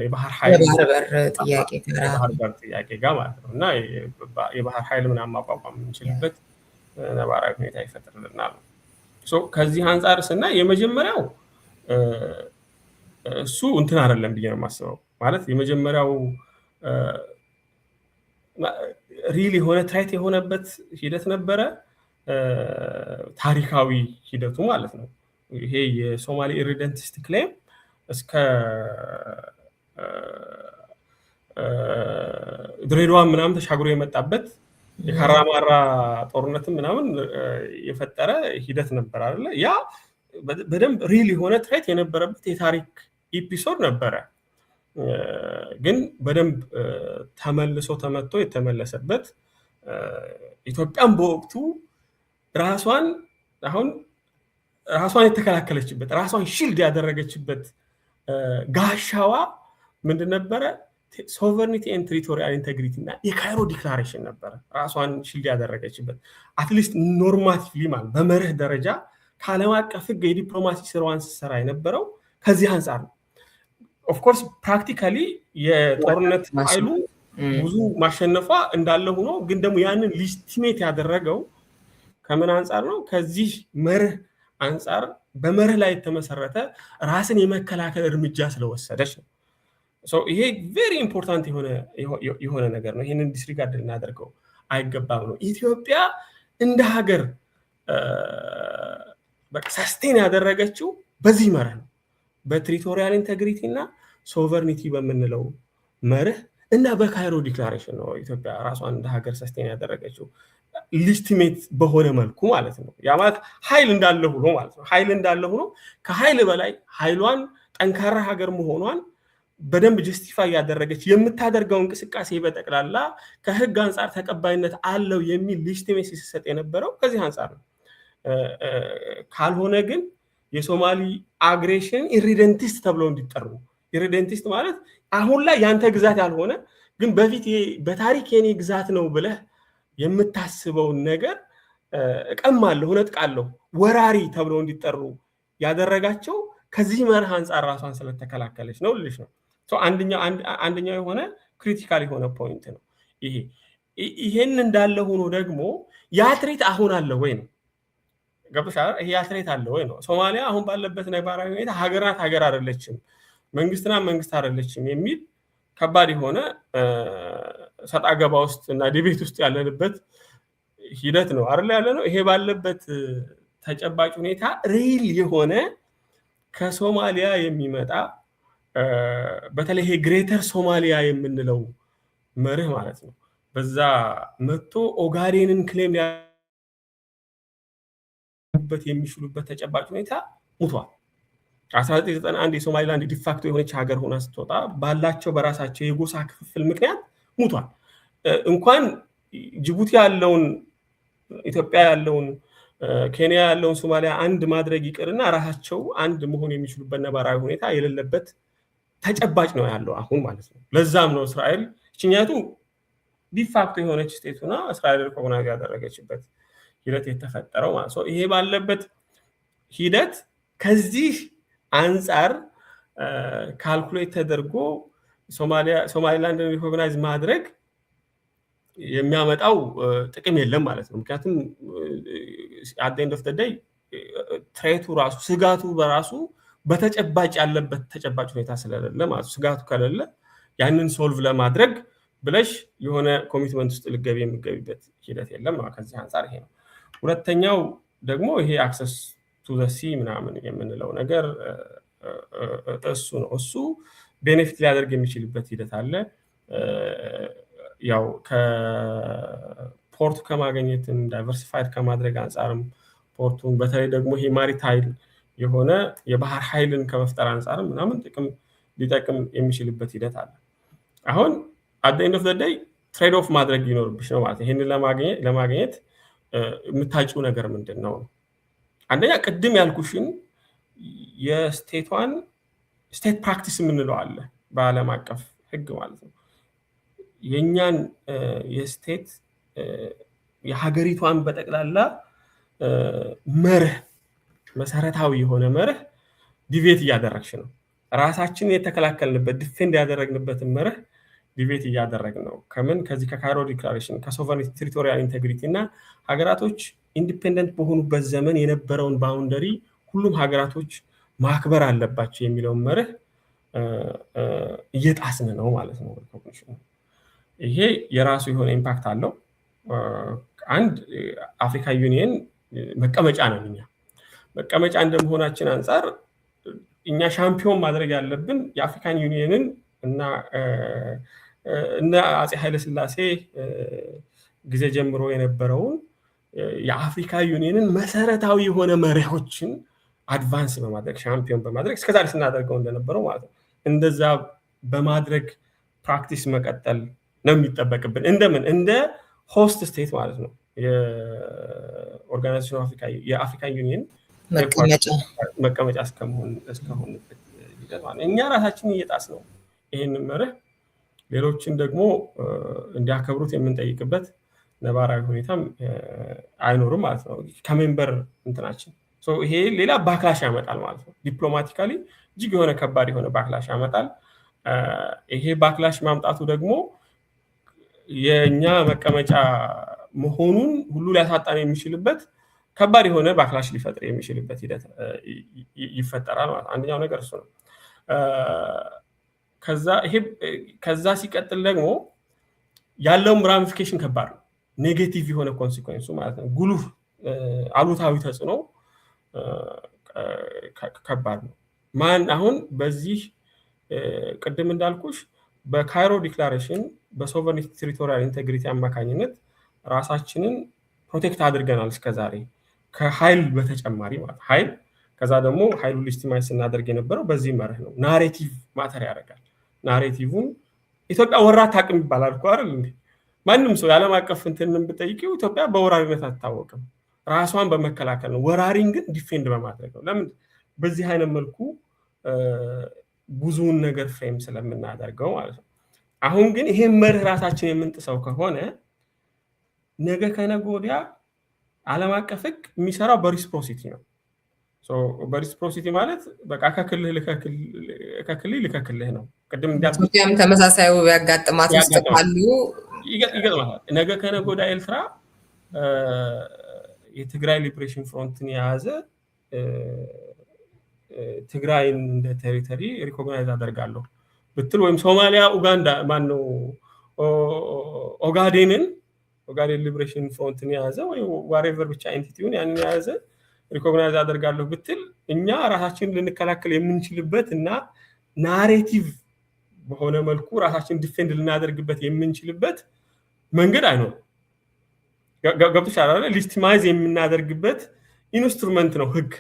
የባህር ኃይል ጥያቄ ጋር ማለት ነው እና የባህር ኃይል ምናምን ማቋቋም የምንችልበት ነባራዊ ሁኔታ ይፈጥርልናል ሶ ከዚህ አንፃር ስናይ የመጀመሪያው እሱ እንትን አይደለም ብዬ ነው የማስበው ማለት የመጀመሪያው ሪል የሆነ ትራይት የሆነበት ሂደት ነበረ ታሪካዊ ሂደቱ ማለት ነው ይሄ የሶማሊ ኢሪደንቲስት ክሌም እስከ ድሬዳዋ ምናምን ተሻግሮ የመጣበት የካራማራ ጦርነትን ምናምን የፈጠረ ሂደት ነበር አይደለ ያ በደንብ ሪል የሆነ ትሬት የነበረበት የታሪክ ኤፒሶድ ነበረ ግን በደንብ ተመልሶ ተመቶ የተመለሰበት ኢትዮጵያን በወቅቱ ራሷን የተከላከለችበት ራሷን ሺልድ ያደረገችበት ጋሻዋ ምንድን ነበረ ሶቨርኒቲ ኤንድ ቴሪቶሪያል ኢንቴግሪቲ እና የካይሮ ዲክላሬሽን ነበረ ራሷን ሺልድ ያደረገችበት አትሊስት ኖርማቲቭሊ ማለት በመርህ ደረጃ ከዓለም አቀፍ ህግ የዲፕሎማሲ ስራዋን ስትሰራ የነበረው ከዚህ አንጻር ነው ኦፍኮርስ ፕራክቲካሊ የጦርነት ኃይሉ ብዙ ማሸነፏ እንዳለ ሆኖ ግን ደግሞ ያንን ሊስቲሜት ያደረገው ከምን አንጻር ነው ከዚህ መርህ አንጻር በመርህ ላይ የተመሰረተ ራስን የመከላከል እርምጃ ስለወሰደች ነው ይሄ ቬሪ ኢምፖርታንት የሆነ ነገር ነው ይሄንን ዲስሪጋርድ ልናደርገው አይገባም ነው ኢትዮጵያ እንደ ሀገር ሰስቴን ያደረገችው በዚህ መርህ ነው በቴሪቶሪያል ኢንቴግሪቲ እና ሶቨርኒቲ በምንለው መርህ እና በካይሮ ዲክላሬሽን ነው ኢትዮጵያ ራሷን እንደ ሀገር ሰስቴን ያደረገችው ሊስቲሜት በሆነ መልኩ ማለት ነው ያ ማለት ኃይል እንዳለ ሆኖ ማለት ነው ኃይል እንዳለ ሆኖ ከኃይል በላይ ኃይሏን ጠንካራ ሀገር መሆኗን በደንብ ጀስቲፋይ ያደረገች የምታደርገው እንቅስቃሴ በጠቅላላ ከህግ አንጻር ተቀባይነት አለው የሚል ሊስቲሜት ሲሰጥ የነበረው ከዚህ አንጻር ነው ካልሆነ ግን የሶማሊ አግሬሽን ኢሪደንቲስት ተብለው እንዲጠሩ ኢሪደንቲስት ማለት አሁን ላይ ያንተ ግዛት ያልሆነ ግን በፊት በታሪክ የኔ ግዛት ነው ብለህ የምታስበውን ነገር እቀማለሁ እነጥቃለሁ ወራሪ ተብለው እንዲጠሩ ያደረጋቸው ከዚህ መርህ አንጻር ራሷን ስለተከላከለች ነው ልልሽ ነው አንደኛው የሆነ ክሪቲካል የሆነ ፖይንት ነው ይሄን እንዳለ ሆኖ ደግሞ ያ ትሬት አሁን አለ ወይ ነው ገብቶሻል? ይሄ ያ ትሬት አለ ወይ ነው። ሶማሊያ አሁን ባለበት ነባራዊ ሁኔታ ሀገር ናት ሀገር አይደለችም፣ መንግስትና መንግስት አይደለችም የሚል ከባድ የሆነ ሰጣ ገባ ውስጥ እና ዲቤት ውስጥ ያለንበት ሂደት ነው አይደል ያለ ነው። ይሄ ባለበት ተጨባጭ ሁኔታ ሪል የሆነ ከሶማሊያ የሚመጣ በተለይ ይሄ ግሬተር ሶማሊያ የምንለው መርህ ማለት ነው በዛ መጥቶ ኦጋዴንን ክሌም ሊያደርጉበት የሚችሉበት ተጨባጭ ሁኔታ ሙቷል። 1991 የሶማሊላንድ ዲፋክቶ የሆነች ሀገር ሆና ስትወጣ ባላቸው በራሳቸው የጎሳ ክፍፍል ምክንያት ሙቷል። እንኳን ጅቡቲ ያለውን ኢትዮጵያ ያለውን ኬንያ ያለውን ሶማሊያ አንድ ማድረግ ይቅርና ራሳቸው አንድ መሆን የሚችሉበት ነባራዊ ሁኔታ የሌለበት ተጨባጭ ነው ያለው አሁን ማለት ነው። ለዛም ነው እስራኤል እቺኛቱ ዲፋክቶ የሆነች ስቴት ሆና እስራኤል ሪኮግናይዝ ያደረገችበት ሂደት የተፈጠረው ማለት ነው። ይሄ ባለበት ሂደት ከዚህ አንፃር ካልኩሌት ተደርጎ ሶማሊላንድን ሪኮግናይዝ ማድረግ የሚያመጣው ጥቅም የለም ማለት ነው። ምክንያቱም at the end of the day ትሬቱ ራሱ ስጋቱ በራሱ በተጨባጭ ያለበት ተጨባጭ ሁኔታ ስለሌለ ማለት ነው። ስጋቱ ከሌለ ያንን ሶልቭ ለማድረግ ብለሽ የሆነ ኮሚትመንት ውስጥ ልገቢ የሚገቢበት ሂደት የለም ማለት ከዚህ አንፃር ይሄ ነው። ሁለተኛው ደግሞ ይሄ አክሰስ ቱ ዘ ሲ ምናምን የምንለው ነገር እሱ ነው። እሱ ቤኔፊት ሊያደርግ የሚችልበት ሂደት አለ። ያው ከፖርቱ ከማግኘትም ዳይቨርሲፋይድ ከማድረግ አንፃርም ፖርቱን በተለይ ደግሞ ይሄ ማሪታይል የሆነ የባህር ኃይልን ከመፍጠር አንፃርም ምናምን ሊጠቅም የሚችልበት ሂደት አለ። አሁን at the end of the day ትሬድ ኦፍ ማድረግ ይኖርብሽ ነው ማለት ይሄንን ለማግኘት የምታጭው ነገር ምንድነው? አንደኛ ቅድም ያልኩሽን የስቴቷን ስቴት ፕራክቲስ የምንለው አለ በዓለም አቀፍ ህግ ማለት ነው። የኛን የስቴት የሀገሪቷን በጠቅላላ መርህ መሰረታዊ የሆነ መርህ ዲቬት እያደረግሽ ነው። ራሳችንን የተከላከልንበት ዲፌንድ ያደረግንበትን መርህ ዲቤት እያደረግን ነው። ከምን ከዚህ ከካይሮ ዲክላሬሽን ከሶቨሬኒቲ ቴሪቶሪያል ኢንቴግሪቲ እና ሀገራቶች ኢንዲፔንደንት በሆኑበት ዘመን የነበረውን ባውንደሪ ሁሉም ሀገራቶች ማክበር አለባቸው የሚለውን መርህ እየጣስን ነው ማለት ነው። ይሄ የራሱ የሆነ ኢምፓክት አለው። አንድ አፍሪካ ዩኒየን መቀመጫ ነን። እኛ መቀመጫ እንደመሆናችን አንፃር እኛ ሻምፒዮን ማድረግ ያለብን የአፍሪካን ዩኒየንን እና አፄ ኃይለ ሥላሴ ጊዜ ጀምሮ የነበረውን የአፍሪካ ዩኒየንን መሰረታዊ የሆነ መሪዎችን አድቫንስ በማድረግ ሻምፒዮን በማድረግ እስከዛሬ ስናደርገው እንደነበረው ማለት ነው እንደዛ በማድረግ ፕራክቲስ መቀጠል ነው የሚጠበቅብን። እንደምን እንደ ሆስት ስቴት ማለት ነው የኦርጋናይዜሽን አፍሪካ የአፍሪካ ዩኒየን መቀመጫ እስከሆን እኛ ራሳችንን እየጣስ ነው ይሄን መርህ ሌሎችን ደግሞ እንዲያከብሩት የምንጠይቅበት ነባራዊ ሁኔታም አይኖርም ማለት ነው ከሜምበር እንትናችን። ይሄ ሌላ ባክላሽ ያመጣል ማለት ነው። ዲፕሎማቲካሊ እጅግ የሆነ ከባድ የሆነ ባክላሽ ያመጣል። ይሄ ባክላሽ ማምጣቱ ደግሞ የኛ መቀመጫ መሆኑን ሁሉ ሊያሳጣን የሚችልበት ከባድ የሆነ ባክላሽ ሊፈጥር የሚችልበት ሂደት ይፈጠራል ማለት አንደኛው ነገር እሱ ነው። ከዛ ሲቀጥል ደግሞ ያለው ራሚፊኬሽን ከባድ ነው። ኔጌቲቭ የሆነ ኮንሲኩዌንሱ ማለት ነው ጉልህ አሉታዊ ተጽዕኖ ከባድ ነው። ማን አሁን በዚህ ቅድም እንዳልኩሽ በካይሮ ዲክላሬሽን በሶቨሬኒቲ ቴሪቶሪያል ኢንቴግሪቲ አማካኝነት ራሳችንን ፕሮቴክት አድርገናል እስከዛሬ ከኃይል በተጨማሪ ማለት ኃይል ከዛ ደግሞ ኃይሉ ሊስቲማይዝ ስናደርግ የነበረው በዚህ መርህ ነው። ናሬቲቭ ማተር ያደርጋል። ናሬቲቭን ኢትዮጵያ ወራት አቅም ይባላል እኮ አይደል እንዴ? ማንም ሰው የዓለም አቀፍ እንትንን ብጠይቂው ኢትዮጵያ በወራሪነት አትታወቅም። ራሷን በመከላከል ነው። ወራሪን ግን ዲፌንድ በማድረግ ነው። ለምን? በዚህ አይነት መልኩ ብዙውን ነገር ፍሬም ስለምናደርገው ማለት ነው። አሁን ግን ይሄን መርህ ራሳችን የምንጥሰው ከሆነ ነገ ከነገ ወዲያ ዓለም አቀፍ ህግ የሚሰራው በሪስፕሮሲቲ ነው። በሪስፕሮሲቲ ማለት በቃ ከክልል ልከክልህ ነው። ቅድም ኢትዮጵያም ተመሳሳይ ያጋጥማት ውስጥ ካሉ ይገጥማታል። ነገ ከነገ ወዲያ ኤርትራ የትግራይ ሊብሬሽን ፍሮንትን የያዘ ትግራይን እንደ ቴሪቶሪ ሪኮግናይዝ አደርጋለሁ ብትል ወይም ሶማሊያ ኡጋንዳ ማነው ኦጋዴን ሊብሬሽን ፍሮንትን የያዘ ወይ ዋሬቨር ብቻ ኤንቲቲውን ያንን የያዘ ሪኮግናይዝ አደርጋለሁ ብትል እኛ ራሳችንን ልንከላከል የምንችልበት እና ናሬቲቭ በሆነ መልኩ ራሳችንን ዲፌንድ ልናደርግበት የምንችልበት መንገድ አይኖርም። ገብቶሻል አይደል? ሊስቲማይዝ የምናደርግበት ኢንስትሩመንት ነው ህግ።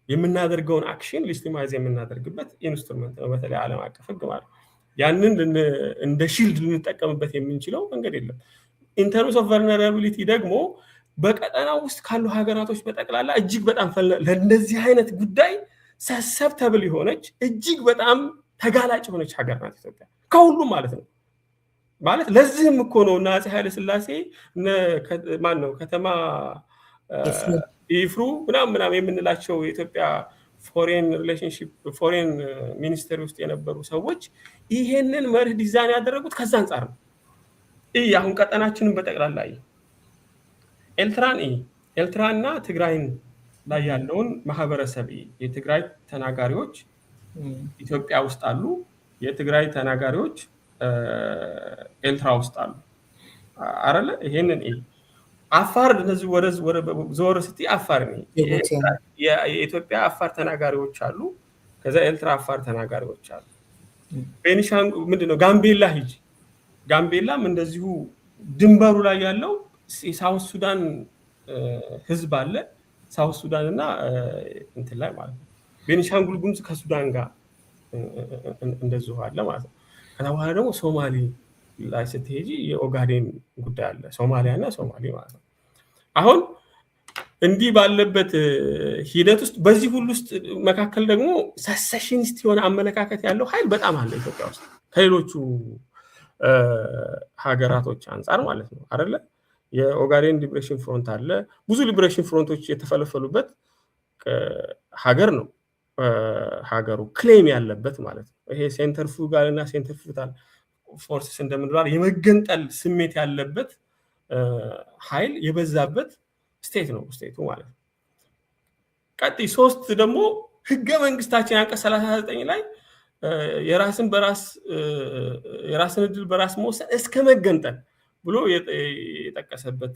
የምናደርገውን አክሽን ሊስቲማይዝ የምናደርግበት ኢንስትሩመንት ነው፣ በተለይ ዓለም አቀፍ ህግ ማለት ነው። ያንን እንደ ሺልድ ልንጠቀምበት የምንችለው መንገድ የለም። ኢንተርምስ ኦፍ ቨልነራቢሊቲ ደግሞ በቀጠናው ውስጥ ካሉ ሀገራቶች በጠቅላላ እጅግ በጣም ለእንደዚህ አይነት ጉዳይ ሰሰብተብል የሆነች እጅግ በጣም ተጋላጭ የሆነች ሀገር ናት ኢትዮጵያ ከሁሉም ማለት ነው። ማለት ለዚህም እኮ ነው እና አፄ ኃይለ ሥላሴ ማነው ከተማ ይፍሩ ምናምን የምንላቸው የኢትዮጵያ ፎሬን ሪሌሽንሺፕ ፎሬን ሚኒስቴር ውስጥ የነበሩ ሰዎች ይሄንን መርህ ዲዛይን ያደረጉት ከዛ አንፃር ነው። አሁን ቀጠናችንን በጠቅላላ ኤርትራና ትግራይን ላይ ያለውን ማህበረሰብ የትግራይ ተናጋሪዎች ኢትዮጵያ ውስጥ አሉ፣ የትግራይ ተናጋሪዎች ኤርትራ ውስጥ አሉ አይደለ? ይሄንን አፋር እነዚህ ወደ ዞር ስትይ አፋር ነው የኢትዮጵያ አፋር ተናጋሪዎች አሉ፣ ከዛ ኤርትራ አፋር ተናጋሪዎች አሉ። ቤኒሻንጉል ምንድነው ጋምቤላ ሂጂ፣ ጋምቤላም እንደዚሁ ድንበሩ ላይ ያለው የሳውት ሱዳን ህዝብ አለ፣ ሳውት ሱዳን እና እንትን ላይ ማለት ነው። ቤኒሻንጉል ጉሙዝ ከሱዳን ጋር እንደዚሁ አለ ማለት ነው። ከዛ በኋላ ደግሞ ሶማሊ ላይ ስትሄጂ የኦጋዴን ጉዳይ አለ፣ ሶማሊያ እና ሶማሊ ማለት ነው። አሁን እንዲህ ባለበት ሂደት ውስጥ በዚህ ሁሉ ውስጥ መካከል ደግሞ ሰሰሽኒስት የሆነ አመለካከት ያለው ኃይል በጣም አለ ኢትዮጵያ ውስጥ ከሌሎቹ ሀገራቶች አንፃር ማለት ነው አይደለ? የኦጋዴን ሊብሬሽን ፍሮንት አለ፣ ብዙ ሊብሬሽን ፍሮንቶች የተፈለፈሉበት ሀገር ነው ሀገሩ ክሌም ያለበት ማለት ነው። ይሄ ሴንተርፉጋል እና ሴንተርፉታል ፎርስስ እንደምንለው የመገንጠል ስሜት ያለበት ኃይል የበዛበት ስቴት ነው ስቴቱ ማለት ነው። ቀጥይ 3 ደግሞ ህገ መንግስታችን አንቀጽ 39 ላይ የራስን እድል በራስ መወሰን እስከ መገንጠል ብሎ የጠቀሰበት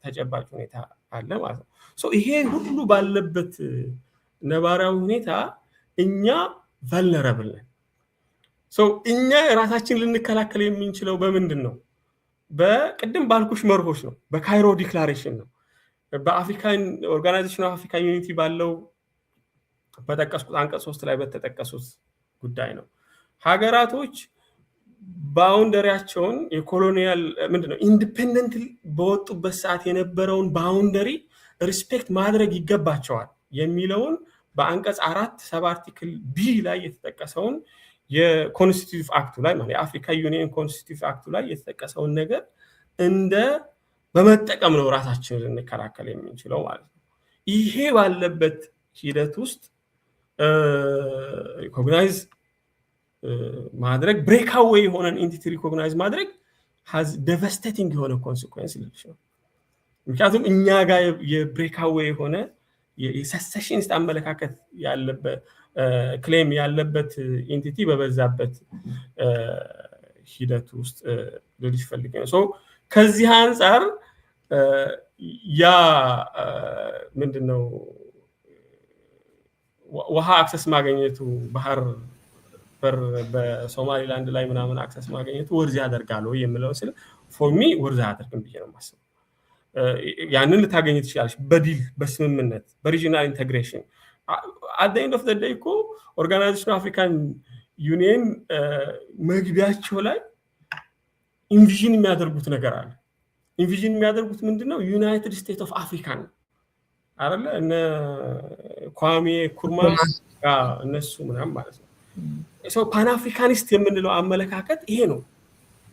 ተጨባጭ ሁኔታ አለ ማለት ነው። ይሄ ሁሉ ባለበት ነባራዊ ሁኔታ እኛ ቫልነራብል ነን። እኛ ራሳችን ልንከላከል የምንችለው በምንድን ነው? በቅድም ባልኩሽ መርሆች ነው። በካይሮ ዲክላሬሽን ነው። በአፍሪካን ኦርጋናይዜሽን ኦፍ አፍሪካ ዩኒቲ ባለው በጠቀስኩት አንቀጽ 3 ላይ በተጠቀሱት ጉዳይ ነው። ሀገራቶች ባውንደሪያቸውን የኮሎኒያል ምንድነው ኢንዲፔንደንት በወጡበት ሰዓት የነበረውን ባውንደሪ ሪስፔክት ማድረግ ይገባቸዋል የሚለውን በአንቀጽ 4 ሰብ አርቲክል ቢ ላይ የተጠቀሰውን የኮንስቲቲዩቲቭ አክቱ ላይ ማለት የአፍሪካ ዩኒየን ኮንስቲቲዩቲቭ አክቱ ላይ የተጠቀሰውን ነገር እንደ በመጠቀም ነው ራሳችንን ልንከላከል የምንችለው ማለት ነው። ይሄ ባለበት ሂደት ውስጥ ሪኮግናይዝ ማድረግ ብሬክአዌይ የሆነን ኢንቲቲ ሪኮግናይዝ ማድረግ has devastating የሆነ ኮንሲኩዌንስ ልልሽ ነው። ምክንያቱም እኛ ጋር የብሬክአዌይ የሆነ የሰሰሽኒስት አመለካከት ያለበት ክሌም ያለበት ኢንቲቲ በበዛበት ሂደት ውስጥ ልልሽ ፈልጌ ነው። ከዚህ አንፃር ያ ምንድነው ውሃ አክሰስ ማግኘቱ ባህር በር በሶማሊላንድ ላይ ምናምን አክሰስ ማግኘቱ ወርዝ ያደርጋል ወይ የሚለው ስለ ፎር ሚ ወርዝ አያደርግም ብዬ ነው የማስበው። ያንን ልታገኝ ትችላለሽ በዲል በስምምነት በሪጂናል ኢንተግሬሽን at the end of the day እኮ ኦርጋናይዜሽን አፍሪካን ዩኒየን መግቢያቸው ላይ ኢንቪዥን የሚያደርጉት ነገር አለ። ኢንቪዥን የሚያደርጉት ምንድነው? ዩናይትድ ስቴትስ ኦፍ አፍሪካ ነው አይደለ? እነ ኳሜ ኩርማ እነሱ ምናምን ማለት ነው። ፓን አፍሪካኒስት የምንለው አመለካከት ይሄ ነው።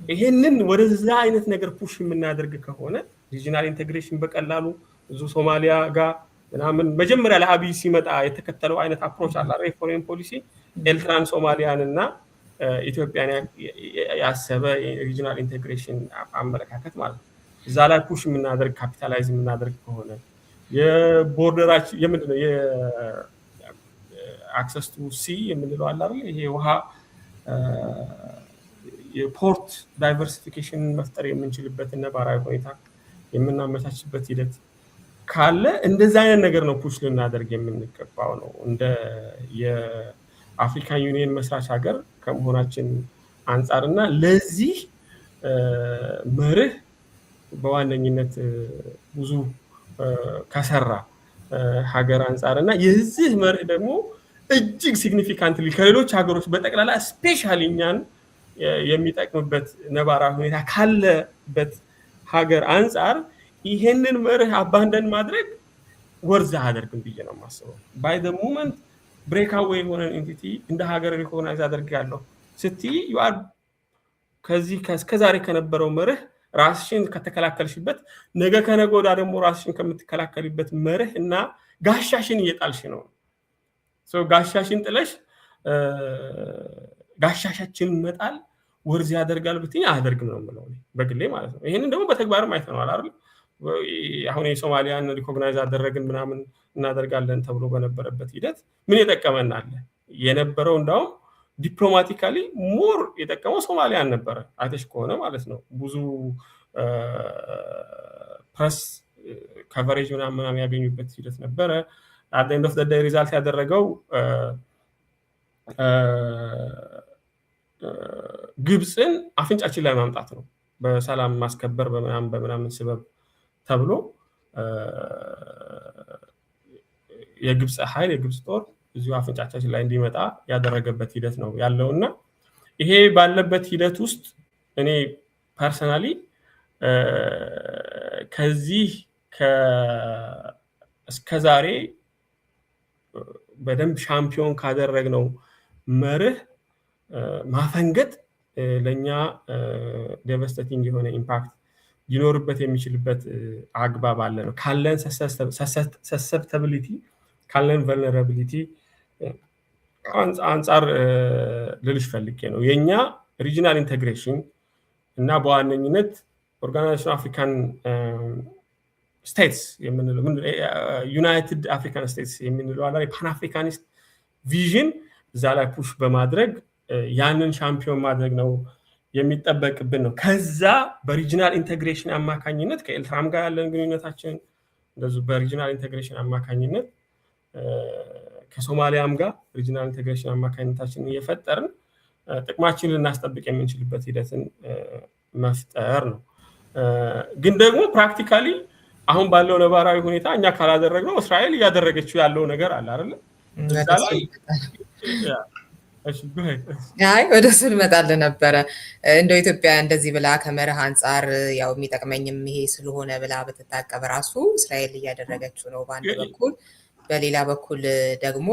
ይሄንን ወደዛ አይነት ነገር ፑሽ የምናደርግ ከሆነ ሪጂናል ኢንተግሬሽን በቀላሉ ብዙ ሶማሊያ ጋር ምናምን መጀመሪያ ላይ አብይ ሲመጣ የተከተለው አይነት አፕሮች አለ ፎሬን ፖሊሲ ኤርትራን ሶማሊያን እና ኢትዮጵያን ያሰበ ሪጂናል ኢንተግሬሽን አመለካከት ማለት ነው። እዛ ላይ ፑሽ የምናደርግ ካፒታላይዝ የምናደርግ ከሆነ የቦርደራችን የምንድነው የአክሰስ ቱ ሲ የምንለው አለ አይደል? ይሄ ውሃ የፖርት ዳይቨርሲፊኬሽን መፍጠር የምንችልበትን ነባራዊ ሁኔታ የምናመቻችበት ሂደት ካለ እንደዚህ አይነት ነገር ነው ፑሽ ልናደርግ የምንገባው ነው። እንደ የአፍሪካን ዩኒየን መስራች ሀገር ከመሆናችን አንጻርና ለዚህ መርህ በዋነኝነት ብዙ ከሰራ ሀገር አንጻርና የዚህ መርህ ደግሞ እጅግ ሲግኒፊካንትሊ ከሌሎች ሀገሮች በጠቅላላ ስፔሻሊ እኛን የሚጠቅምበት ነባራዊ ሁኔታ ካለበት ሀገር አንጻር ይሄንን መርህ አባንደን ማድረግ ወርዝ አያደርግም ብዬ ነው የማስበው። ባይ ዘ ሞመንት ብሬክ አዌይ የሆነ ኤንቲቲ እንደ ሀገር ሪኮግናይዝ አደርጋለሁ ስትይ ዩ አር ከዚህ ከዛሬ ከነበረው መርህ ራስሽን ከተከላከልሽበት ነገ ከነገ ወዲያ ደግሞ ራስሽን ከምትከላከልበት መርህ እና ጋሻሽን እየጣልሽ ነው። ጋሻሽን ጥለሽ ጋሻሻችን መጣል ወርዝ ያደርጋል ብትይ አያደርግም ነው የምለው በግሌ ማለት ነው። ይሄንን ደግሞ በተግባርም አይተነዋል አይደል? አሁን የሶማሊያን ሪኮግናይዝ አደረግን ምናምን እናደርጋለን ተብሎ በነበረበት ሂደት ምን የጠቀመን አለ? የነበረው እንዳውም ዲፕሎማቲካሊ ሞር የጠቀመው ሶማሊያን ነበረ አይተሽ ከሆነ ማለት ነው። ብዙ ፕሬስ ከቨሬጅ ምናምን ያገኙበት ሂደት ነበረ። አት ኤንድ ኦፍ ዘ ዴይ ሪዛልት ያደረገው ግብፅን አፍንጫችን ላይ ማምጣት ነው። በሰላም ማስከበር በምናምን ስበብ ተብሎ የግብፅ ኃይል የግብፅ ጦር እዚሁ አፍንጫችን ላይ እንዲመጣ ያደረገበት ሂደት ነው ያለውና ይሄ ባለበት ሂደት ውስጥ እኔ ፐርሰናሊ ከዚህ እስከዛሬ በደንብ ሻምፒዮን ካደረግነው መርህ ማፈንገጥ ለኛ ዴቫስቴቲንግ የሆነ ኢምፓክት ሊኖርበት የሚችልበት አግባብ አለ ነው። ካለን ሰሰፕታቢሊቲ ካለን ቨልነራቢሊቲ አንጻር ልልሽ ፈልጌ ነው። የኛ ሪጂናል ኢንቴግሬሽን እና በዋነኝነት ኦርጋናይዜሽን አፍሪካን ስቴትስ የምንለው ዩናይትድ አፍሪካን ስቴትስ የምንለው አላ ፓን አፍሪካኒስት ቪዥን እዛ ላይ ፑሽ በማድረግ ያንን ሻምፒዮን ማድረግ ነው የሚጠበቅብን ነው። ከዛ በሪጂናል ኢንቴግሬሽን አማካኝነት ከኤርትራም ጋር ያለን ግንኙነታችን እንደዚሁ በሪጂናል ኢንቴግሬሽን አማካኝነት ከሶማሊያም ጋር ሪጂናል ኢንቴግሬሽን አማካኝነታችን እየፈጠርን ጥቅማችንን ልናስጠብቅ የምንችልበት ሂደትን መፍጠር ነው። ግን ደግሞ ፕራክቲካሊ አሁን ባለው ነባራዊ ሁኔታ እኛ ካላደረግነው እስራኤል እያደረገችው ያለው ነገር አለ አይደል? ወደ እሱ ልመጣልህ ነበረ። እንደው ኢትዮጵያ እንደዚህ ብላ ከመርህ አንጻር ያው የሚጠቅመኝም ይሄ ስለሆነ ብላ ብትታቀብ ራሱ እስራኤል እያደረገችው ነው በአንድ በኩል፣ በሌላ በኩል ደግሞ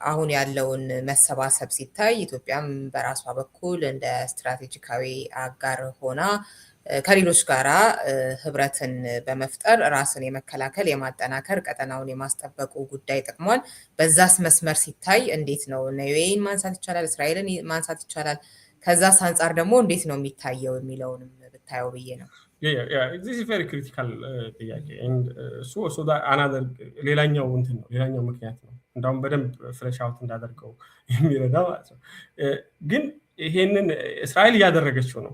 አሁን ያለውን መሰባሰብ ሲታይ ኢትዮጵያም በራሷ በኩል እንደ ስትራቴጂካዊ አጋር ሆና ከሌሎች ጋራ ህብረትን በመፍጠር ራስን የመከላከል የማጠናከር ቀጠናውን የማስጠበቁ ጉዳይ ጥቅሟል። በዛስ መስመር ሲታይ እንዴት ነው? ዩኤኢን ማንሳት ይቻላል፣ እስራኤልን ማንሳት ይቻላል። ከዛስ አንጻር ደግሞ እንዴት ነው የሚታየው የሚለውንም ብታየው ብዬ ነው። this is very critical ጥያቄ ሌላኛው እንትን ነው፣ ሌላኛው ምክንያት ነው እንዳውም በደንብ ፍሬሽ አውት እንዳደርገው የሚረዳ ማለት ነው። ግን ይሄንን እስራኤል እያደረገችው ነው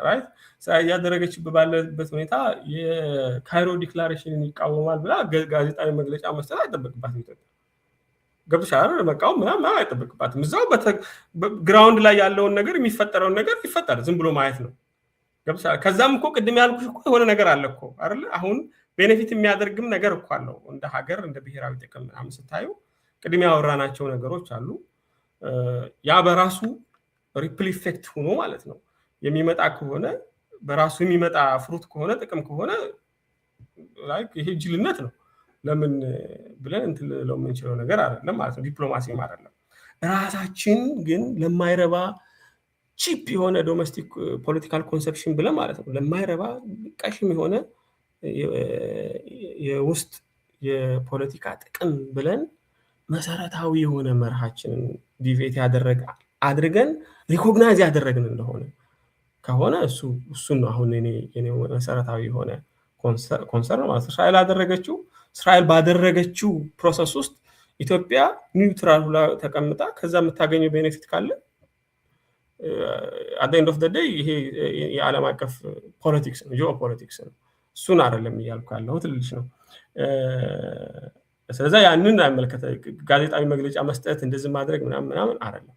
ራይት። እስራኤል እያደረገችው ባለበት ሁኔታ የካይሮ ዲክላሬሽንን ይቃወማል ብላ ጋዜጣዊ መግለጫ መስጠት አይጠበቅባትም። ኢትዮጵያ ገብቶሻል? መቃወም ምናምን አይጠበቅባትም። እዛው ግራውንድ ላይ ያለውን ነገር የሚፈጠረውን ነገር ይፈጠር ዝም ብሎ ማየት ነው። ገብቶሻል? ከዛም እኮ ቅድም ያልኩሽ እኮ የሆነ ነገር አለ እኮ አይደል? አሁን ቤኔፊት የሚያደርግም ነገር እኮ አለው እንደ ሀገር እንደ ብሔራዊ ጥቅም ምናምን ስታዩ ቅድም ያወራናቸው ነገሮች አሉ። ያ በራሱ ሪፕል ኢፌክት ሆኖ ማለት ነው የሚመጣ ከሆነ በራሱ የሚመጣ ፍሩት ከሆነ ጥቅም ከሆነ ይሄ ጅልነት ነው። ለምን ብለን እንትን ልለው የምንችለው ነገር አይደለም ማለት ነው። ዲፕሎማሲም አይደለም። ራሳችን ግን ለማይረባ ቺፕ የሆነ ዶሜስቲክ ፖለቲካል ኮንሰፕሽን ብለን ማለት ነው ለማይረባ ቀሽም የሆነ የውስጥ የፖለቲካ ጥቅም ብለን መሰረታዊ የሆነ መርሃችንን ዲቬት ያደረገ አድርገን ሪኮግናይዝ ያደረግን እንደሆነ ከሆነ እሱን ነው አሁን እኔ መሰረታዊ የሆነ ኮንሰርን ማለት እስራኤል ባደረገችው ፕሮሰስ ውስጥ ኢትዮጵያ ኒውትራል ሁላ ተቀምጣ ከዛ የምታገኘው ቤኔፊት ካለ at the end of the day ይሄ የዓለም አቀፍ ፖለቲክስ ነው ጂኦፖለቲክስ ነው እሱን አይደለም እያልኩ ያለሁት ልልሽ ነው ስለዚህ ያንን አይመለከተ ጋዜጣዊ መግለጫ መስጠት እንደዚህ ማድረግ ምናምን አይደለም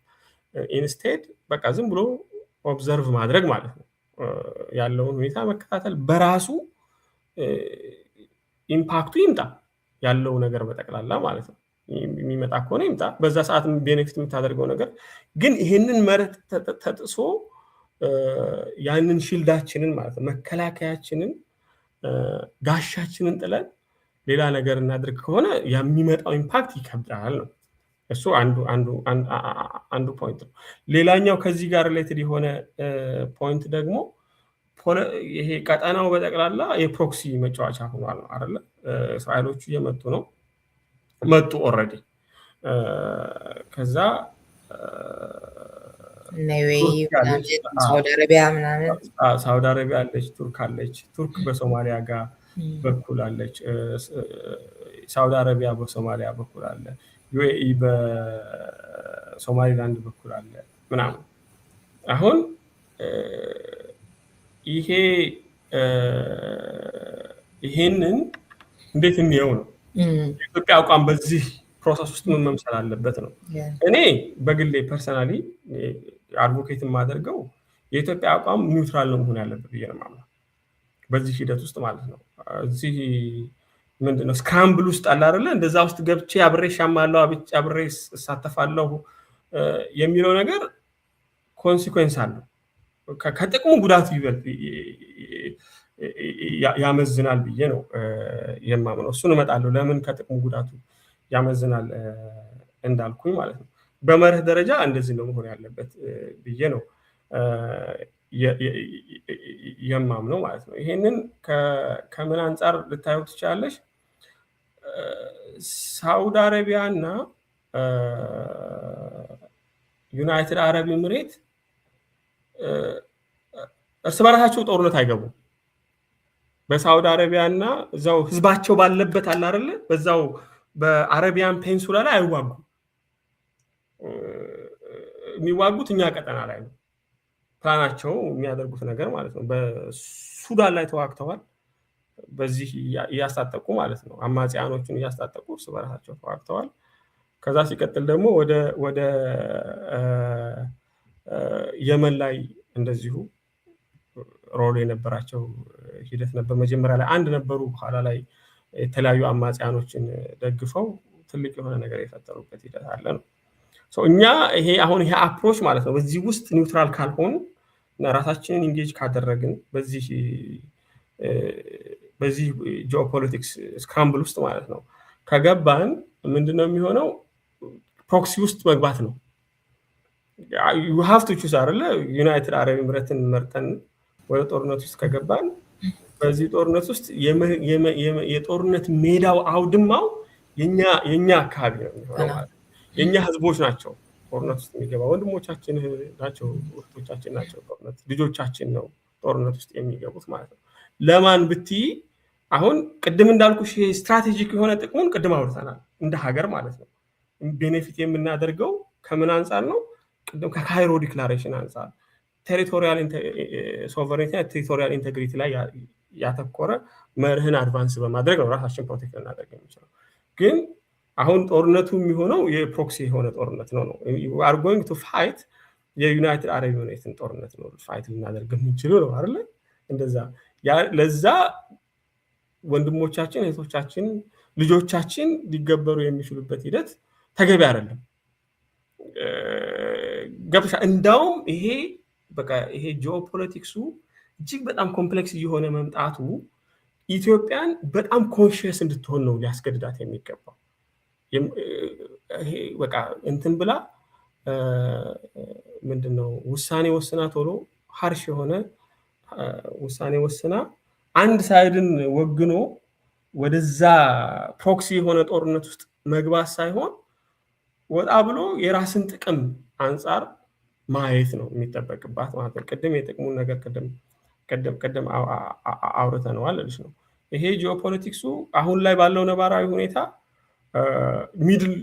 ኢንስቴድ በቃ ዝም ብሎ ኦብዘርቭ ማድረግ ማለት ነው ያለውን ሁኔታ መከታተል በራሱ ኢምፓክቱ ይምጣ ያለው ነገር በጠቅላላ ማለት ነው የሚመጣ ከሆነ ይምጣ በዛ ሰዓት ቤኔፊት የምታደርገው ነገር ግን ይሄንን መርህ ተጥሶ ያንን ሺልዳችንን ማለት ነው መከላከያችንን ጋሻችንን ጥለን ሌላ ነገር እናድርግ ከሆነ የሚመጣው ኢምፓክት ይከብዳል ነው እሱ አንዱ ፖይንት ነው ሌላኛው ከዚህ ጋር ሪሌትድ የሆነ ፖይንት ደግሞ ይሄ ቀጠናው በጠቅላላ የፕሮክሲ መጫወቻ ሆኗል ነው አይደለ እስራኤሎቹ እየመጡ ነው መጡ ኦሬዲ ከዛ ሳውዲ አረቢያ አለች ቱርክ አለች ቱርክ በሶማሊያ ጋር በኩል አለች ሳውዲ አረቢያ በሶማሊያ በኩል አለ ዩኤኢ በሶማሊላንድ በኩል አለ ምናምን አሁን ይሄንን እንዴት እንየው ነው የኢትዮጵያ አቋም በዚህ ፕሮሰስ ውስጥ ምን መምሰል አለበት ነው እኔ በግሌ ፐርሰናሊ አድቮኬት ማደርገው የኢትዮጵያ አቋም ኒውትራል ነው መሆን ያለበት ብዬ ነው የማምነው በዚህ ሂደት ውስጥ ማለት ነው እዚህ ምንድነው ስክራምብል ውስጥ አለ አይደለ እንደዛ ውስጥ ገብቼ አብሬ ሻማለው አብሬ እሳተፋለሁ የሚለው ነገር ኮንሲኩዌንስ አለው ከጥቅሙ ጉዳቱ ይበልጥ ያመዝናል ብዬ ነው የማምነው እሱን እመጣለሁ ለምን ከጥቅሙ ጉዳቱ ያመዝናል እንዳልኩኝ ማለት ነው በመርህ ደረጃ እንደዚህ ነው መሆን ያለበት ብዬ ነው የማምነው ማለት ነው ይሄንን ከምን አንፃር ልታዩ ትችላለሽ ሳውዲ አረቢያ እና ዩናይትድ አረብ ኤሚሬት እርስ በራሳቸው ጦርነት አይገቡም በሳውዲ አረቢያ እና እዛው ህዝባቸው ባለበት አለ አይደለ በዛው በአረቢያን ፔንሱላ ላይ አይዋጉ የሚዋጉት እኛ ቀጠና ላይ ነው ፕላናቸው የሚያደርጉት ነገር ማለት ነው በሱዳን ላይ ተዋግተዋል በዚህ ያስታጠቁ ማለት ነው አማጺያኖቹን ያስታጠቁ እርስ በራሳቸው ተዋግተዋል ከዛ ሲቀጥል ደግሞ ወደ የመን ላይ እንደዚሁ ሮል የነበራቸው ሂደት ነበር መጀመሪያ ላይ አንድ ነበሩ በኋላ ላይ የተለያዩ አማጺያኖችን ደግፈው ትልቅ የሆነ ነገር የፈጠሩበት ሂደት አለ ነው እኛ ይሄ አሁን ይሄ አፕሮች ማለት ነው በዚህ ውስጥ ኒውትራል ካልሆን እና ራሳችንን ኢንጌጅ ካደረግን በዚህ ጂኦፖለቲክስ ስክራምብል ውስጥ ማለት ነው ከገባን ምንድነው የሚሆነው ፕሮክሲ ውስጥ መግባት ነው you have to choose አይደለ ዩናይትድ አረብ ኤሚሬትን መርጠን ወደ ጦርነት ውስጥ ከገባን በዚህ ጦርነት ውስጥ የጦርነት ሜዳው አውድማው የኛ አካባቢ ነው የሚሆነው ማለት የኛ ህዝቦች ናቸው ጦርነት ውስጥ የሚገባ ወንድሞቻችን ናቸው ወጣቶቻችን ናቸው ጦርነት ልጆቻችን ነው ጦርነት ውስጥ የሚገቡት ማለት ነው ለማን ብቲ አሁን ቅድም እንዳልኩሽ ስትራቴጂክ የሆነ ጥቅሙን ቅድም አውርተናል እንደ ሀገር ማለት ነው ቤኔፊት የምናደርገው ከምን አንፃር ነው ቅድም ከካይሮ ዲክላሬሽን አንፃር ቴሪቶሪያል ሶቨሬኒቲ እና ቴሪቶሪያል ኢንቴግሪቲ ላይ ያተኮረ መርህን አድቫንስ በማድረግ ነው ራሳችን ፕሮቴክት እናደርግ የሚችለው ግን አሁን ጦርነቱ የሚሆነው የፕሮክሲ የሆነ ጦርነት ነው we are going to fight የዩናይትድ አረብ ኤሚሬትን ጦርነት ነው ፋይት ልናደርግ የምንችለው ነው አይደል እንደዛ ለዛ ወንድሞቻችን እህቶቻችን ልጆቻችን ሊገበሩ የሚችሉበት ሂደት ተገቢ አይደለም ገብሻ እንዳውም ይሄ ጂኦፖለቲክሱ እጅግ በጣም ኮምፕሌክስ የሆነ መምጣቱ ኢትዮጵያን በጣም ኮንሺየስ እንድትሆን ነው ሊያስገድዳት የሚገባው ይሄ በቃ እንትን ብላ ምንድነው ውሳኔ ወስና ቶሎ ሃርሽ የሆነ ውሳኔ ወስና አንድ ሳይድን ወግኖ ወደዛ ፕሮክሲ የሆነ ጦርነት ውስጥ መግባት ሳይሆን ወጣ ብሎ የራስን ጥቅም አንፃር ማየት ነው የሚጠበቅባት ማለት ነው። ቅድም የጥቅሙን ነገር ቅድም አውርተነዋል ልጅ ነው። ይሄ ጂኦፖለቲክሱ አሁን ላይ ባለው ነባራዊ ሁኔታ ሚድል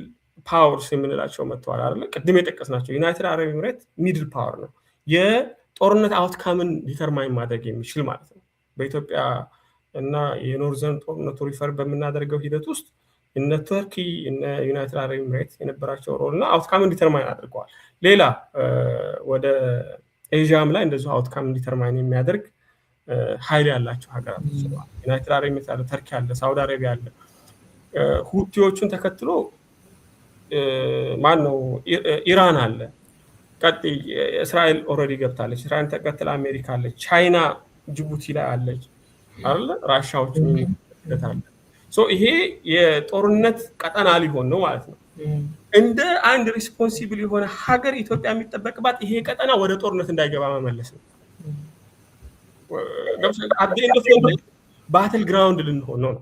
ፓወርስ የምንላቸው መጥተዋል አይደለ? ቅድም የጠቀስናቸው ዩናይትድ አረብ ኤምሬት ሚድል ፓወር ነው፣ የጦርነት አውትካምን ዲተርማይን ማድረግ የሚችል ማለት ነው። በኢትዮጵያ እና የኖርዘርን ጦርነቱ ሪፈር በምናደርገው ሂደት ውስጥ እነ ቱርኪ እነ ዩናይትድ አረብ ኤምሬት የነበራቸው ሮል እና አውትካምን ዲተርማይን አድርገዋል። ሌላ ወደ ኤዥያም ላይ እንደዚሁ አውትካምን ዲተርማይን የሚያደርግ ኃይል ያላቸው ሀገራት ይችላል። ዩናይትድ አረብ ኤምሬት አለ፣ ተርኪ አለ፣ ሳውዲ አረቢያ አለ። ሁቲዎቹን ተከትሎ ማን ነው? ኢራን አለ። ቀጥይ እስራኤል ኦልሬዲ ገብታለች። እስራኤል ተከትላ አሜሪካ አለች። ቻይና ጅቡቲ ላይ አለች አይደል? ራሻዎች አለ። ይሄ የጦርነት ቀጠና ሊሆን ነው ማለት ነው። እንደ አንድ ሪስፖንሲብል የሆነ ሀገር ኢትዮጵያ የሚጠበቅባት ይሄ ቀጠና ወደ ጦርነት እንዳይገባ መመለስ ነው። ባትል ግራውንድ ልንሆን ነው።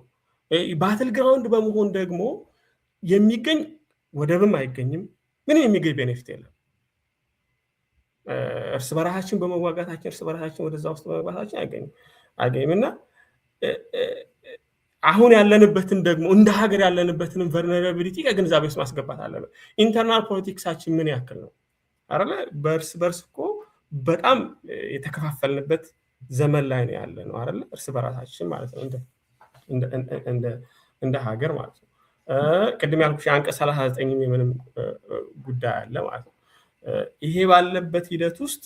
ባትል ግራውንድ በመሆን ደግሞ የሚገኝ ወደብም አይገኝም፣ ምንም የሚገኝ ቤኔፊት የለም። እርስ በራሳችን በመዋጋታችን እርስ በራሳችን ወደዛ ውስጥ በመግባታችን አይገኝም እና አሁን ያለንበትን ደግሞ እንደ ሀገር ያለንበትን ቨልነራቢሊቲ ከግንዛቤ ውስጥ ማስገባት አለበት። ኢንተርናል ፖለቲክሳችን ምን ያክል ነው አይደለ? በእርስ በርስ እኮ በጣም የተከፋፈልንበት ዘመን ላይ ነው ያለ ነው አይደለ? እርስ በራሳችን ማለት ነው እንደ ሀገር ማለት ነው። ቅድም ያልኩሽ አንቀጽ 39 የምንም ጉዳይ አለ ማለት ነው። ይሄ ባለበት ሂደት ውስጥ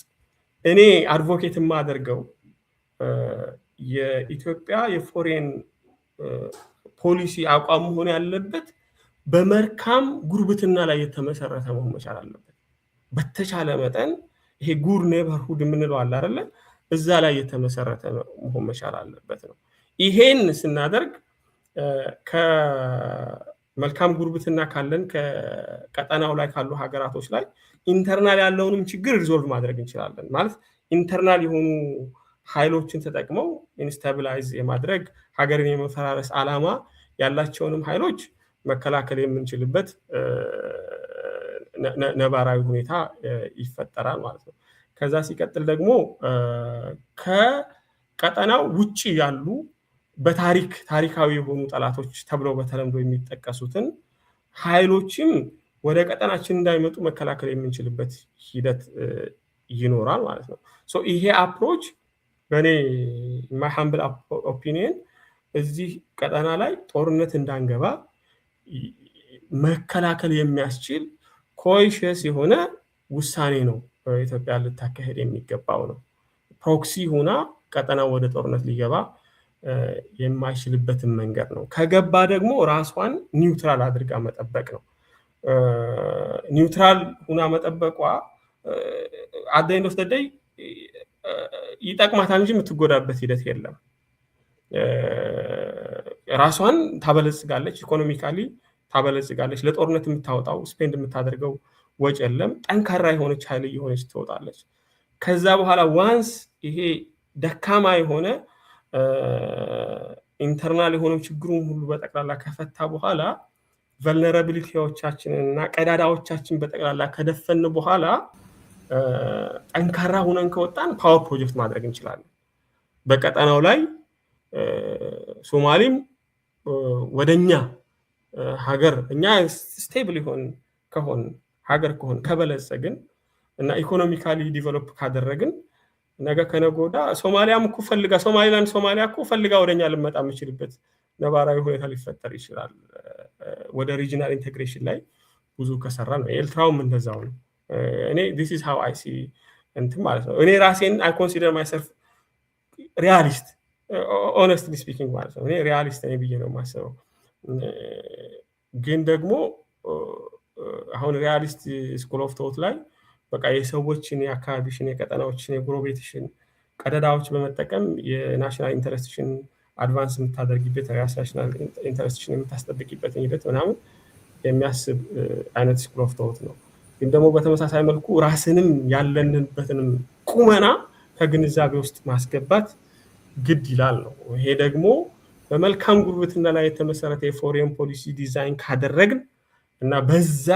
እኔ አድቮኬት የማደርገው የኢትዮጵያ የፎሬን ፖሊሲ አቋም መሆን ያለበት በመልካም ጉርብትና ላይ የተመሰረተ መሆን መቻል አለበት። በተቻለ መጠን ይሄ ጉድ ኔበርሁድ የምንለው አለ አይደለ? እዛ ላይ የተመሰረተ መሆን መቻል አለበት ነው። ይሄን ስናደርግ ከመልካም ጉርብትና ካለን ከቀጠናው ላይ ካሉ ሀገራቶች ላይ ኢንተርናል ያለውንም ችግር ሪዞልቭ ማድረግ እንችላለን። ማለት ኢንተርናል የሆኑ ኃይሎችን ተጠቅመው ኢንስታቢላይዝ የማድረግ ሀገርን የመፈራረስ ዓላማ ያላቸውንም ኃይሎች መከላከል የምንችልበት ነባራዊ ሁኔታ ይፈጠራል ማለት ነው። ከዛ ሲቀጥል ደግሞ ከቀጠናው ውጪ ያሉ ታሪካዊ የሆኑ ጠላቶች ተብለው በተለምዶ የሚጠቀሱትን ኃይሎችም ወደ ቀጠናችን እንዳይመጡ መከላከል የምንችልበት ሂደት ይኖራል ማለት ነው። ይሄ አፕሮች በእኔ ማይ ሃምብል ኦፒኒየን እዚህ ቀጠና ላይ ጦርነት እንዳንገባ መከላከል የሚያስችል ኮንሽስ የሆነ ውሳኔ ነው ኢትዮጵያ ልታካሄድ የሚገባው ነው። ፕሮክሲ ሆና ቀጠናው ወደ ጦርነት ሊገባ የማይችልበትን መንገድ ነው። ከገባ ደግሞ ራሷን ኒውትራል አድርጋ መጠበቅ ነው። ኒውትራል ሆና መጠበቋ አት ዘ ኤንድ ኦፍ ዘ ዴይ ይጠቅማታል እንጂ የምትጎዳበት ሂደት የለም። ራሷን ታበለጽጋለች፣ ኢኮኖሚካሊ ታበለጽጋለች። ለጦርነት የምታወጣው ስፔንድ የምታደርገው ወጪ የለም። ጠንካራ የሆነች ኃይል እየሆነች ትወጣለች። ከዛ በኋላ ዋንስ ይሄ ደካማ የሆነ ኢንተርናል የሆነው ችግሩን ሁሉ በጠቅላላ ከፈታ በኋላ ቨልነራቢሊቲዎቻችንን እና ቀዳዳዎቻችን በጠቅላላ ከደፈን በኋላ ጠንካራ ሆነን ከወጣን ፓወር ፕሮጀክት ማድረግ እንችላለን። በቀጠናው ላይ ሶማሊም ወደኛ ሀገር እኛ ስቴብል ከሆን ሀገር ከበለጸግን እና ኢኮኖሚካሊ ዲቨሎፕ ካደረግን ነገ ከነጎዳ ሶማሊያም እኮ ሶማሊላንድ ሶማሊያ እኮ ፈልጋ ወደኛ ልመጣ የምችልበት ነባራዊ ሁኔታ ሊፈጠር ይችላል። ወደ ሪጂናል ኢንቴግሬሽን ላይ ብዙ ከሰራ ነው። ኤርትራውም እንደዛው ነው። እኔ this is how I see እንትን ማለት ነው። እኔ ራሴን I consider myself realist honestly speaking ማለት ነው። እኔ ሪያሊስት ነኝ ብዬ ነው የማስበው። ግን ደግሞ አሁን ሪያሊስት ስኩል ኦፍ ቶት ላይ በቃ የሰዎችን የአካባቢሽን የቀጠናዎችን የጎረቤትሽን ቀዳዳዎች በመጠቀም የናሽናል ኢንተረስትሽን አድቫንስ የምታደርጊበት ናሽናል ኢንተረስትሽን የምታስጠብቂበትን ሂደት ምናምን የሚያስብ አይነት ስኩል ኦፍ ቶት ነው። ግን ደግሞ በተመሳሳይ መልኩ ራስንም ያለንበትንም ቁመና ከግንዛቤ ውስጥ ማስገባት ግድ ይላል ነው። ይሄ ደግሞ በመልካም ጉርብትና ላይ የተመሰረተ የፎሬን ፖሊሲ ዲዛይን ካደረግን እና በዛ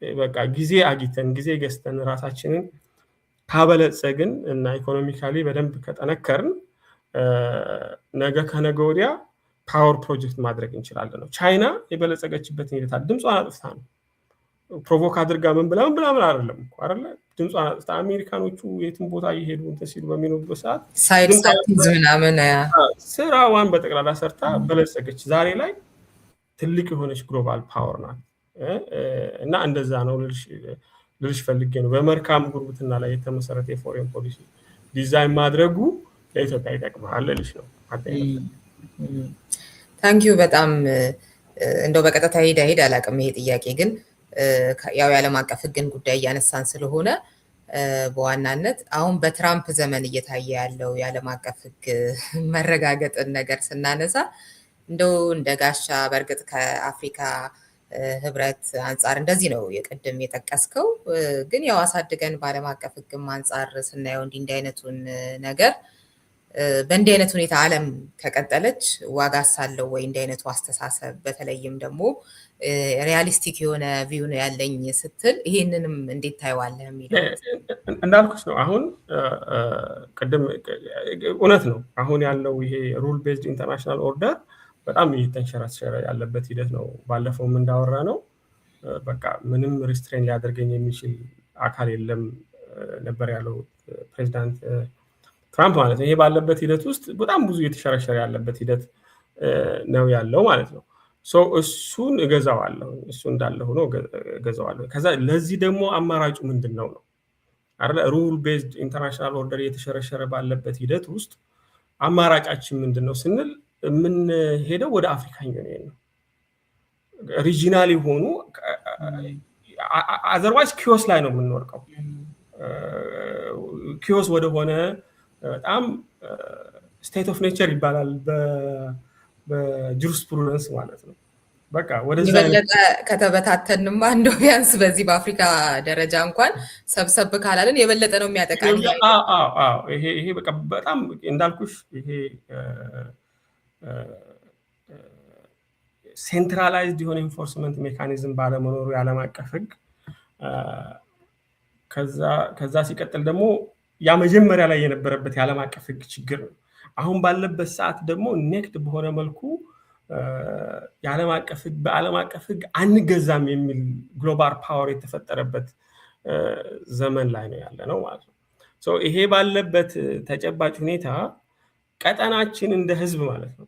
በቃ ጊዜ አግኝተን ጊዜ ገዝተን ራሳችንን ካበለጸግን እና ኢኮኖሚካሊ በደንብ ከጠነከርን ነገ ከነገ ወዲያ ፓወር ፕሮጀክት ማድረግ እንችላለን ነው። ቻይና የበለጸገችበት ሁኔታ ድምጿን አጥፍታ ነው። ፕሮቮክ አድርጋ ምን ብላ አይደለም እኮ አይደለ? ድምጿን አጥፍታ አሜሪካኖቹ የትም ቦታ እየሄዱ እንትን ሲሉ በሚኖሩበት ሰዓት ሳይድ ስታቲዝ ምናምን ስራዋን በጠቅላላ ሰርታ በለጸገች። ዛሬ ላይ ትልቅ የሆነች ግሎባል ፓወር ናት እና እንደዛ ነው ልልሽ ፈልጌ ነው። በመልካም ጉርብትና ላይ የተመሰረተ የፎሬን ፖሊሲ ዲዛይን ማድረጉ ለኢትዮጵያ ይጠቅማል ልልሽ ነው። ታንኪዩ በጣም እንደው በቀጥታ ሄድ አላውቅም። ይሄ ጥያቄ ግን ያው የዓለም አቀፍ ሕግን ጉዳይ እያነሳን ስለሆነ በዋናነት አሁን በትራምፕ ዘመን እየታየ ያለው የዓለም አቀፍ ሕግ መረጋገጥን ነገር ስናነሳ እንደው እንደ ጋሻ በእርግጥ ከአፍሪካ ህብረት አንጻር እንደዚህ ነው የቀደም የጠቀስከው፣ ግን ያው አሳድገን በዓለም አቀፍ ሕግም አንጻር ስናየው እንዲህ አይነቱን ነገር በእንዲህ አይነት ሁኔታ ዓለም ከቀጠለች ዋጋ ሳለው ወይ እንዲህ አይነቱ አስተሳሰብ በተለይም ደግሞ ሪያሊስቲክ የሆነ ቪው ነው ያለኝ ስትል ይሄንንም እንዴት ታየዋለህ የሚለው እንዳልኩሽ ነው። አሁን ቅድም እውነት ነው። አሁን ያለው ይሄ ሩል ቤዝድ ኢንተርናሽናል ኦርደር በጣም እየተንሸራሸረ ያለበት ሂደት ነው። ባለፈውም እንዳወራ ነው በቃ ምንም ሪስትሬን ሊያደርገኝ የሚችል አካል የለም ነበር ያለው ፕሬዚዳንት ትራምፕ ማለት ነው። ይሄ ባለበት ሂደት ውስጥ በጣም ብዙ እየተሸረሸረ ያለበት ሂደት ነው ያለው ማለት ነው። እሱን እገዛዋለሁ፣ እሱ እንዳለ ሆኖ እገዛዋለሁ። ከዛ ለዚህ ደግሞ አማራጩ ምንድን ነው አይደለ? ሩል ቤዝድ ኢንተርናሽናል ኦርደር እየተሸረሸረ ባለበት ሂደት ውስጥ አማራጫችን ምንድን ነው ስንል የምንሄደው ወደ አፍሪካ ዩኒየን ነው። ሪጂናል የሆኑ አዘርዋይዝ ኪዮስ ላይ ነው የምንወርቀው። ኪዮስ ወደሆነ በጣም ስቴት ኦፍ ኔቸር ይባላል በጁሪስፕሩደንስ ማለት ነው። በቃ ወደዛ የበለጠ ከተበታተንማ እንደው ቢያንስ በዚህ በአፍሪካ ደረጃ እንኳን ሰብሰብ ካላለን የበለጠ ነው የሚያጠቃኝ። ይሄ በቃ በጣም እንዳልኩሽ ይሄ ሴንትራላይዝድ የሆነ ኢንፎርስመንት ሜካኒዝም ባለመኖሩ የዓለም አቀፍ ሕግ ከዛ ሲቀጥል ደግሞ ያ መጀመሪያ ላይ የነበረበት የዓለም አቀፍ ሕግ ችግር ነው። አሁን ባለበት ሰዓት ደግሞ ኔክድ በሆነ መልኩ በዓለም አቀፍ ሕግ አንገዛም የሚል ግሎባል ፓወር የተፈጠረበት ዘመን ላይ ነው ያለ ነው ማለት ነው። ይሄ ባለበት ተጨባጭ ሁኔታ ቀጠናችን እንደ ህዝብ ማለት ነው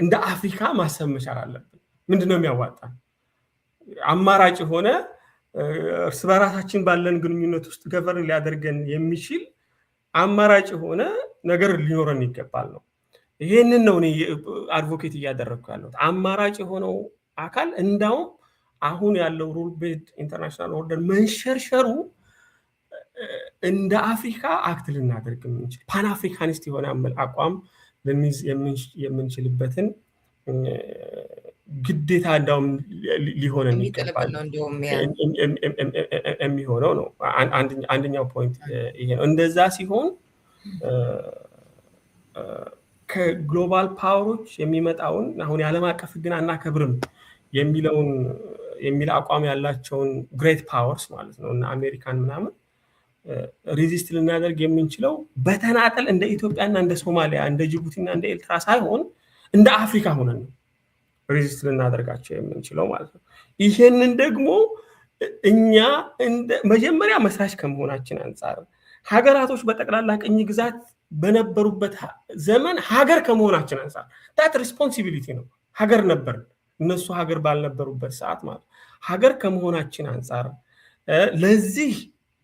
እንደ አፍሪካ ማሰብ መቻል አለብን። ምንድነው የሚያዋጣን? አማራጭ የሆነ እርስ በራሳችን ባለን ግንኙነት ውስጥ ገቨርን ሊያደርገን የሚችል አማራጭ የሆነ ነገር ሊኖረን ይገባል ነው። ይሄንን ነው እኔ አድቮኬት እያደረግኩ ያለሁት። አማራጭ የሆነው አካል እንዳውም አሁን ያለው ሩል ቤዝድ ኢንተርናሽናል ኦርደር መንሸርሸሩ እንደ አፍሪካ አክት ልናደርግ የምንችል ፓን አፍሪካኒስት የሆነ አቋም ልንይዝ የምንችልበትን ግዴታ እንዳውም ሊሆነን ይገባል የሚሆነው ነው። አንደኛው ፖይንት ይሄ ነው። እንደዛ ሲሆን ከግሎባል ፓወሮች የሚመጣውን አሁን የዓለም አቀፍ ሕግን አናከብርም የሚል አቋም ያላቸውን ግሬት ፓወርስ ማለት ነው እና አሜሪካን ምናምን ሬዚስት ልናደርግ የምንችለው በተናጠል እንደ ኢትዮጵያና እንደ ሶማሊያ እንደ ጅቡቲና እንደ ኤርትራ ሳይሆን እንደ አፍሪካ ሆነን ነው ሬዚስት ልናደርጋቸው የምንችለው ማለት ነው። ይሄንን ደግሞ እኛ መጀመሪያ መስራች ከመሆናችን አንጻር ሀገራቶች በጠቅላላ ቅኝ ግዛት በነበሩበት ዘመን ሀገር ከመሆናችን አንጻር ዳት ሪስፖንሲቢሊቲ ነው። ሀገር ነበር፣ እነሱ ሀገር ባልነበሩበት ሰዓት ማለት ሀገር ከመሆናችን አንጻር ለዚህ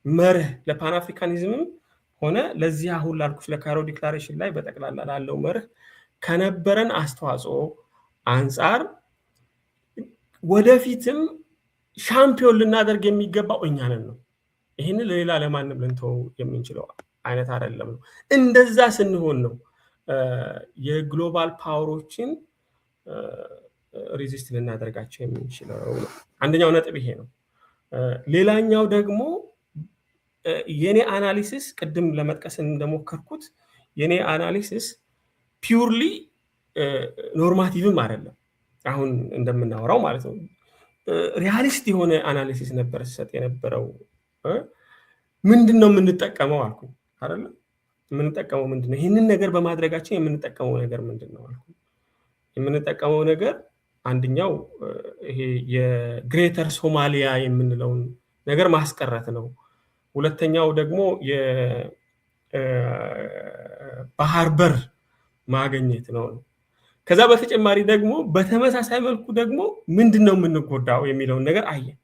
መርህ ለፓን አፍሪካኒዝምም ሆነ ለዚህ አሁን ላልኩሽ ለካይሮ ዲክላሬሽን ላይ በጠቅላላ ላለው መርህ ከነበረን አስተዋጽኦ አንጻር ወደፊትም ሻምፒዮን ልናደርግ የሚገባው እኛ ነን ነው። ይህንን ለሌላ ለማንም ልንተው የምንችለው አይነት አይደለም ነው። እንደዛ ስንሆን ነው የግሎባል ፓወሮችን ሬዚስት ልናደርጋቸው የምንችለው ነው። አንደኛው ነጥብ ይሄ ነው። ሌላኛው ደግሞ የኔ አናሊሲስ ቅድም ለመጥቀስ እንደሞከርኩት የኔ አናሊሲስ ፒውርሊ ኖርማቲቭም አይደለም። አሁን እንደምናወራው ማለት ነው ሪያሊስት የሆነ አናሊሲስ ነበር ሲሰጥ የነበረው። ምንድነው የምንጠቀመው አልኩ አይደል? የምንጠቀመው ምንድነው? ይህንን ነገር በማድረጋችን የምንጠቀመው ነገር ምንድነው አልኩ። የምንጠቀመው ነገር አንደኛው ይሄ የግሬተር ሶማሊያ የምንለውን ነገር ማስቀረት ነው። ሁለተኛው ደግሞ የባህር በር ማግኘት ነው። ከዛ በተጨማሪ ደግሞ በተመሳሳይ መልኩ ደግሞ ምንድነው የምንጎዳው የሚለውን ነገር አየን።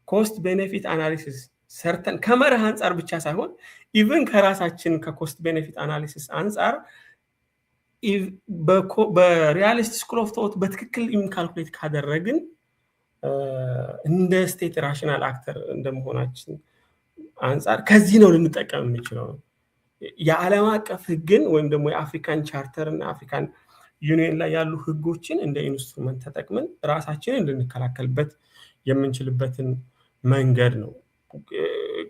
ኮስት ቤኔፊት አናሊሲስ ሰርተን ከመርህ አንጻር ብቻ ሳይሆን ኢቭን ከራሳችን ከኮስት ቤኔፊት አናሊሲስ አንጻር በሪያሊስት ስኩል ኦፍ ቶት በትክክል ኢንካልኩሌት ካደረግን እንደ ስቴት ራሽናል አክተር እንደመሆናችን አንጻር ከዚህ ነው ልንጠቀም የሚችለው። የዓለም አቀፍ ህግን ወይም ደግሞ የአፍሪካን ቻርተር እና አፍሪካን ዩኒየን ላይ ያሉ ህጎችን እንደ ኢንስትሩመንት ተጠቅመን ራሳችንን እንድንከላከልበት የምንችልበትን መንገድ ነው።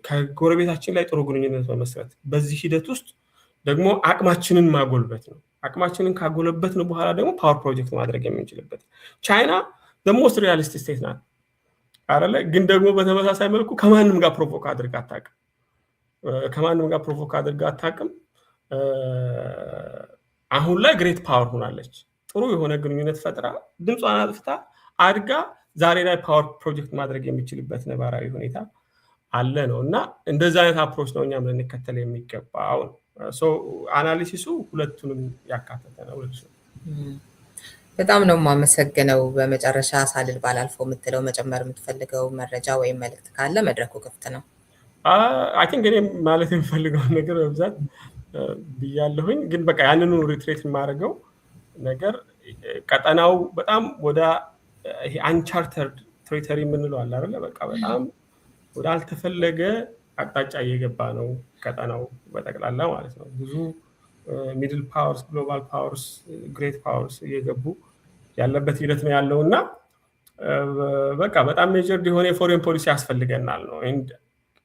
ከጎረቤታችን ላይ ጥሩ ግንኙነት በመስረት በዚህ ሂደት ውስጥ ደግሞ አቅማችንን ማጎልበት ነው። አቅማችንን ካጎለበትን በኋላ ደግሞ ፓወር ፕሮጀክት ማድረግ የምንችልበት። ቻይና ሞስት ሪያሊስት ስቴት ናት አይደለ? ግን ደግሞ በተመሳሳይ መልኩ ከማንም ጋር ፕሮቮክ አድርጋ አታውቅም። አሁን ላይ ግሬት ፓወር ሆናለች። ጥሩ የሆነ ግንኙነት ፈጥራ ድምጿን አጥፍታ አድጋ ዛሬ ላይ ፓወር ፕሮጀክት ማድረግ የሚችልበት ነባራዊ ሁኔታ አለ ነው። እና እንደዛ አይነት አፕሮች ነው እኛም ልንከተል የሚገባው። አናሊሲሱ ሁለቱንም ያካተተ ነው። በጣም ነው የማመሰግነው። በመጨረሻ ሳልል ባላልፈው የምትለው መጨመር የምትፈልገው መረጃ ወይም መልእክት ካለ መድረኩ ክፍት ነው። አይ ቲንክ እኔ ማለት የምፈልገው ነገር በብዛት ብያለሁኝ። ግን በቃ ያንኑ ሪትሬት የማደርገው ነገር ቀጠናው በጣም ወደ ይሄ አንቻርተርድ ቴሪቶሪ የምንለው አለ አይደለ? በቃ በጣም ወደ አልተፈለገ አቅጣጫ እየገባ ነው ቀጠናው በጠቅላላ ማለት ነው። ብዙ ሚድል ፓወርስ፣ ግሎባል ፓወርስ፣ ግሬት ፓወርስ እየገቡ ያለበት ሂደት ነው ያለው እና በቃ በጣም ሜጀር የሆነ የፎሬን ፖሊሲ ያስፈልገናል ነው።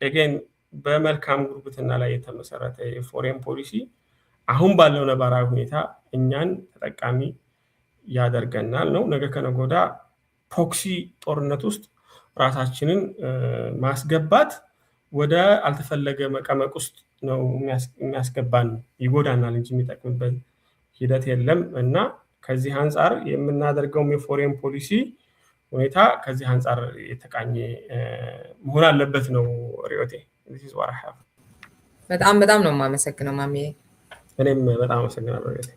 ኤጌን በመልካም ጉርብትና ላይ የተመሰረተ የፎሬን ፖሊሲ አሁን ባለው ነባራዊ ሁኔታ እኛን ተጠቃሚ ያደርገናል ነው። ነገ ከነገ ወዲያ ፕሮክሲ ጦርነት ውስጥ ራሳችንን ማስገባት ወደ አልተፈለገ መቀመቅ ውስጥ ነው የሚያስገባን፣ ይጎዳናል እንጂ የሚጠቅምበት ሂደት የለም እና ከዚህ አንጻር የምናደርገውም የፎሬን ፖሊሲ ሁኔታ ከዚህ አንጻር የተቃኘ መሆን አለበት ነው። ሪዮቴ በጣም ነው የማመሰግነው ማሜ። እኔም በጣም አመሰግናለሁ ሪዮቴ።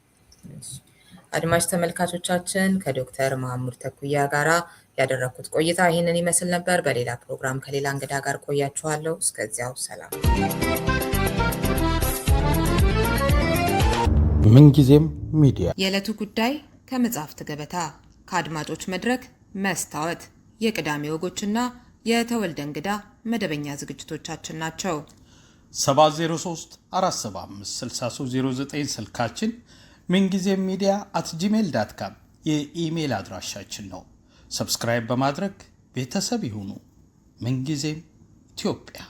አድማጭ ተመልካቾቻችን ከዶክተር መሐሙድ ተኩያ ጋራ ያደረኩት ቆይታ ይህንን ይመስል ነበር። በሌላ ፕሮግራም ከሌላ እንግዳ ጋር ቆያችኋለሁ። እስከዚያው ሰላም። ምንጊዜም ሚዲያ የዕለቱ ጉዳይ ከመጽሐፍት ገበታ፣ ከአድማጮች መድረክ መስታወት፣ የቅዳሜ ወጎችና የተወልደ እንግዳ መደበኛ ዝግጅቶቻችን ናቸው። 703-475-6309 ስልካችን፣ ምንጊዜም ሚዲያ @gmail.com የኢሜል አድራሻችን ነው። ሰብስክራይብ በማድረግ ቤተሰብ ይሁኑ። ምንጊዜም ኢትዮጵያ።